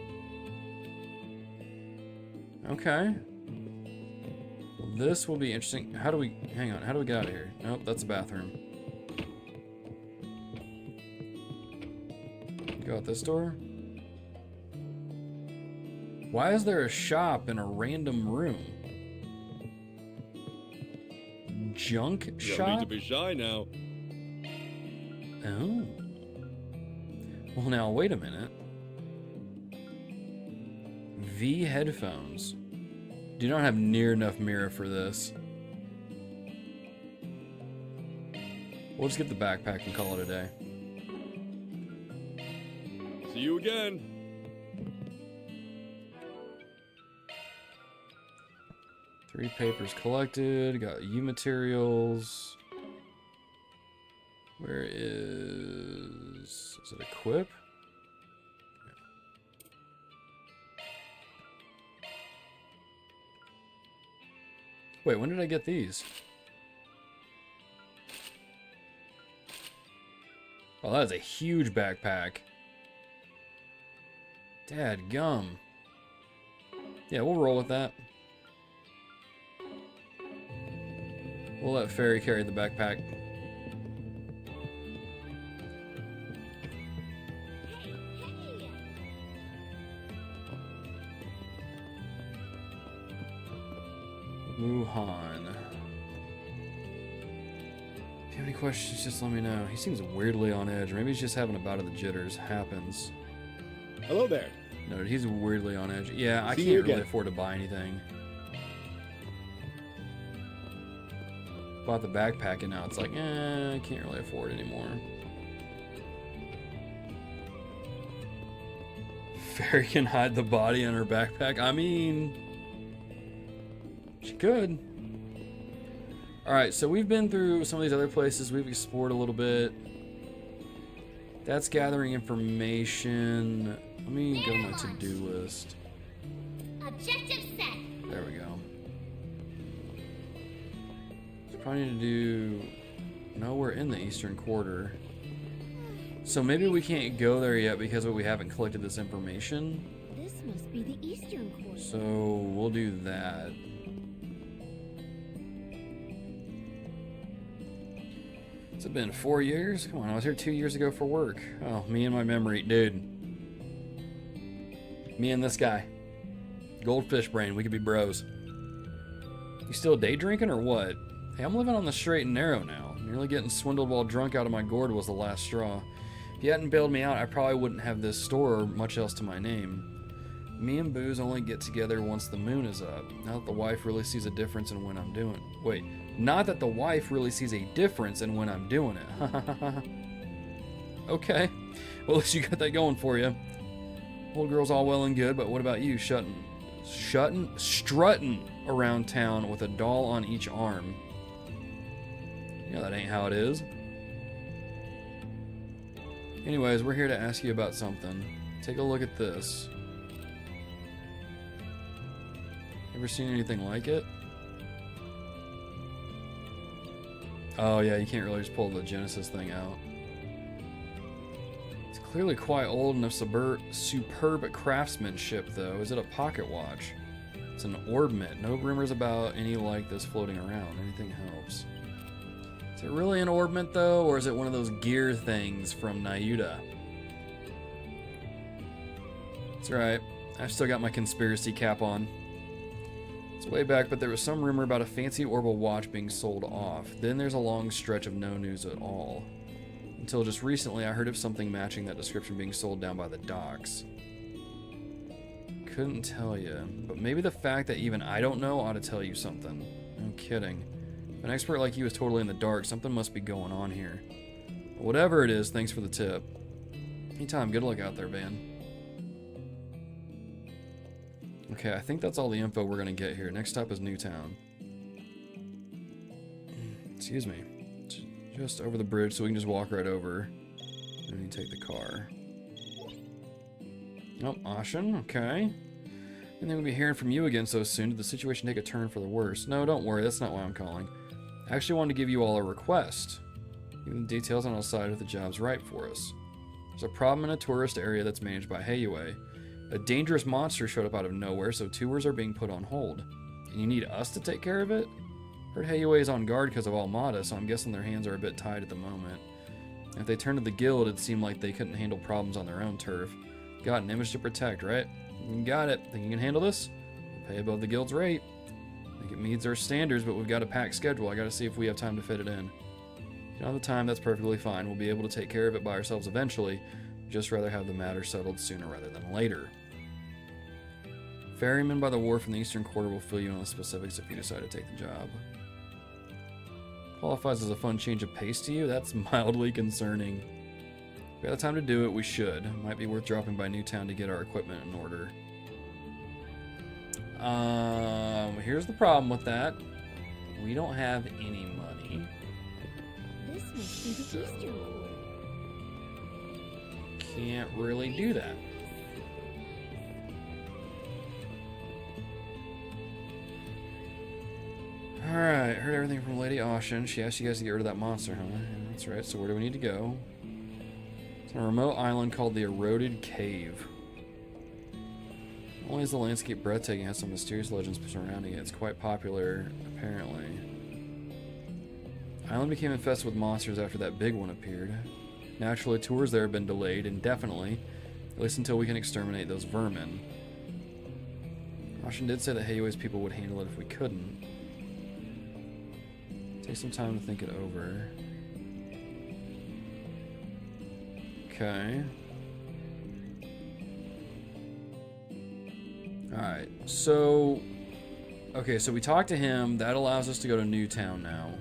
Okay. Well, this will be interesting. How do we... Hang on. How do we get out of here? Nope, that's a bathroom. Go out this door? Why is there a shop in a random room? junk You shop? don't need to be shy now. Oh. Well, now, wait a minute. V headphones. Do not have near enough mirror for this. We'll just get the backpack and call it a day. See you again. Three papers collected. Got U materials. Where is it equip? Wait, when did I get these? Oh, that is a huge backpack. Dadgum. Yeah, we'll roll with that. We'll let Fairy carry the backpack. Wuhan. If you have any questions, just let me know. He seems weirdly on edge. Maybe he's just having a bout of the jitters. Happens. Hello there. No, he's weirdly on edge. Yeah, I See can't you really again. afford to buy anything. Bought the backpack and now it's like, I can't really afford it anymore. Fairy can hide the body in her backpack. I mean, she could. Alright, so we've been through some of these other places. We've explored a little bit. That's gathering information. Let me go to my to-do list. Objective set. There we go. Probably need to do... No, we're in the Eastern Quarter. So maybe we can't go there yet because we haven't collected this information. This must be the Eastern Quarter. So we'll do that. Has it been 4 years? Come on, I was here 2 years ago for work. Oh, me and my memory. Dude. Me and this guy. Goldfish brain, we could be bros. You still day drinking or what? Hey, I'm living on the straight and narrow now. Nearly getting swindled while drunk out of my gourd was the last straw. If you hadn't bailed me out, I probably wouldn't have this store or much else to my name. Me and Booze only get together once the moon is up. Not that the wife really sees a difference in when I'm doing... Wait. Not that the wife really sees a difference in when I'm doing it. Okay. Well, at least you got that going for you. Old girl's all well and good, but what about you? Strutting around town with a doll on each arm. Yeah, that ain't how it is. Anyways, we're here to ask you about something. Take a look at this. Ever seen anything like it? Oh yeah, you can't really just pull the Genesis thing out. It's clearly quite old and of superb craftsmanship though. Is it a pocket watch? It's an orbment. No rumors about any like this floating around. Anything helps. Is it really an orbment though, or is it one of those gear things from Nayuda? That's right. I've still got my conspiracy cap on. It's way back, but there was some rumor about a fancy orbital watch being sold off. Then there's a long stretch of no news at all. Until just recently, I heard of something matching that description being sold down by the docks. Couldn't tell you, but maybe the fact that even I don't know ought to tell you something. No kidding. If an expert like you is totally in the dark, something must be going on here. But whatever it is, thanks for the tip. Anytime, good luck out there, Van. Okay, I think that's all the info we're gonna get here. Next stop is Newtown. Excuse me. Just over the bridge, so we can just walk right over. And you take the car. Oh, Ashen, okay. And then we'll be hearing from you again so soon. Did the situation take a turn for the worse? No, don't worry, that's not why I'm calling. I actually wanted to give you all a request. Even the details on our side if the job's right for us. There's a problem in a tourist area that's managed by Heiyue. A dangerous monster showed up out of nowhere, so tours are being put on hold. And you need us to take care of it? Heard Heiyue is on guard because of Almada, so I'm guessing their hands are a bit tied at the moment. And if they turned to the guild, it seemed like they couldn't handle problems on their own turf. Got an image to protect, right? You got it. Think you can handle this? Pay above the guild's rate. I think it meets our standards, but we've got a packed schedule. I gotta see if we have time to fit it in. If you don't have the time, that's perfectly fine. We'll be able to take care of it by ourselves eventually. Just rather have the matter settled sooner rather than later. Ferryman by the wharf in the Eastern Quarter will fill you in on the specifics if you decide to take the job. Qualifies as a fun change of pace to you? That's mildly concerning. If we have the time to do it, we should. Might be worth dropping by Newtown to get our equipment in order. Here's the problem with that. We don't have any money. This must be the Easter one. Can't really do that. Alright, heard everything from Lady Austin. She asked you guys to get rid of that monster, huh? Yeah, that's right, so where do we need to go? It's on a remote island called the Eroded Cave. Not only is the landscape breathtaking, it has some mysterious legends surrounding it. It's quite popular, apparently. The island became infested with monsters after that big one appeared. Naturally, tours there have been delayed indefinitely, at least until we can exterminate those vermin. Austin did say that Hayue's people would handle it if we couldn't. Take some time to think it over. Okay. Alright, so... Okay, so we talked to him. That allows us to go to Newtown now.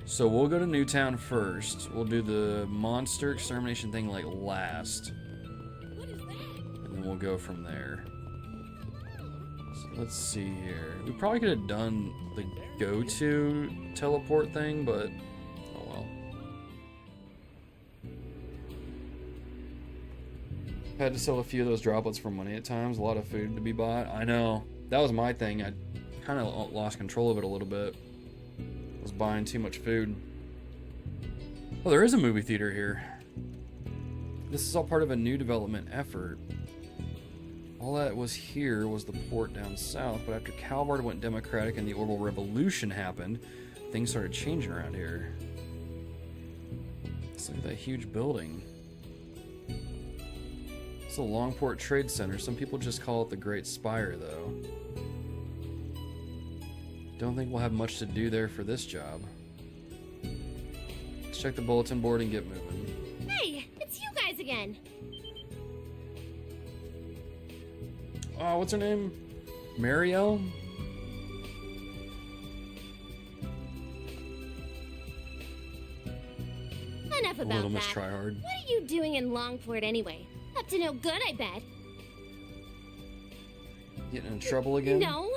So we'll go to Newtown first. We'll do the monster extermination thing like last. And then we'll go from there. So let's see here. We probably could have done the go-to teleport thing, but oh well. Had to sell a few of those droplets for money at times. A lot of food to be bought. I know. That was my thing. I kind of lost control of it a little bit. Was buying too much food. Oh, there is a movie theater here. This is all part of a new development effort. All that was here was the port down south, but after Calvard went democratic and the Orbital Revolution happened, things started changing around here. Let's look at that huge building. It's the Langport Trade Center. Some people just call it the Great Spire, though. Don't think we'll have much to do there for this job. Let's check the bulletin board and get moving. Hey, it's you guys again. What's her name? Marielle? Enough about Little Miss that. Tryhard. What are you doing in Longport anyway? Up to no good, I bet. Getting in trouble again? No.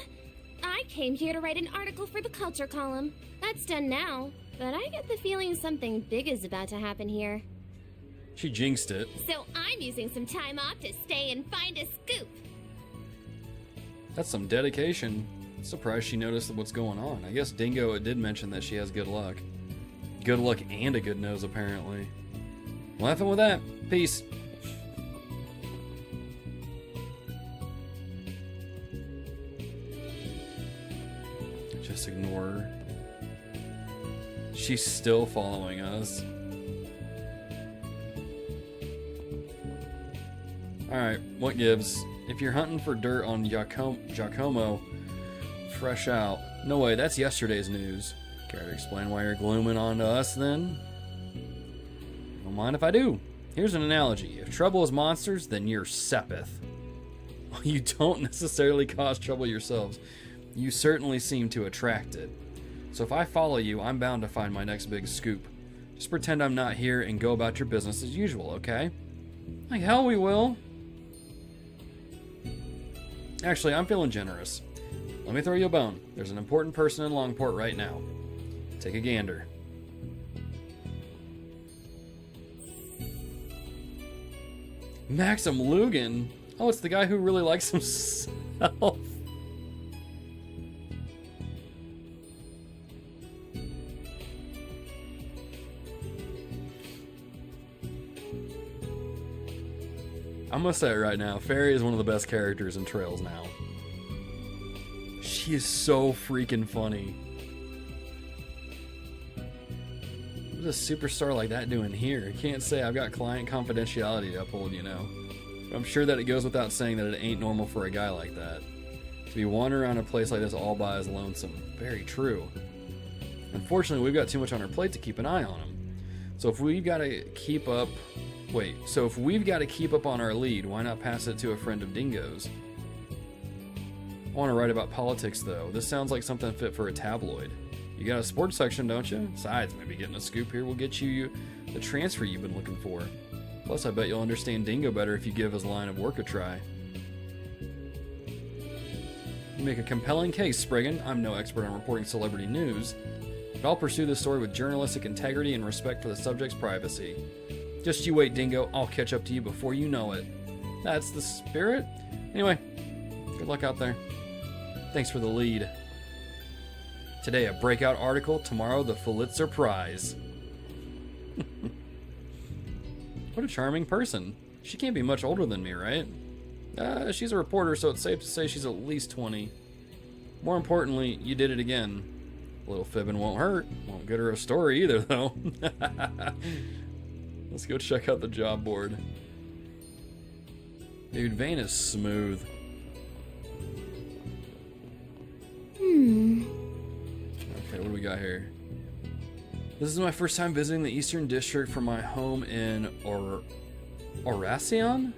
I came here to write an article for the culture column. That's done now, but I get the feeling something big is about to happen here. She jinxed it. So I'm using some time off to stay and find a scoop. That's some dedication. Surprised she noticed what's going on. I guess Dingo did mention that she has good luck. Good luck and a good nose, apparently. Well, have fun with that. Peace. Just ignore her. She's still following us. Alright, what gives? If you're hunting for dirt on Giacomo, fresh out. No way, that's yesterday's news. Care to explain why you're glooming on to us then? Don't mind if I do. Here's an analogy. If trouble is monsters, then you're Sepith. You don't necessarily cause trouble yourselves. You certainly seem to attract it. So if I follow you, I'm bound to find my next big scoop. Just pretend I'm not here and go about your business as usual, okay? Like hell we will. Actually, I'm feeling generous. Let me throw you a bone. There's an important person in Langport right now. Take a gander. Maxim Lugan? Oh, it's the guy who really likes himself. I'm gonna say it right now, Fairy is one of the best characters in Trails now. She is so freaking funny. What is a superstar like that doing here? Can't say I've got client confidentiality to uphold, you know. I'm sure that it goes without saying that it ain't normal for a guy like that to be wandering around a place like this all by his lonesome. Very true. Unfortunately, we've got too much on our plate to keep an eye on him. So if we've got to keep up... Wait, so if we've got to keep up on our lead, why not pass it to a friend of Dingo's? I want to write about politics, though. This sounds like something fit for a tabloid. You got a sports section, don't you? Besides, maybe getting a scoop here will get you the transfer you've been looking for. Plus, I bet you'll understand Dingo better if you give his line of work a try. You make a compelling case, Spriggan. I'm no expert on reporting celebrity news, but I'll pursue this story with journalistic integrity and respect for the subject's privacy. Just you wait, Dingo. I'll catch up to you before you know it. That's the spirit. Anyway, good luck out there. Thanks for the lead. Today, a breakout article. Tomorrow, the Pulitzer Prize. What a charming person. She can't be much older than me, right? She's a reporter, so it's safe to say she's at least 20. More importantly, you did it again. A little fibbing won't hurt. Won't get her a story either, though. Let's go check out the job board. Dude, Vane is smooth. Okay, what do we got here? This is my first time visiting the Eastern District from my home in Oracion?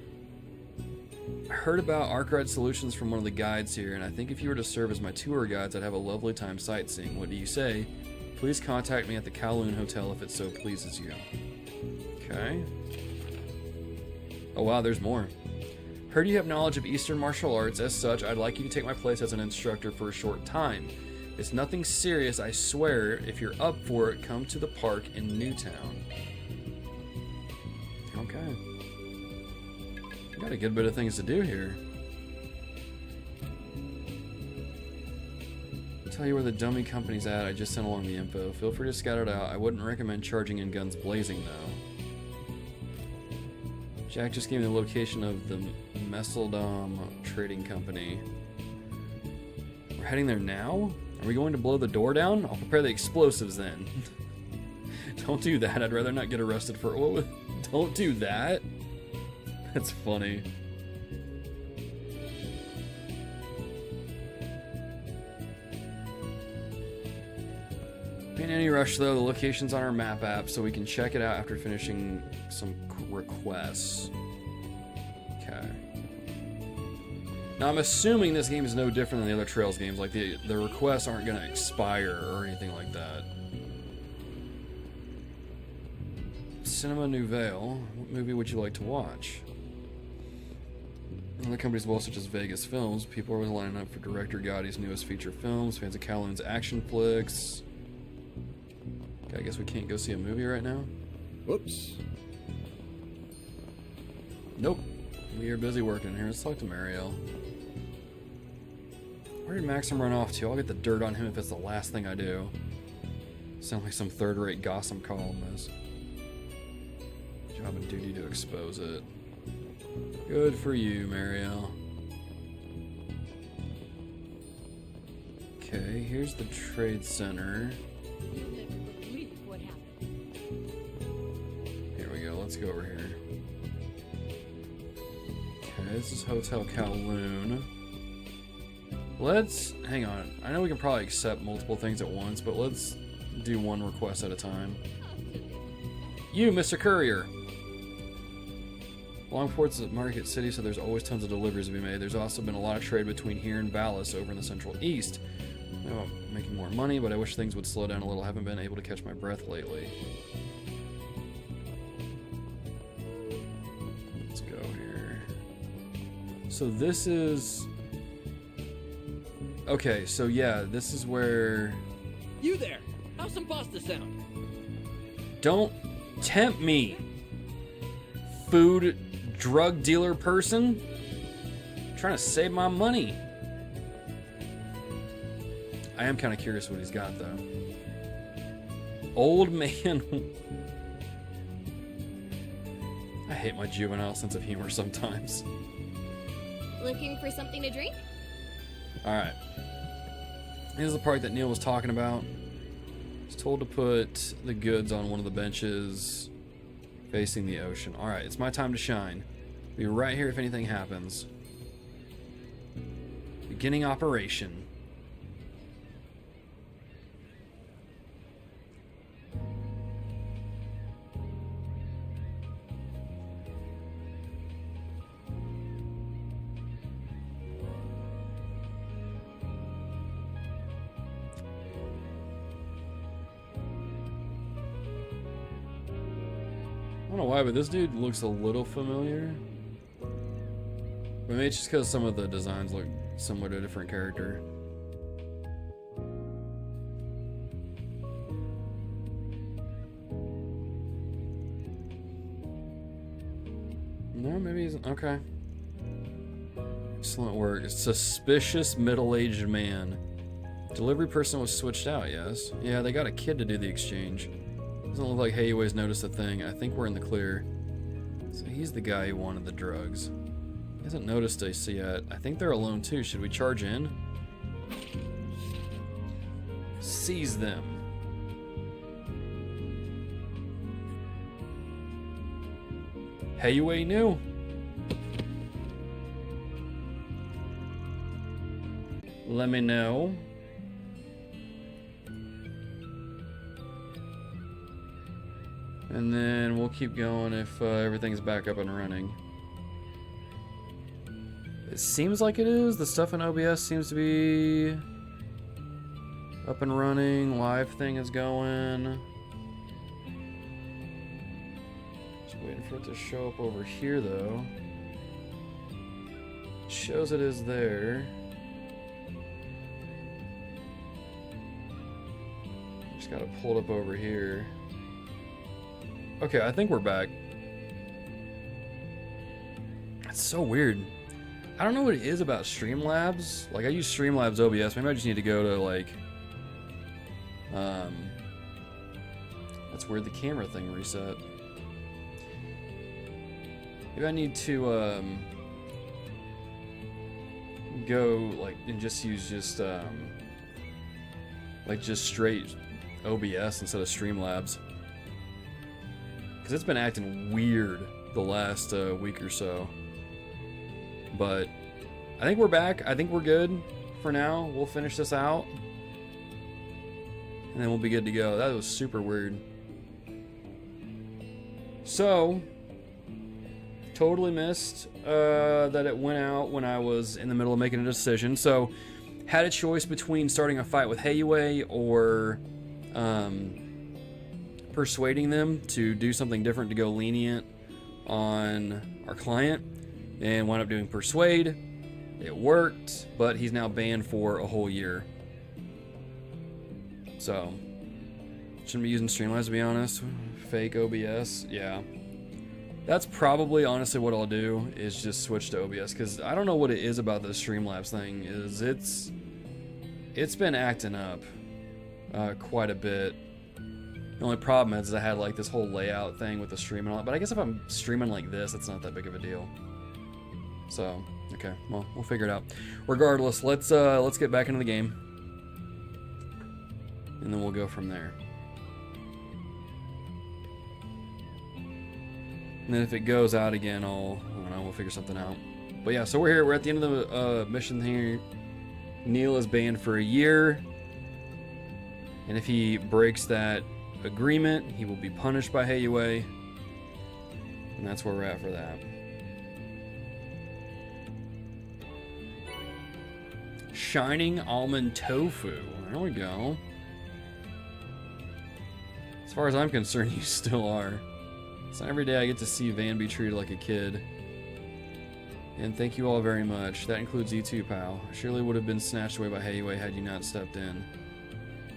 I heard about Arkride Solutions from one of the guides here, and I think if you were to serve as my tour guides, I'd have a lovely time sightseeing. What do you say? Please contact me at the Kowloon Hotel if it so pleases you. Okay. Oh wow, there's more. Heard you have knowledge of Eastern martial arts. As such, I'd like you to take my place as an instructor for a short time. It's nothing serious, I swear. If you're up for it, come to the park in Newtown. Okay. Got a good bit of things to do here. Tell you where the dummy company's at. I just sent along the info. Feel free to scout it out. I wouldn't recommend charging in guns blazing, though. Jack just gave me the location of the Messeldom Trading Company. We're heading there now? Are we going to blow the door down? I'll prepare the explosives then. Don't do that. I'd rather not get arrested for... What? Don't do that. That's funny. In any rush, though, the location's on our map app, so we can check it out after finishing some requests. Okay. Now, I'm assuming this game is no different than the other Trails games. Like, the requests aren't going to expire or anything like that. Cinema Nouvelle. What movie would you like to watch? Other companies, well, such as Vegas Films. People are always lining up for director Gotti's newest feature films. Fans of Kowloon's action flicks. Okay, I guess we can't go see a movie right now. Whoops. Nope. We are busy working here. Let's talk to Mariel. Where did Maxim run off to? I'll get the dirt on him if it's the last thing I do. Sound like some third-rate gossip columnist. Job and duty to expose it. Good for you, Mariel. Okay, here's the trade center. Here we go, let's go over here. Okay, this is Hotel Kowloon. Let's, hang on, I know we can probably accept multiple things at once, but let's do one request at a time. You, Mr. Courier! Langport's a market city, so there's always tons of deliveries to be made. There's also been a lot of trade between here and Valis over in the Central East. I know I'm making more money, but I wish things would slow down a little. I haven't been able to catch my breath lately. Let's go here. So this is... Okay, so yeah, this is where... You there! How's some pasta sound? Don't tempt me, food drug dealer person. I'm trying to save my money. I am kind of curious what he's got, though. Old man. I hate my juvenile sense of humor sometimes. Looking for something to drink? Alright. This is the part that Neil was talking about. He's told to put the goods on one of the benches facing the ocean. Alright, it's my time to shine. Be right here if anything happens. Beginning operation. I don't know why, but this dude looks a little familiar. Maybe it's just because some of the designs look similar to a different character. No, maybe he's okay. Excellent work. Suspicious middle-aged man. Delivery person was switched out, yes. Yeah, they got a kid to do the exchange. Doesn't look like Hayue's noticed a thing. I think we're in the clear. So he's the guy who wanted the drugs. He hasn't noticed us yet. I think they're alone too. Should we charge in? Seize them. Hayue knew. Let me know. And then we'll keep going if everything's back up and running. It seems like it is. The stuff in OBS seems to be up and running. Live thing is going. Just waiting for it to show up over here though. It shows it is there. Just gotta pull it up over here. Okay, I think we're back. It's so weird. I don't know what it is about Streamlabs. Like, I use Streamlabs OBS. Maybe I just need to go to, like... That's weird, the camera thing reset. Maybe I need to, go, like, and just use just, like, just straight OBS instead of Streamlabs. Because it's been acting weird the last week or so. But I think we're back. I think we're good for now. We'll finish this out. And then we'll be good to go. That was super weird. So, totally missed that it went out when I was in the middle of making a decision. So, had a choice between starting a fight with Hayue or... persuading them to do something different to go lenient on our client, and wound up doing persuade. It worked, but he's now banned for a whole year. So shouldn't be using Streamlabs, to be honest. Fake OBS, yeah. That's probably honestly what I'll do, is just switch to OBS, because I don't know what it is about this Streamlabs thing. Is it's been acting up quite a bit. The only problem is I had like this whole layout thing with the stream and all that, but I guess if I'm streaming like this, it's not that big of a deal. So, okay, well, we'll figure it out. Regardless, let's get back into the game. And then we'll go from there. And then if it goes out again, I don't know, we'll figure something out. But yeah, so we're here, we're at the end of the mission here. Neil is banned for a year. And if he breaks that agreement, he will be punished by Hayue, and that's where we're at for that. Shining almond tofu. There we go. As far as I'm concerned, you still are. It's not every day I get to see Van be treated like a kid. And thank you all very much. That includes you too, pal. I surely would have been snatched away by Hayue had you not stepped in.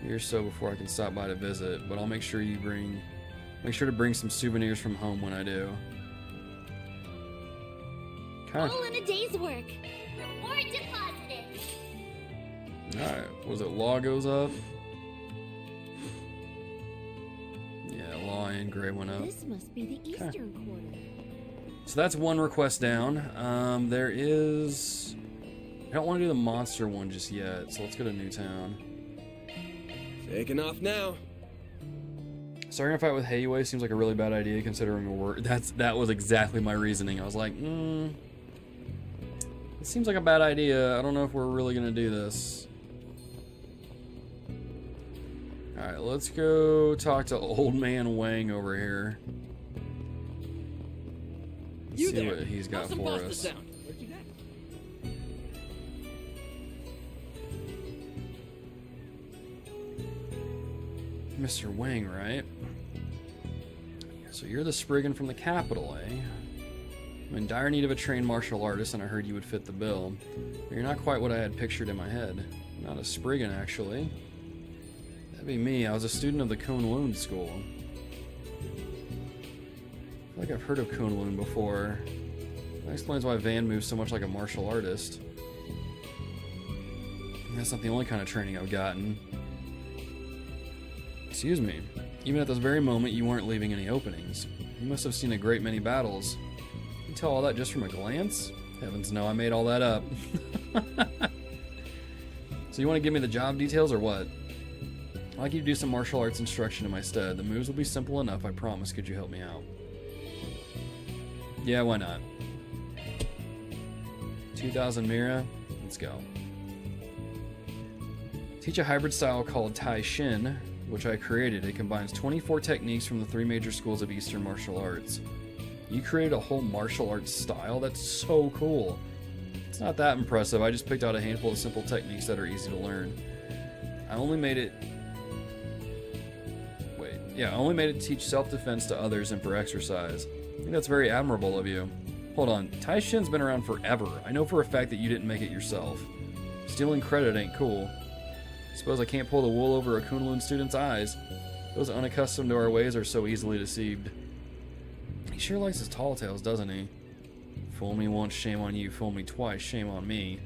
Year or so before I can stop by to visit, but I'll make sure to bring some souvenirs from home when I do. All in a day's work. Reward deposited. Alright, was it law goes up? Yeah, law and gray went up. This must be the eastern quarter. So that's one request down. There is... I don't want to do the monster one just yet, so let's go to Newtown. Taking off now. Starting a fight with Heiwei seems like a really bad idea considering that was exactly my reasoning. I was like, it seems like a bad idea. I don't know if we're really gonna do this. Alright, let's go talk to Old Man Wang over here. Let's see what he's got for us. Mr. Wang, right? So you're the Spriggan from the capital, eh? I'm in dire need of a trained martial artist, and I heard you would fit the bill. But you're not quite what I had pictured in my head. Not a Spriggan, actually. That'd be me. I was a student of the Kunlun school. I feel like I've heard of Kunlun before. That explains why Van moves so much like a martial artist. That's not the only kind of training I've gotten. Excuse me. Even at this very moment, you weren't leaving any openings. You must have seen a great many battles. You can tell all that just from a glance? Heavens no, I made all that up. So you want to give me the job details or what? I'd like you to do some martial arts instruction in my stead. The moves will be simple enough, I promise. Could you help me out? Yeah, why not? 2,000 Mira? Let's go. Teach a hybrid style called Tai Shin, which I created. It combines 24 techniques from the 3 major schools of Eastern martial arts. You created a whole martial arts style? That's so cool. It's not that impressive. I just picked out a handful of simple techniques that are easy to learn. I only made it to teach self-defense to others and for exercise. I think that's very admirable of you. Hold on, Tai Shin's been around forever. I know for a fact that you didn't make it yourself. Stealing credit ain't cool. Suppose I can't pull the wool over a Kunlun student's eyes. Those unaccustomed to our ways are so easily deceived. He sure likes his tall tales, doesn't he? Fool me once, shame on you. Fool me twice, shame on me.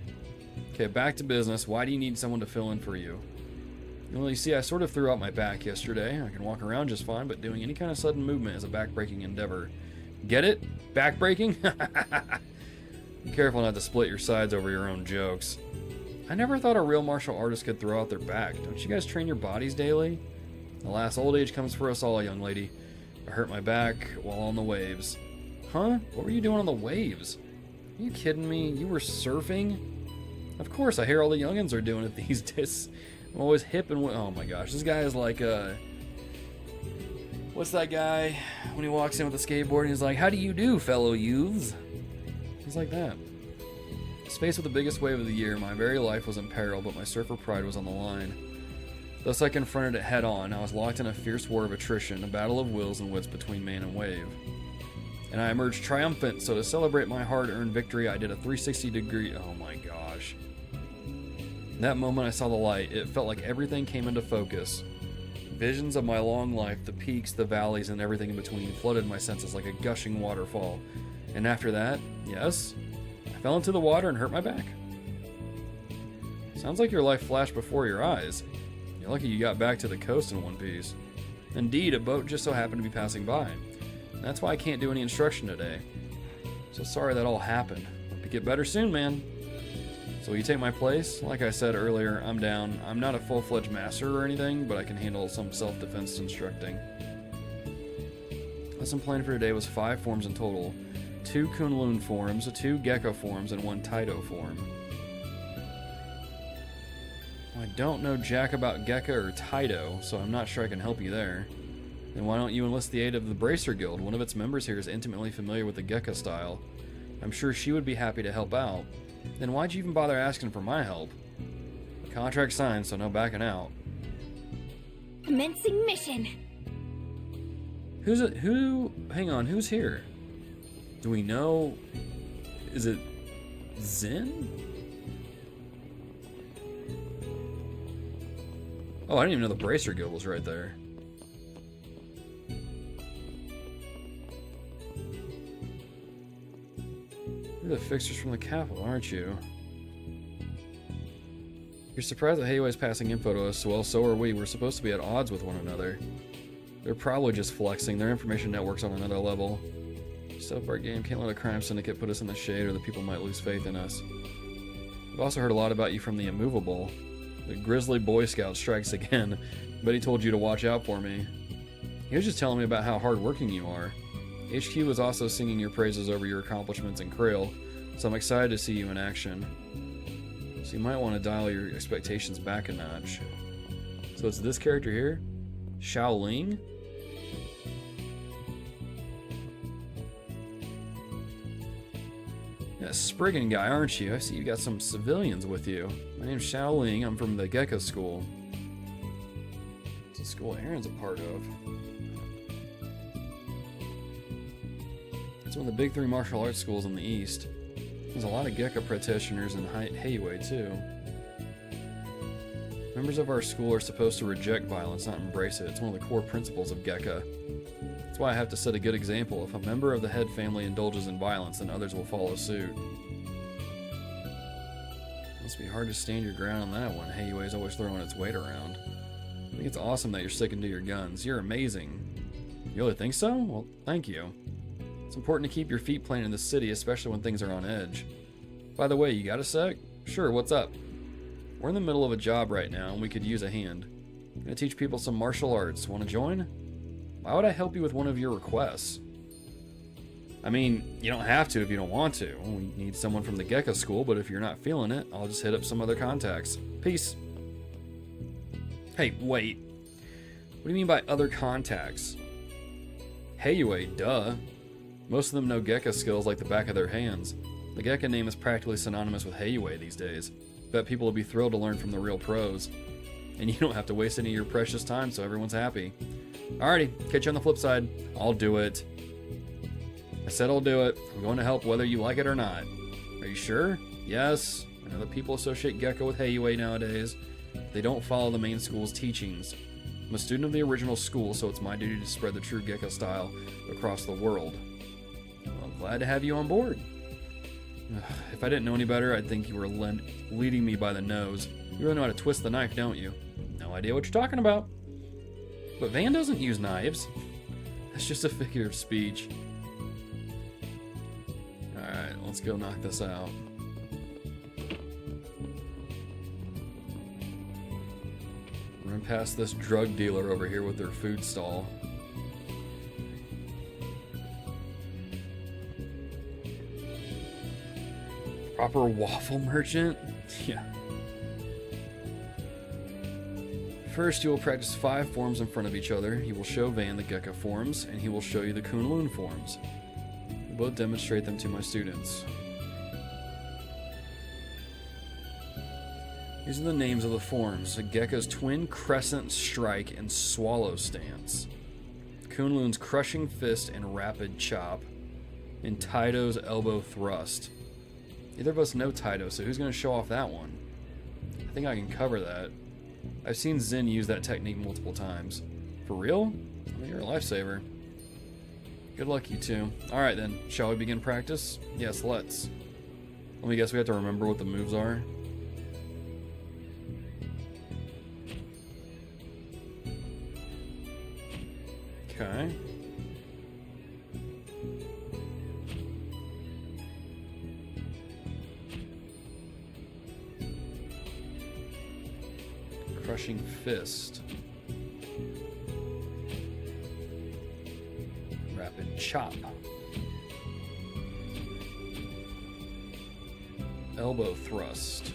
Okay, back to business. Why do you need someone to fill in for you? Well, you see, I sort of threw out my back yesterday. I can walk around just fine, but doing any kind of sudden movement is a back-breaking endeavor. Get it? Back-breaking? Be careful not to split your sides over your own jokes. I never thought a real martial artist could throw out their back. Don't you guys train your bodies daily? Alas, old age comes for us all, young lady. I hurt my back while on the waves. Huh? What were you doing on the waves? Are you kidding me? You were surfing? Of course, I hear all the youngins are doing it these days. I'm always hip and... Oh my gosh, this guy is like, what's that guy when he walks in with a skateboard and he's like, how do you do, fellow youths? He's like that. Faced with the biggest wave of the year, my very life was in peril, but my surfer pride was on the line. Thus I confronted it head on. I was locked in a fierce war of attrition, a battle of wills and wits between man and wave. And I emerged triumphant, so to celebrate my hard-earned victory, I did a 360-degree... Oh my gosh. In that moment I saw the light. It felt like everything came into focus. Visions of my long life, the peaks, the valleys, and everything in between flooded my senses like a gushing waterfall. And after that, yes... I fell into the water and hurt my back. Sounds like your life flashed before your eyes. You're lucky you got back to the coast in one piece. Indeed, a boat just so happened to be passing by. And that's why I can't do any instruction today. So sorry that all happened. Hope you get better soon, man. So will you take my place? Like I said earlier, I'm down. I'm not a full-fledged master or anything, but I can handle some self-defense instructing. Lesson plan for today was 5 forms in total. 2 Kunlun forms, 2 Gecko forms, and 1 Taito form. Well, I don't know jack about Gecko or Taito, so I'm not sure I can help you there. Then why don't you enlist the aid of the Bracer Guild? One of its members here is intimately familiar with the Gecko style. I'm sure she would be happy to help out. Then why'd you even bother asking for my help? Contract signed, so no backing out. Commencing mission. Who's it? Hang on, who's here? Do we know? Is it Zen? Oh, I didn't even know the Bracer Guild was right there. You're the fixers from the capital, aren't you? You're surprised that Heiwei's passing info to us. Well, so are we. We're supposed to be at odds with one another. They're probably just flexing. Their information network's on another level. Step up our game. Can't let a crime syndicate put us in the shade or the people might lose faith in us. I've also heard a lot about you from the Immovable. The Grizzly Boy Scout strikes again. Bet he told you to watch out for me. He was just telling me about how hardworking you are. HQ was also singing your praises over your accomplishments in Krail, so I'm excited to see you in action. So you might want to dial your expectations back a notch. So it's this character here? Xiaoling? Yeah, Spriggan guy, aren't you? I see you got some civilians with you. My name's Xiaoling. I'm from the Gecko School. It's a school Aaron's a part of. It's one of the big 3 martial arts schools in the East. There's a lot of Gecko practitioners in Heiwei, too. Members of our school are supposed to reject violence, not embrace it. It's one of the core principles of Gecko. That's why I have to set a good example. If a member of the head family indulges in violence, then others will follow suit. Must be hard to stand your ground on that one. Heiwei's always throwing its weight around. I think it's awesome that you're sticking to your guns. You're amazing. You really think so? Well, thank you. It's important to keep your feet planted in the city, especially when things are on edge. By the way, you got a sec? Sure, what's up? We're in the middle of a job right now, and we could use a hand. I'm gonna teach people some martial arts. Want to join? Why would I help you with one of your requests? I mean, you don't have to if you don't want to. We need someone from the Gecko School, but if you're not feeling it, I'll just hit up some other contacts. Peace. Hey, wait. What do you mean by other contacts? Heiwei, duh. Most of them know Gecko skills like the back of their hands. The Gecko name is practically synonymous with Heiwei these days. Bet people will be thrilled to learn from the real pros. And you don't have to waste any of your precious time, so everyone's happy. Alrighty, catch you on the flip side. I'll do it. I said I'll do it. I'm going to help whether you like it or not. Are you sure? Yes. I know that people associate Gecko with Heiwei nowadays. They don't follow the main school's teachings. I'm a student of the original school, so it's my duty to spread the true Gecko style across the world. Well, I'm glad to have you on board. If I didn't know any better, I'd think you were leading me by the nose. You really know how to twist the knife, don't you? No idea what you're talking about. But Van doesn't use knives. That's just a figure of speech. Alright, let's go knock this out. Run past this drug dealer over here with their food stall. Proper waffle merchant? Yeah. First, you will practice 5 forms in front of each other. You will show Van the Gecko forms, and he will show you the Kunlun forms. You both demonstrate them to my students. These are the names of the forms. Gecko's Twin Crescent Strike and Swallow Stance. Kunlun's Crushing Fist and Rapid Chop. And Taido's Elbow Thrust. Neither of us know Taido, so who's going to show off that one? I think I can cover that. I've seen Zen use that technique multiple times. For real? Well, you're a lifesaver. Good luck, you two. Alright then, shall we begin practice? Yes, let's. Let me guess, we have to remember what the moves are. Okay. Crushing Fist. Rapid Chop. Elbow Thrust.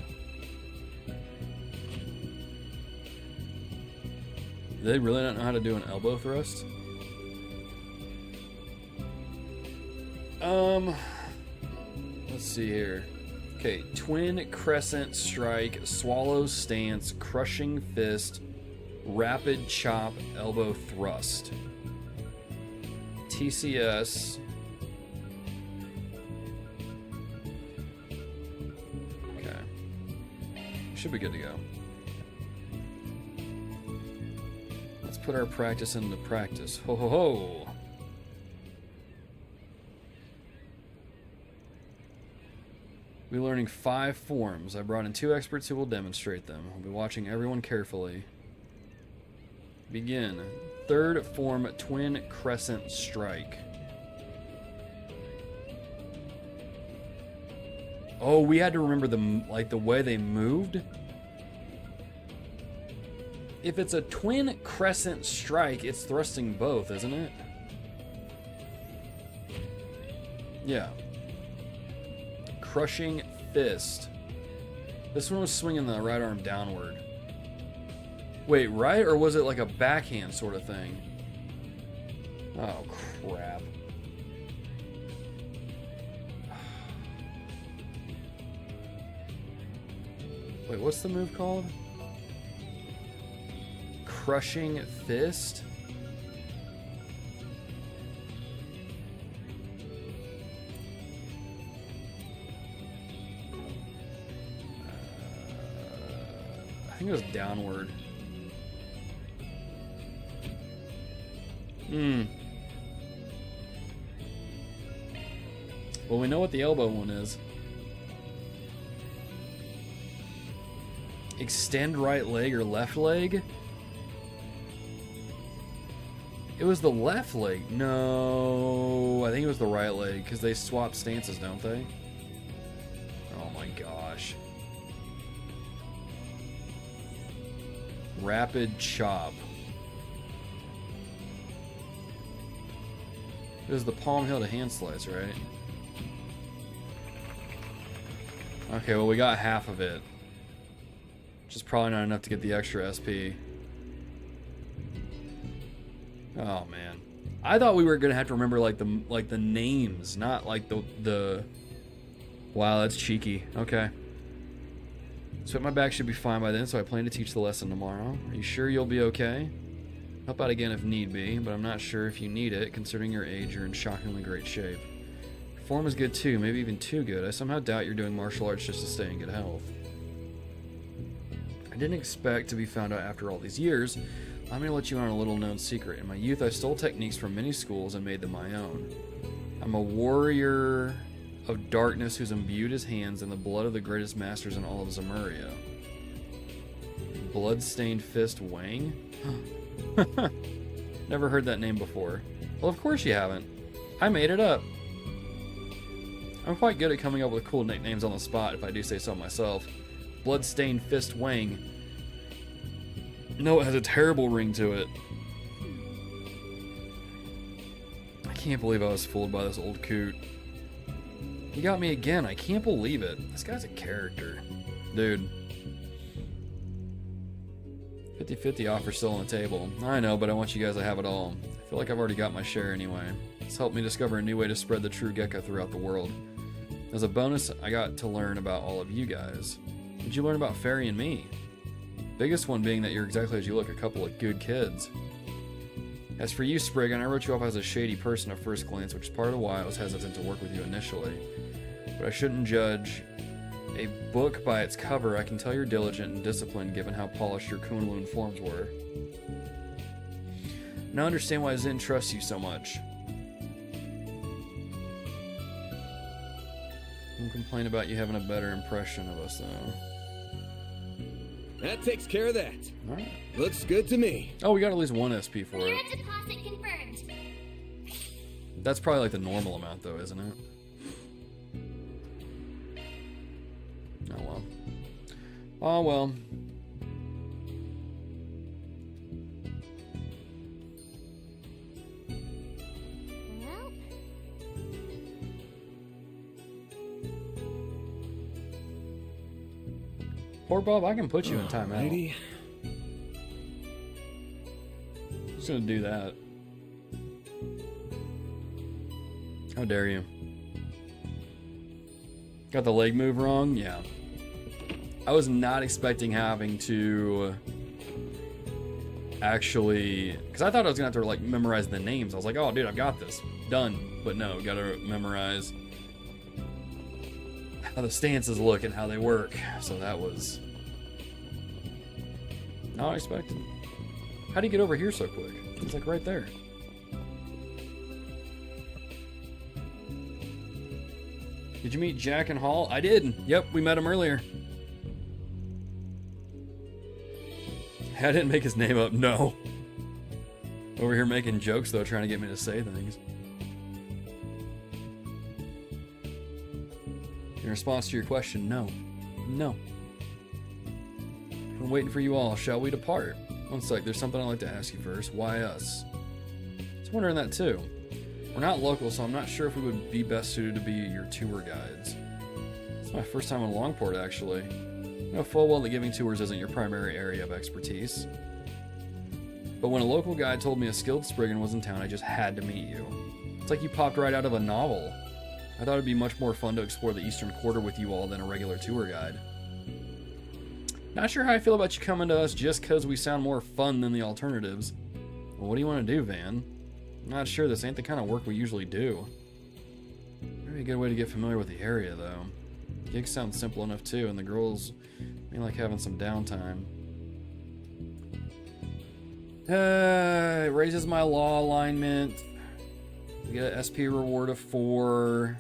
Do they really not know how to do an elbow thrust? Let's see here. Okay, Twin Crescent Strike, Swallow Stance, Crushing Fist, Rapid Chop, Elbow Thrust. TCS. Okay. Should be good to go. Let's put our practice into practice. Ho ho ho! We'll be learning 5 forms. I brought in 2 experts who will demonstrate them. I'll be watching everyone carefully. Begin. 3rd form, Twin Crescent Strike. Oh, we had to remember the way they moved? If it's a twin crescent strike, it's thrusting both, isn't it? Yeah. Crushing fist. This one was swinging the right arm downward. Wait, right? Or was it like a backhand sort of thing? Oh, crap. Wait, what's the move called? Crushing fist? I think it was downward. Well, we know what the elbow one is. Extend right leg or left leg? It was the left leg. No, I think it was the right leg because they swap stances, don't they? Oh my gosh. Rapid chop. It was the palm heel to hand slice, right? Okay, well we got half of it. Which is probably not enough to get the extra SP. Oh man. I thought we were gonna have to remember like the names, not like the Wow, that's cheeky. Okay. So my back should be fine by then, so I plan to teach the lesson tomorrow. Are you sure you'll be okay? Help out again if need be, but I'm not sure if you need it. Considering your age, you're in shockingly great shape. Your form is good too, maybe even too good. I somehow doubt you're doing martial arts just to stay in good health. I didn't expect to be found out after all these years. I'm going to let you on a little known secret. In my youth, I stole techniques from many schools and made them my own. I'm a warrior of darkness who's imbued his hands in the blood of the greatest masters in all of Zemuria. Bloodstained Fist Wang? Never heard that name before. Well, of course you haven't. I made it up. I'm quite good at coming up with cool nicknames on the spot, if I do say so myself. Bloodstained Fist Wang. No, it has a terrible ring to it. I can't believe I was fooled by this old coot. He got me again. I can't believe it. This guy's a character. Dude. 50-50 offer still on the table. I know, but I want you guys to have it all. I feel like I've already got my share anyway. It's helped me discover a new way to spread the true Gekka throughout the world. As a bonus, I got to learn about all of you guys. What did you learn about Fairy and me? Biggest one being that you're exactly as you look, a couple of good kids. As for you, Spriggan, I wrote you off as a shady person at first glance, which is part of why I was hesitant to work with you initially. But I shouldn't judge a book by its cover. I can tell you're diligent and disciplined given how polished your Kunlun forms were. Now I understand why Zin trusts you so much. Don't complain about you having a better impression of us, though. That takes care of that. All right. Looks good to me. Oh, we got at least one SP for it. Your deposit confirmed. That's probably like the normal amount, though, isn't it? Oh, well. Oh, well. Poor Bob, I can put you in timeout. Just gonna do that. How dare you? Got the leg move wrong? Yeah. I was not expecting having to actually, because I thought I was gonna have to like memorize the names. I was like, oh dude, I've got this. Done. But no, gotta memorize how the stances look and how they work. So that was not expected. How do you get over here so quick? It's like right there. Did you meet Jack and Hall? I did. Yep, we met him earlier. I didn't make his name up, no. Over here making jokes though, trying to get me to say things. In response to your question, no. No. I'm waiting for you all. Shall we depart? One sec, there's something I'd like to ask you first. Why us? I was wondering that too. We're not local, so I'm not sure if we would be best suited to be your tour guides. It's my first time in Langport, actually. I know full well that giving tours isn't your primary area of expertise. But when a local guide told me a skilled Spriggan was in town, I just had to meet you. It's like you popped right out of a novel. I thought it'd be much more fun to explore the Eastern Quarter with you all than a regular tour guide. Not sure how I feel about you coming to us just because we sound more fun than the alternatives. Well, what do you want to do, Van? I'm not sure, this ain't the kind of work we usually do. Maybe a good way to get familiar with the area, though. Gigs sound simple enough, too, and the girls may like having some downtime. It raises my law alignment. We get an SP reward of 4.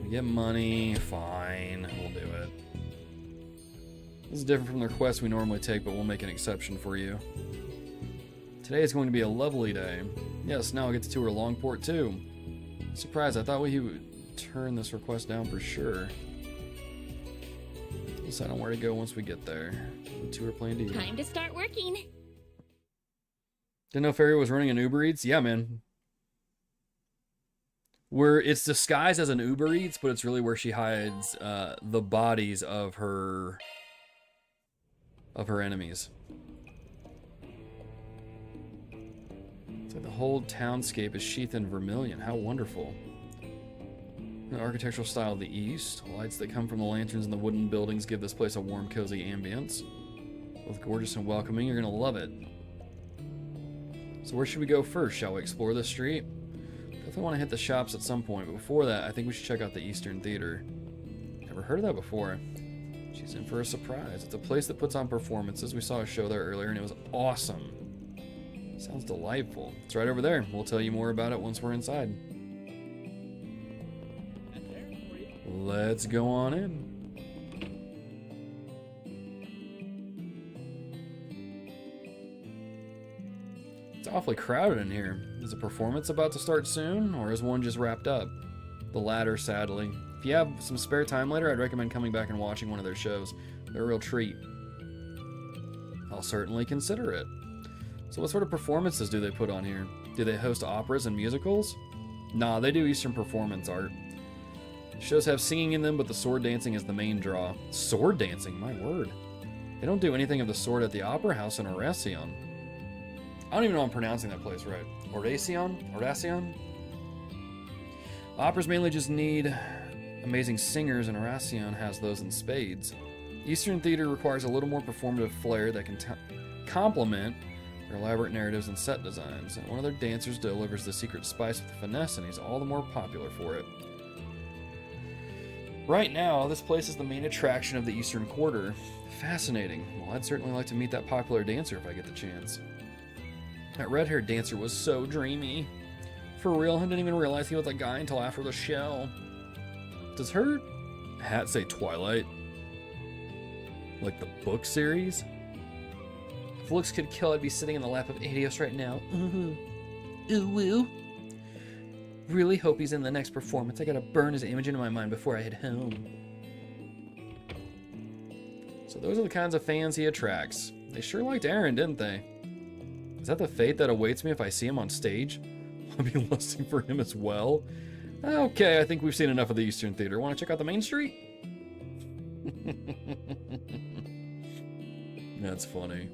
We get money. Fine, we'll do it. This is different from the requests we normally take, but we'll make an exception for you. Today is going to be a lovely day. Yes, now I get to tour Langport too. Surprised, I thought he would turn this request down for sure. Decide on where to go once we get there. The tour plan to you. Time to start working. Didn't know Fairy was running an Uber Eats? Yeah, man. Where it's disguised as an Uber Eats, but it's really where she hides the bodies of her enemies. It's like the whole townscape is sheathed in vermilion. How wonderful. The architectural style of the East. Lights that come from the lanterns and the wooden buildings give this place a warm, cozy ambience. Both gorgeous and welcoming. You're going to love it. So where should we go first? Shall we explore this street? Definitely want to hit the shops at some point, but before that, I think we should check out the Eastern Theater. Never heard of that before. She's in for a surprise. It's a place that puts on performances. We saw a show there earlier, and it was awesome. Sounds delightful. It's right over there. We'll tell you more about it once we're inside. Let's go on in. It's awfully crowded in here. Is a performance about to start soon, or is one just wrapped up? The latter, sadly. If you have some spare time later, I'd recommend coming back and watching one of their shows. They're a real treat. I'll certainly consider it. So what sort of performances do they put on here? Do they host operas and musicals? Nah, they do Eastern performance art. Shows have singing in them, but the sword dancing is the main draw. Sword dancing? My word. They don't do anything of the sort at the Opera House in Oracion. I don't even know if I'm pronouncing that place right. Oracion? Oracion? Operas mainly just need amazing singers, and Oracion has those in spades. Eastern theater requires a little more performative flair that can complement their elaborate narratives and set designs. And one of their dancers delivers the secret spice with finesse, and he's all the more popular for it. Right now, this place is the main attraction of the Eastern Quarter. Fascinating. Well, I'd certainly like to meet that popular dancer if I get the chance. That red-haired dancer was so dreamy. For real, I didn't even realize he was a guy until after the show. Does her hat say Twilight? Like the book series? If looks could kill, I'd be sitting in the lap of Adios right now. Ooh woo. Really hope he's in the next performance. I gotta burn his image into my mind before I head home. So those are the kinds of fans he attracts. They sure liked Aaron, didn't they? Is that the fate that awaits me if I see him on stage? I'll be lusting for him as well. Okay, I think we've seen enough of the Eastern Theater. Want to check out the main street? That's funny.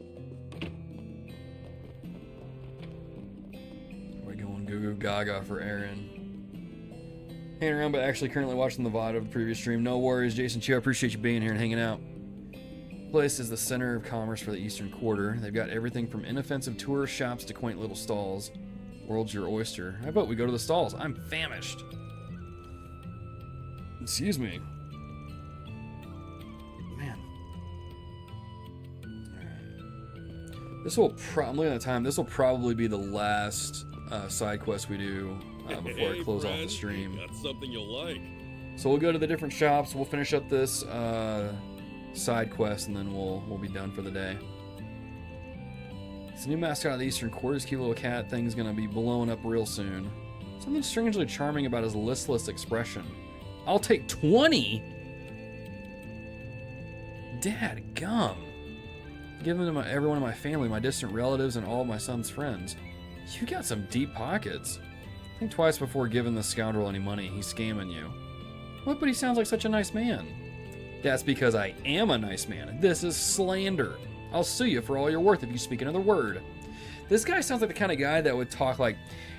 We're going goo goo gaga for Aaron. Hanging around, but actually currently watching the VOD of the previous stream. No worries, Jason Chu. I appreciate you being here and hanging out. This place is the center of commerce for the Eastern Quarter. They've got everything from inoffensive tourist shops to quaint little stalls. World's your oyster. How about we go to the stalls? I'm famished. Excuse me. Man. Alright. This will probably, at the time, this will probably be the last side quest we do before I close off the stream. That's something you'll like. So we'll go to the different shops, we'll finish up this side quest, and then we'll be done for the day. This new mascot of the Eastern Quarter, this cute little cat thing's gonna be blowing up real soon. Something strangely charming about his listless expression. I'll take 20? Dadgum. Give them to everyone in my family, my distant relatives, and all of my son's friends. You got some deep pockets. Think twice before giving this scoundrel any money. He's scamming you. What? But he sounds like such a nice man. That's because I am a nice man. This is slander. I'll sue you for all you're worth if you speak another word. This guy sounds like the kind of guy that would talk like,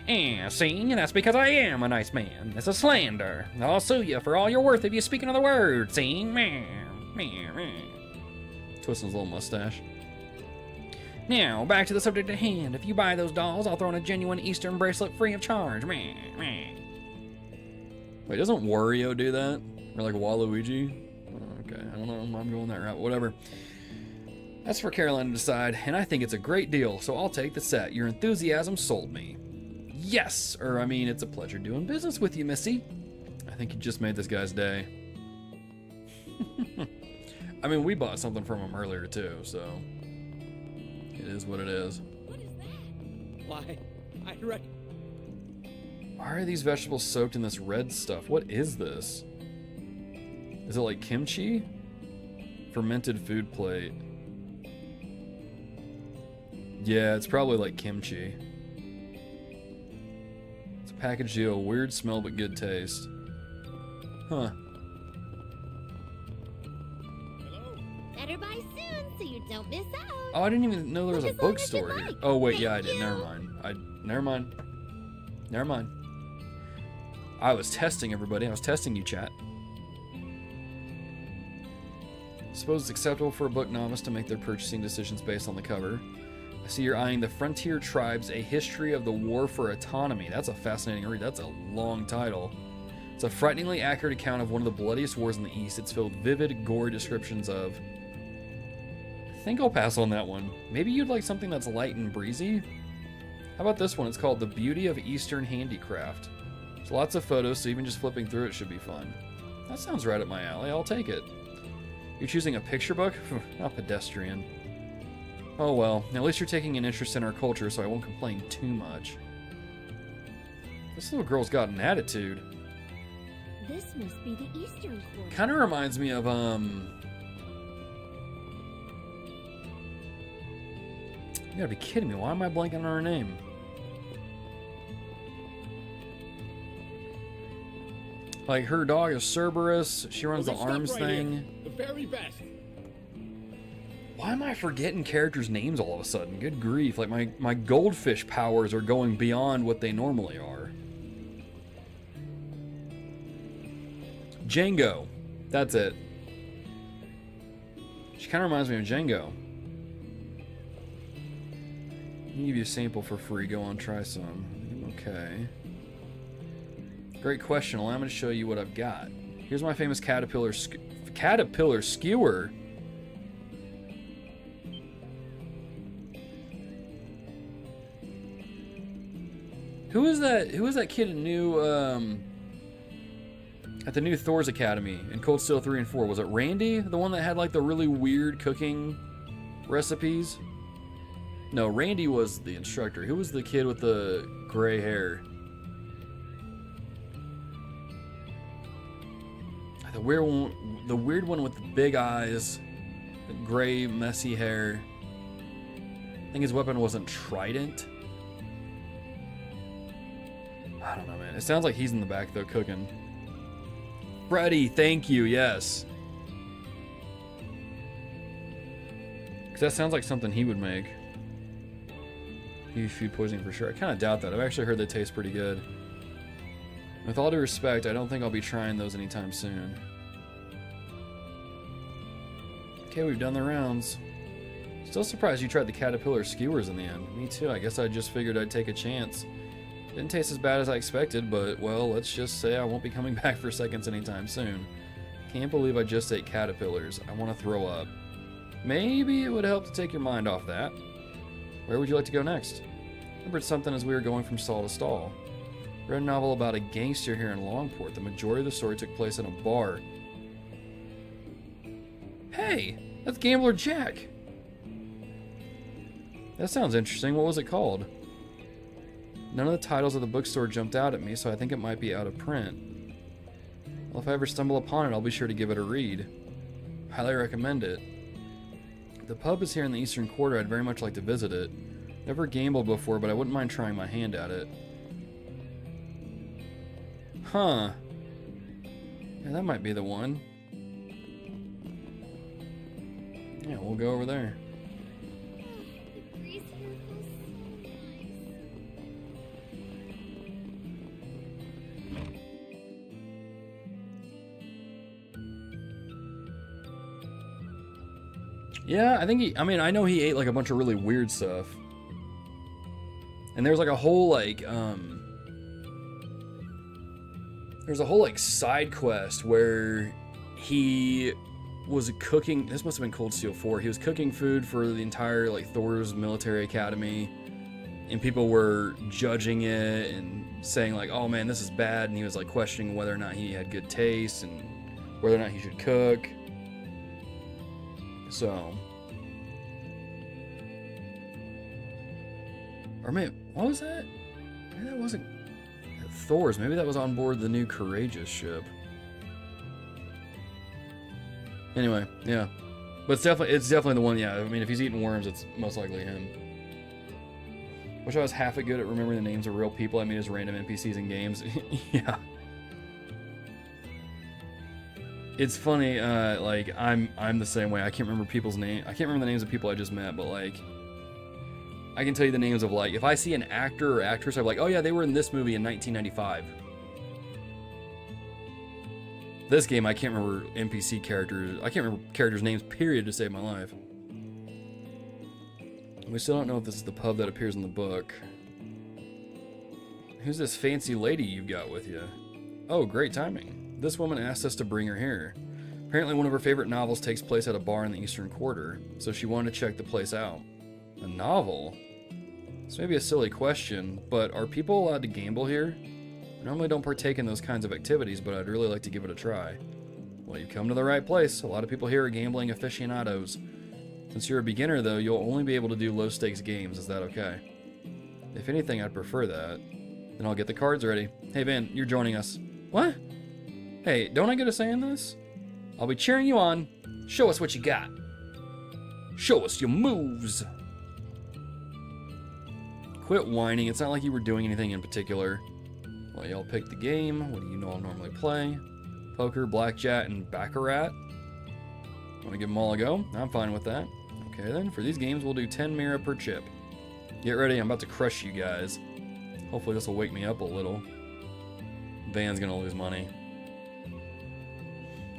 see, that's because I am a nice man. It's a slander. I'll sue you for all you're worth if you speak another word, see? Twisting his little mustache. Now, back to the subject at hand. If you buy those dolls, I'll throw in a genuine Eastern bracelet free of charge. Wait, doesn't Wario do that? Or like Waluigi? Okay, I don't know. I'm going that route. Whatever. That's for Caroline to decide, and I think it's a great deal, so I'll take the set. Your enthusiasm sold me. Yes! Or, I mean, it's a pleasure doing business with you, Missy. I think you just made this guy's day. I mean, we bought something from him earlier, too, so... It is what it is. What is that? Why, Why are these vegetables soaked in this red stuff? What is this? Is it like kimchi? Fermented food plate. Yeah, it's probably like kimchi. It's a package deal. Weird smell, but good taste. Huh. Better buy soon so you don't miss out. Oh, I didn't even know there was a bookstore here. Oh, wait, yeah, I did. Never mind. Never mind. I was testing everybody. I was testing you, chat. Suppose it's acceptable for a book novice to make their purchasing decisions based on the cover. I see you're eyeing The Frontier Tribes, A History of the War for Autonomy. That's a fascinating read. That's a long title. It's a frighteningly accurate account of one of the bloodiest wars in the East. It's filled with vivid, gory descriptions of... I think I'll pass on that one. Maybe you'd like something that's light and breezy? How about this one? It's called The Beauty of Eastern Handicraft. There's lots of photos, so even just flipping through it should be fun. That sounds right up my alley. I'll take it. You're choosing a picture book? How pedestrian. Oh well, at least you're taking an interest in our culture, so I won't complain too much. This little girl's got an attitude. This must be the Eastern Quarter. Kind of reminds me of, You gotta be kidding me. Why am I blanking on her name? Like, her dog is Cerberus. She runs the arms thing. The very best. Why am I forgetting characters' names all of a sudden? Good grief. Like, my goldfish powers are going beyond what they normally are. Django. That's it. She kind of reminds me of Django. I'll give you a sample for free. Go on, try some. Okay. Great question. Allow me to show you what I've got. Here's my famous caterpillar skewer. Who is that? Who is that kid in new at the new Thor's Academy in Cold Steel 3 and 4? Was it Randy? The one that had like the really weird cooking recipes? No, Randy was the instructor. Who was the kid with the gray hair? The weird one with the big eyes, the gray, messy hair. I think his weapon wasn't trident. I don't know, man. It sounds like he's in the back, though, cooking. Freddy, thank you, yes. Because that sounds like something he would make. Food poisoning for sure. I kind of doubt that. I've actually heard they taste pretty good. With all due respect, I don't think I'll be trying those anytime soon. Okay, we've done the rounds. Still surprised you tried the caterpillar skewers in the end. Me too. I guess I just figured I'd take a chance. Didn't taste as bad as I expected, but, well, let's just say I won't be coming back for seconds anytime soon. Can't believe I just ate caterpillars. I want to throw up. Maybe it would help to take your mind off that. Where would you like to go next? Remembered something as we were going from stall to stall. Read a novel about a gangster here in Langport. The majority of the story took place in a bar. Hey, that's Gambler Jack. That sounds interesting. What was it called? None of the titles of the bookstore jumped out at me, so I think it might be out of print. Well, if I ever stumble upon it, I'll be sure to give it a read. Highly recommend it. The pub is here in the Eastern Quarter. I'd very much like to visit it. Never gambled before, but I wouldn't mind trying my hand at it. Huh. Yeah, that might be the one. Yeah, we'll go over there. Yeah, I think I know he ate like a bunch of really weird stuff. And there's like a whole like there's a whole like side quest where he was cooking, this must have been Cold Steel 4. He was cooking food for the entire like Thor's military academy, and people were judging it and saying like, "Oh man, this is bad." And he was like questioning whether or not he had good taste and whether or not he should cook. So, or maybe, what was that? Maybe that wasn't Thor's. Maybe that was on board the new Courageous ship. Anyway, yeah, but it's definitely the one. Yeah, I mean, if he's eating worms, it's most likely him. Wish I was half good at remembering the names of real people I meet as random NPCs in games. Yeah. It's funny, like, I'm the same way. I can't remember people's name. I can't remember the names of people I just met, but, like, I can tell you the names of, like, if I see an actor or actress, I'm like, oh, yeah, they were in this movie in 1995. This game, I can't remember NPC characters. I can't remember characters' names, period, to save my life. We still don't know if this is the pub that appears in the book. Who's this fancy lady you've got with you? Oh, great timing. This woman asked us to bring her here. Apparently one of her favorite novels takes place at a bar in the Eastern Quarter, so she wanted to check the place out. A novel? This may be a silly question, but are people allowed to gamble here? I normally don't partake in those kinds of activities, but I'd really like to give it a try. Well, you've come to the right place. A lot of people here are gambling aficionados. Since you're a beginner, though, you'll only be able to do low-stakes games. Is that okay? If anything, I'd prefer that. Then I'll get the cards ready. Hey, Van, you're joining us. What? Hey, don't I get a say in this? I'll be cheering you on. Show us what you got. Show us your moves. Quit whining. It's not like you were doing anything in particular. Well, y'all picked the game. What do you know I'll normally play? Poker, blackjack, and baccarat. Want to give them all a go? I'm fine with that. Okay then, for these games we'll do 10 mira per chip. Get ready, I'm about to crush you guys. Hopefully this will wake me up a little. Van's gonna lose money.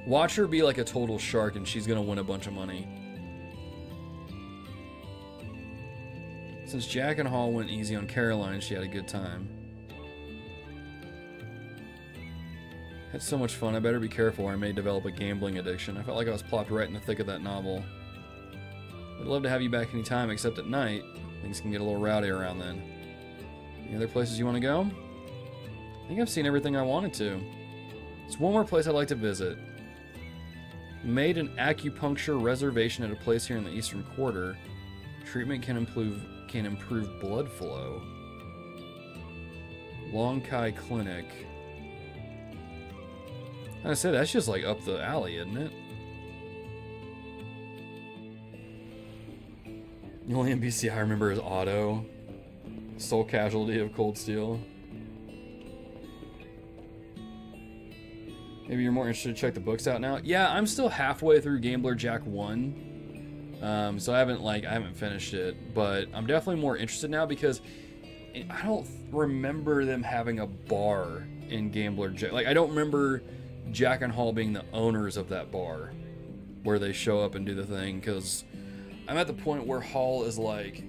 Watch her be like a total shark and she's gonna win a bunch of money. Since Jack and Hall went easy on Caroline, she had a good time. Had so much fun, I better be careful or I may develop a gambling addiction. I felt like I was plopped right in the thick of that novel. I'd love to have you back anytime, except at night. Things can get a little rowdy around then. Any other places you want to go? I think I've seen everything I wanted to. There's one more place I'd like to visit. Made an acupuncture reservation at a place here in the Eastern Quarter. Treatment can improve blood flow. Long Kai Clinic. I say that's just like up the alley, isn't it? The only NPC I remember is Otto, sole casualty of Cold Steel. Maybe you're more interested to check the books out now. Yeah, I'm still halfway through Gambler Jack 1, so I haven't finished it, but I'm definitely more interested now because I don't remember them having a bar in Gambler Jack. Like, I don't remember Jack and Hall being the owners of that bar where they show up and do the thing, because I'm at the point where Hall is like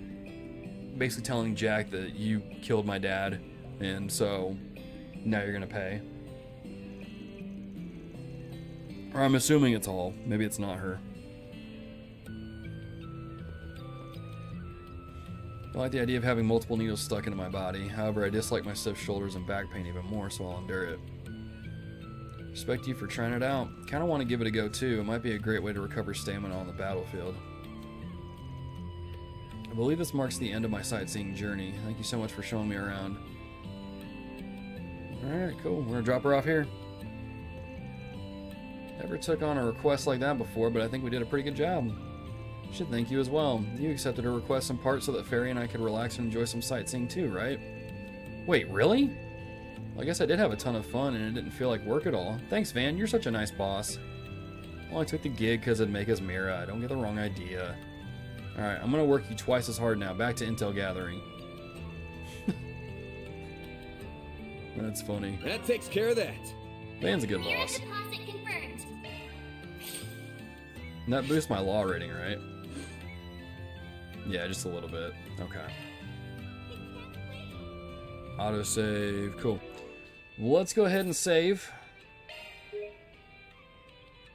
basically telling Jack that you killed my dad and so now you're gonna pay. Or I'm assuming it's Hall. Maybe it's not her. I like the idea of having multiple needles stuck into my body. However, I dislike my stiff shoulders and back pain even more, so I'll endure it. Respect you for trying it out. Kind of want to give it a go too. It might be a great way to recover stamina on the battlefield. I believe this marks the end of my sightseeing journey. Thank you so much for showing me around. Alright, cool. We're gonna drop her off here. Never took on a request like that before, but I think we did a pretty good job. Should thank you as well. You accepted a request in part so that Fairy and I could relax and enjoy some sightseeing too, right? Wait, really? Well, I guess I did have a ton of fun and it didn't feel like work at all. Thanks, Van. You're such a nice boss. Well, I took the gig because it'd make us Mira. Don't get the wrong idea. Alright, I'm going to work you twice as hard now. Back to intel gathering. That's funny. That takes care of that. Van's a good boss. Deposit confirmed. And that boosts my law rating, right? Yeah, just a little bit. Okay. Autosave. Cool. Well, let's go ahead and save.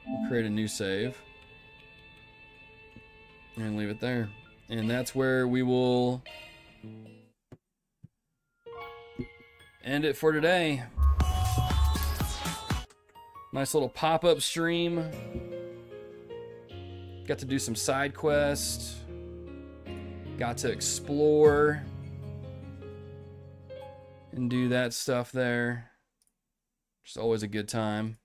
We'll create a new save. And leave it there. And that's where we will end it for today. Nice little pop-up stream. Got to do some side quests. Got to explore and do that stuff there. Just always a good time.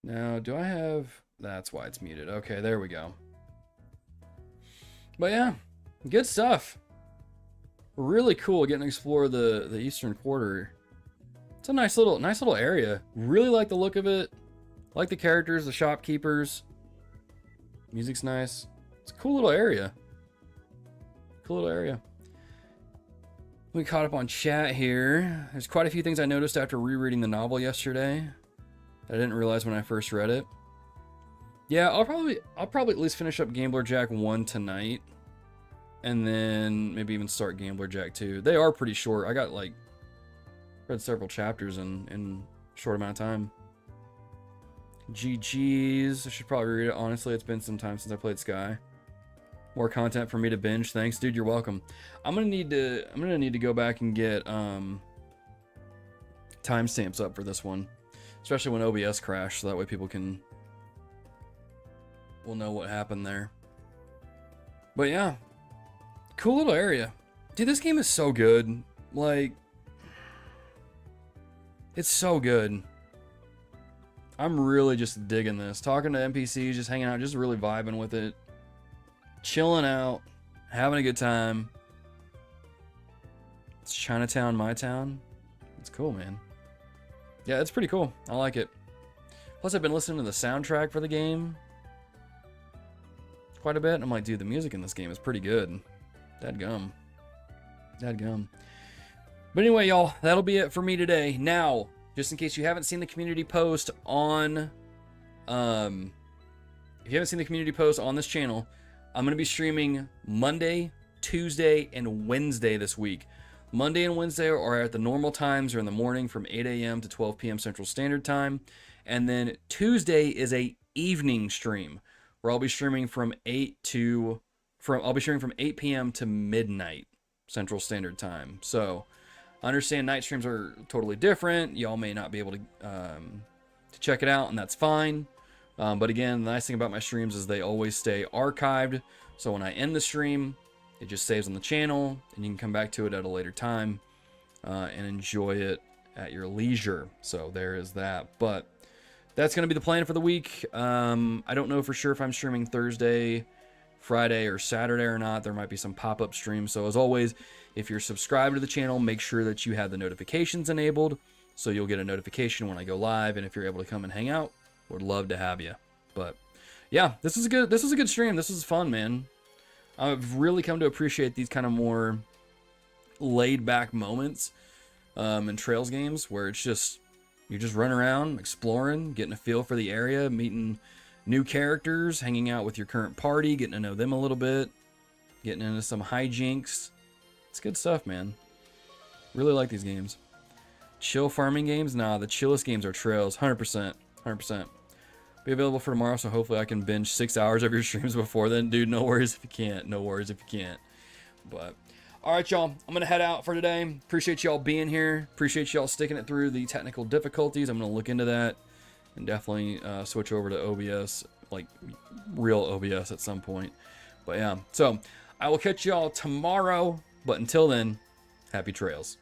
Now, do I have... That's why it's muted. Okay, there we go. But yeah, good stuff. Really cool getting to explore the Eastern Quarter. It's a nice little area. Really like the look of it. Like the characters, the shopkeepers. Music's nice. It's a cool little area. Cool little area. We caught up on chat here. There's quite a few things I noticed after rereading the novel yesterday that I didn't realize when I first read it. Yeah, I'll probably at least finish up Gambler Jack 1 tonight. And then maybe even start Gambler Jack 2. They are pretty short. I got like read several chapters in a short amount of time. GG's. I should probably read it. Honestly, it's been some time since I played Sky. More content for me to binge. Thanks, dude. You're welcome. I'm gonna need to go back and get timestamps up for this one, especially when OBS crashed, so that way people will know what happened there. But yeah, cool little area, dude. This game is so good. Like, it's so good. I'm really just digging this. Talking to NPCs, just hanging out, just really vibing with it. Chilling out, having a good time. It's Chinatown, my town. It's cool, man. Yeah, it's pretty cool. I like it. Plus, I've been listening to the soundtrack for the game quite a bit. I'm like, dude, the music in this game is pretty good. Dadgum. Dadgum. But anyway, y'all, that'll be it for me today. Now, just in case you haven't seen the community post on, if you haven't seen the community post on this channel, I'm going to be streaming Monday, Tuesday, and Wednesday this week. Monday and Wednesday are at the normal times, or in the morning from 8 a.m. to 12 p.m. Central Standard Time. And then Tuesday is a evening stream where I'll be streaming from 8 p.m. to midnight Central Standard Time. So I understand night streams are totally different. Y'all may not be able to check it out, and that's fine. But again, the nice thing about my streams is they always stay archived. So when I end the stream, it just saves on the channel, and you can come back to it at a later time and enjoy it at your leisure. So there is that. But that's going to be the plan for the week. I don't know for sure if I'm streaming Thursday, Friday, or Saturday or not. There might be some pop-up streams. So as always, if you're subscribed to the channel, make sure that you have the notifications enabled so you'll get a notification when I go live. And if you're able to come and hang out, would love to have you. But yeah, this is a good stream. This is fun, man. I've really come to appreciate these kind of more laid back moments in Trails games where it's just, you just run around exploring, getting a feel for the area, meeting new characters, hanging out with your current party, getting to know them a little bit, getting into some hijinks. It's good stuff, man. Really like these games. Chill farming games? Nah, the chillest games are Trails. 100%. 100%. Be available for tomorrow, so hopefully I can binge 6 hours of your streams before then. Dude, no worries if you can't. No worries if you can't. But, alright, y'all. I'm going to head out for today. Appreciate y'all being here. Appreciate y'all sticking it through the technical difficulties. I'm going to look into that and definitely switch over to OBS, like real OBS at some point. But yeah, so I will catch y'all tomorrow. But until then, happy trails.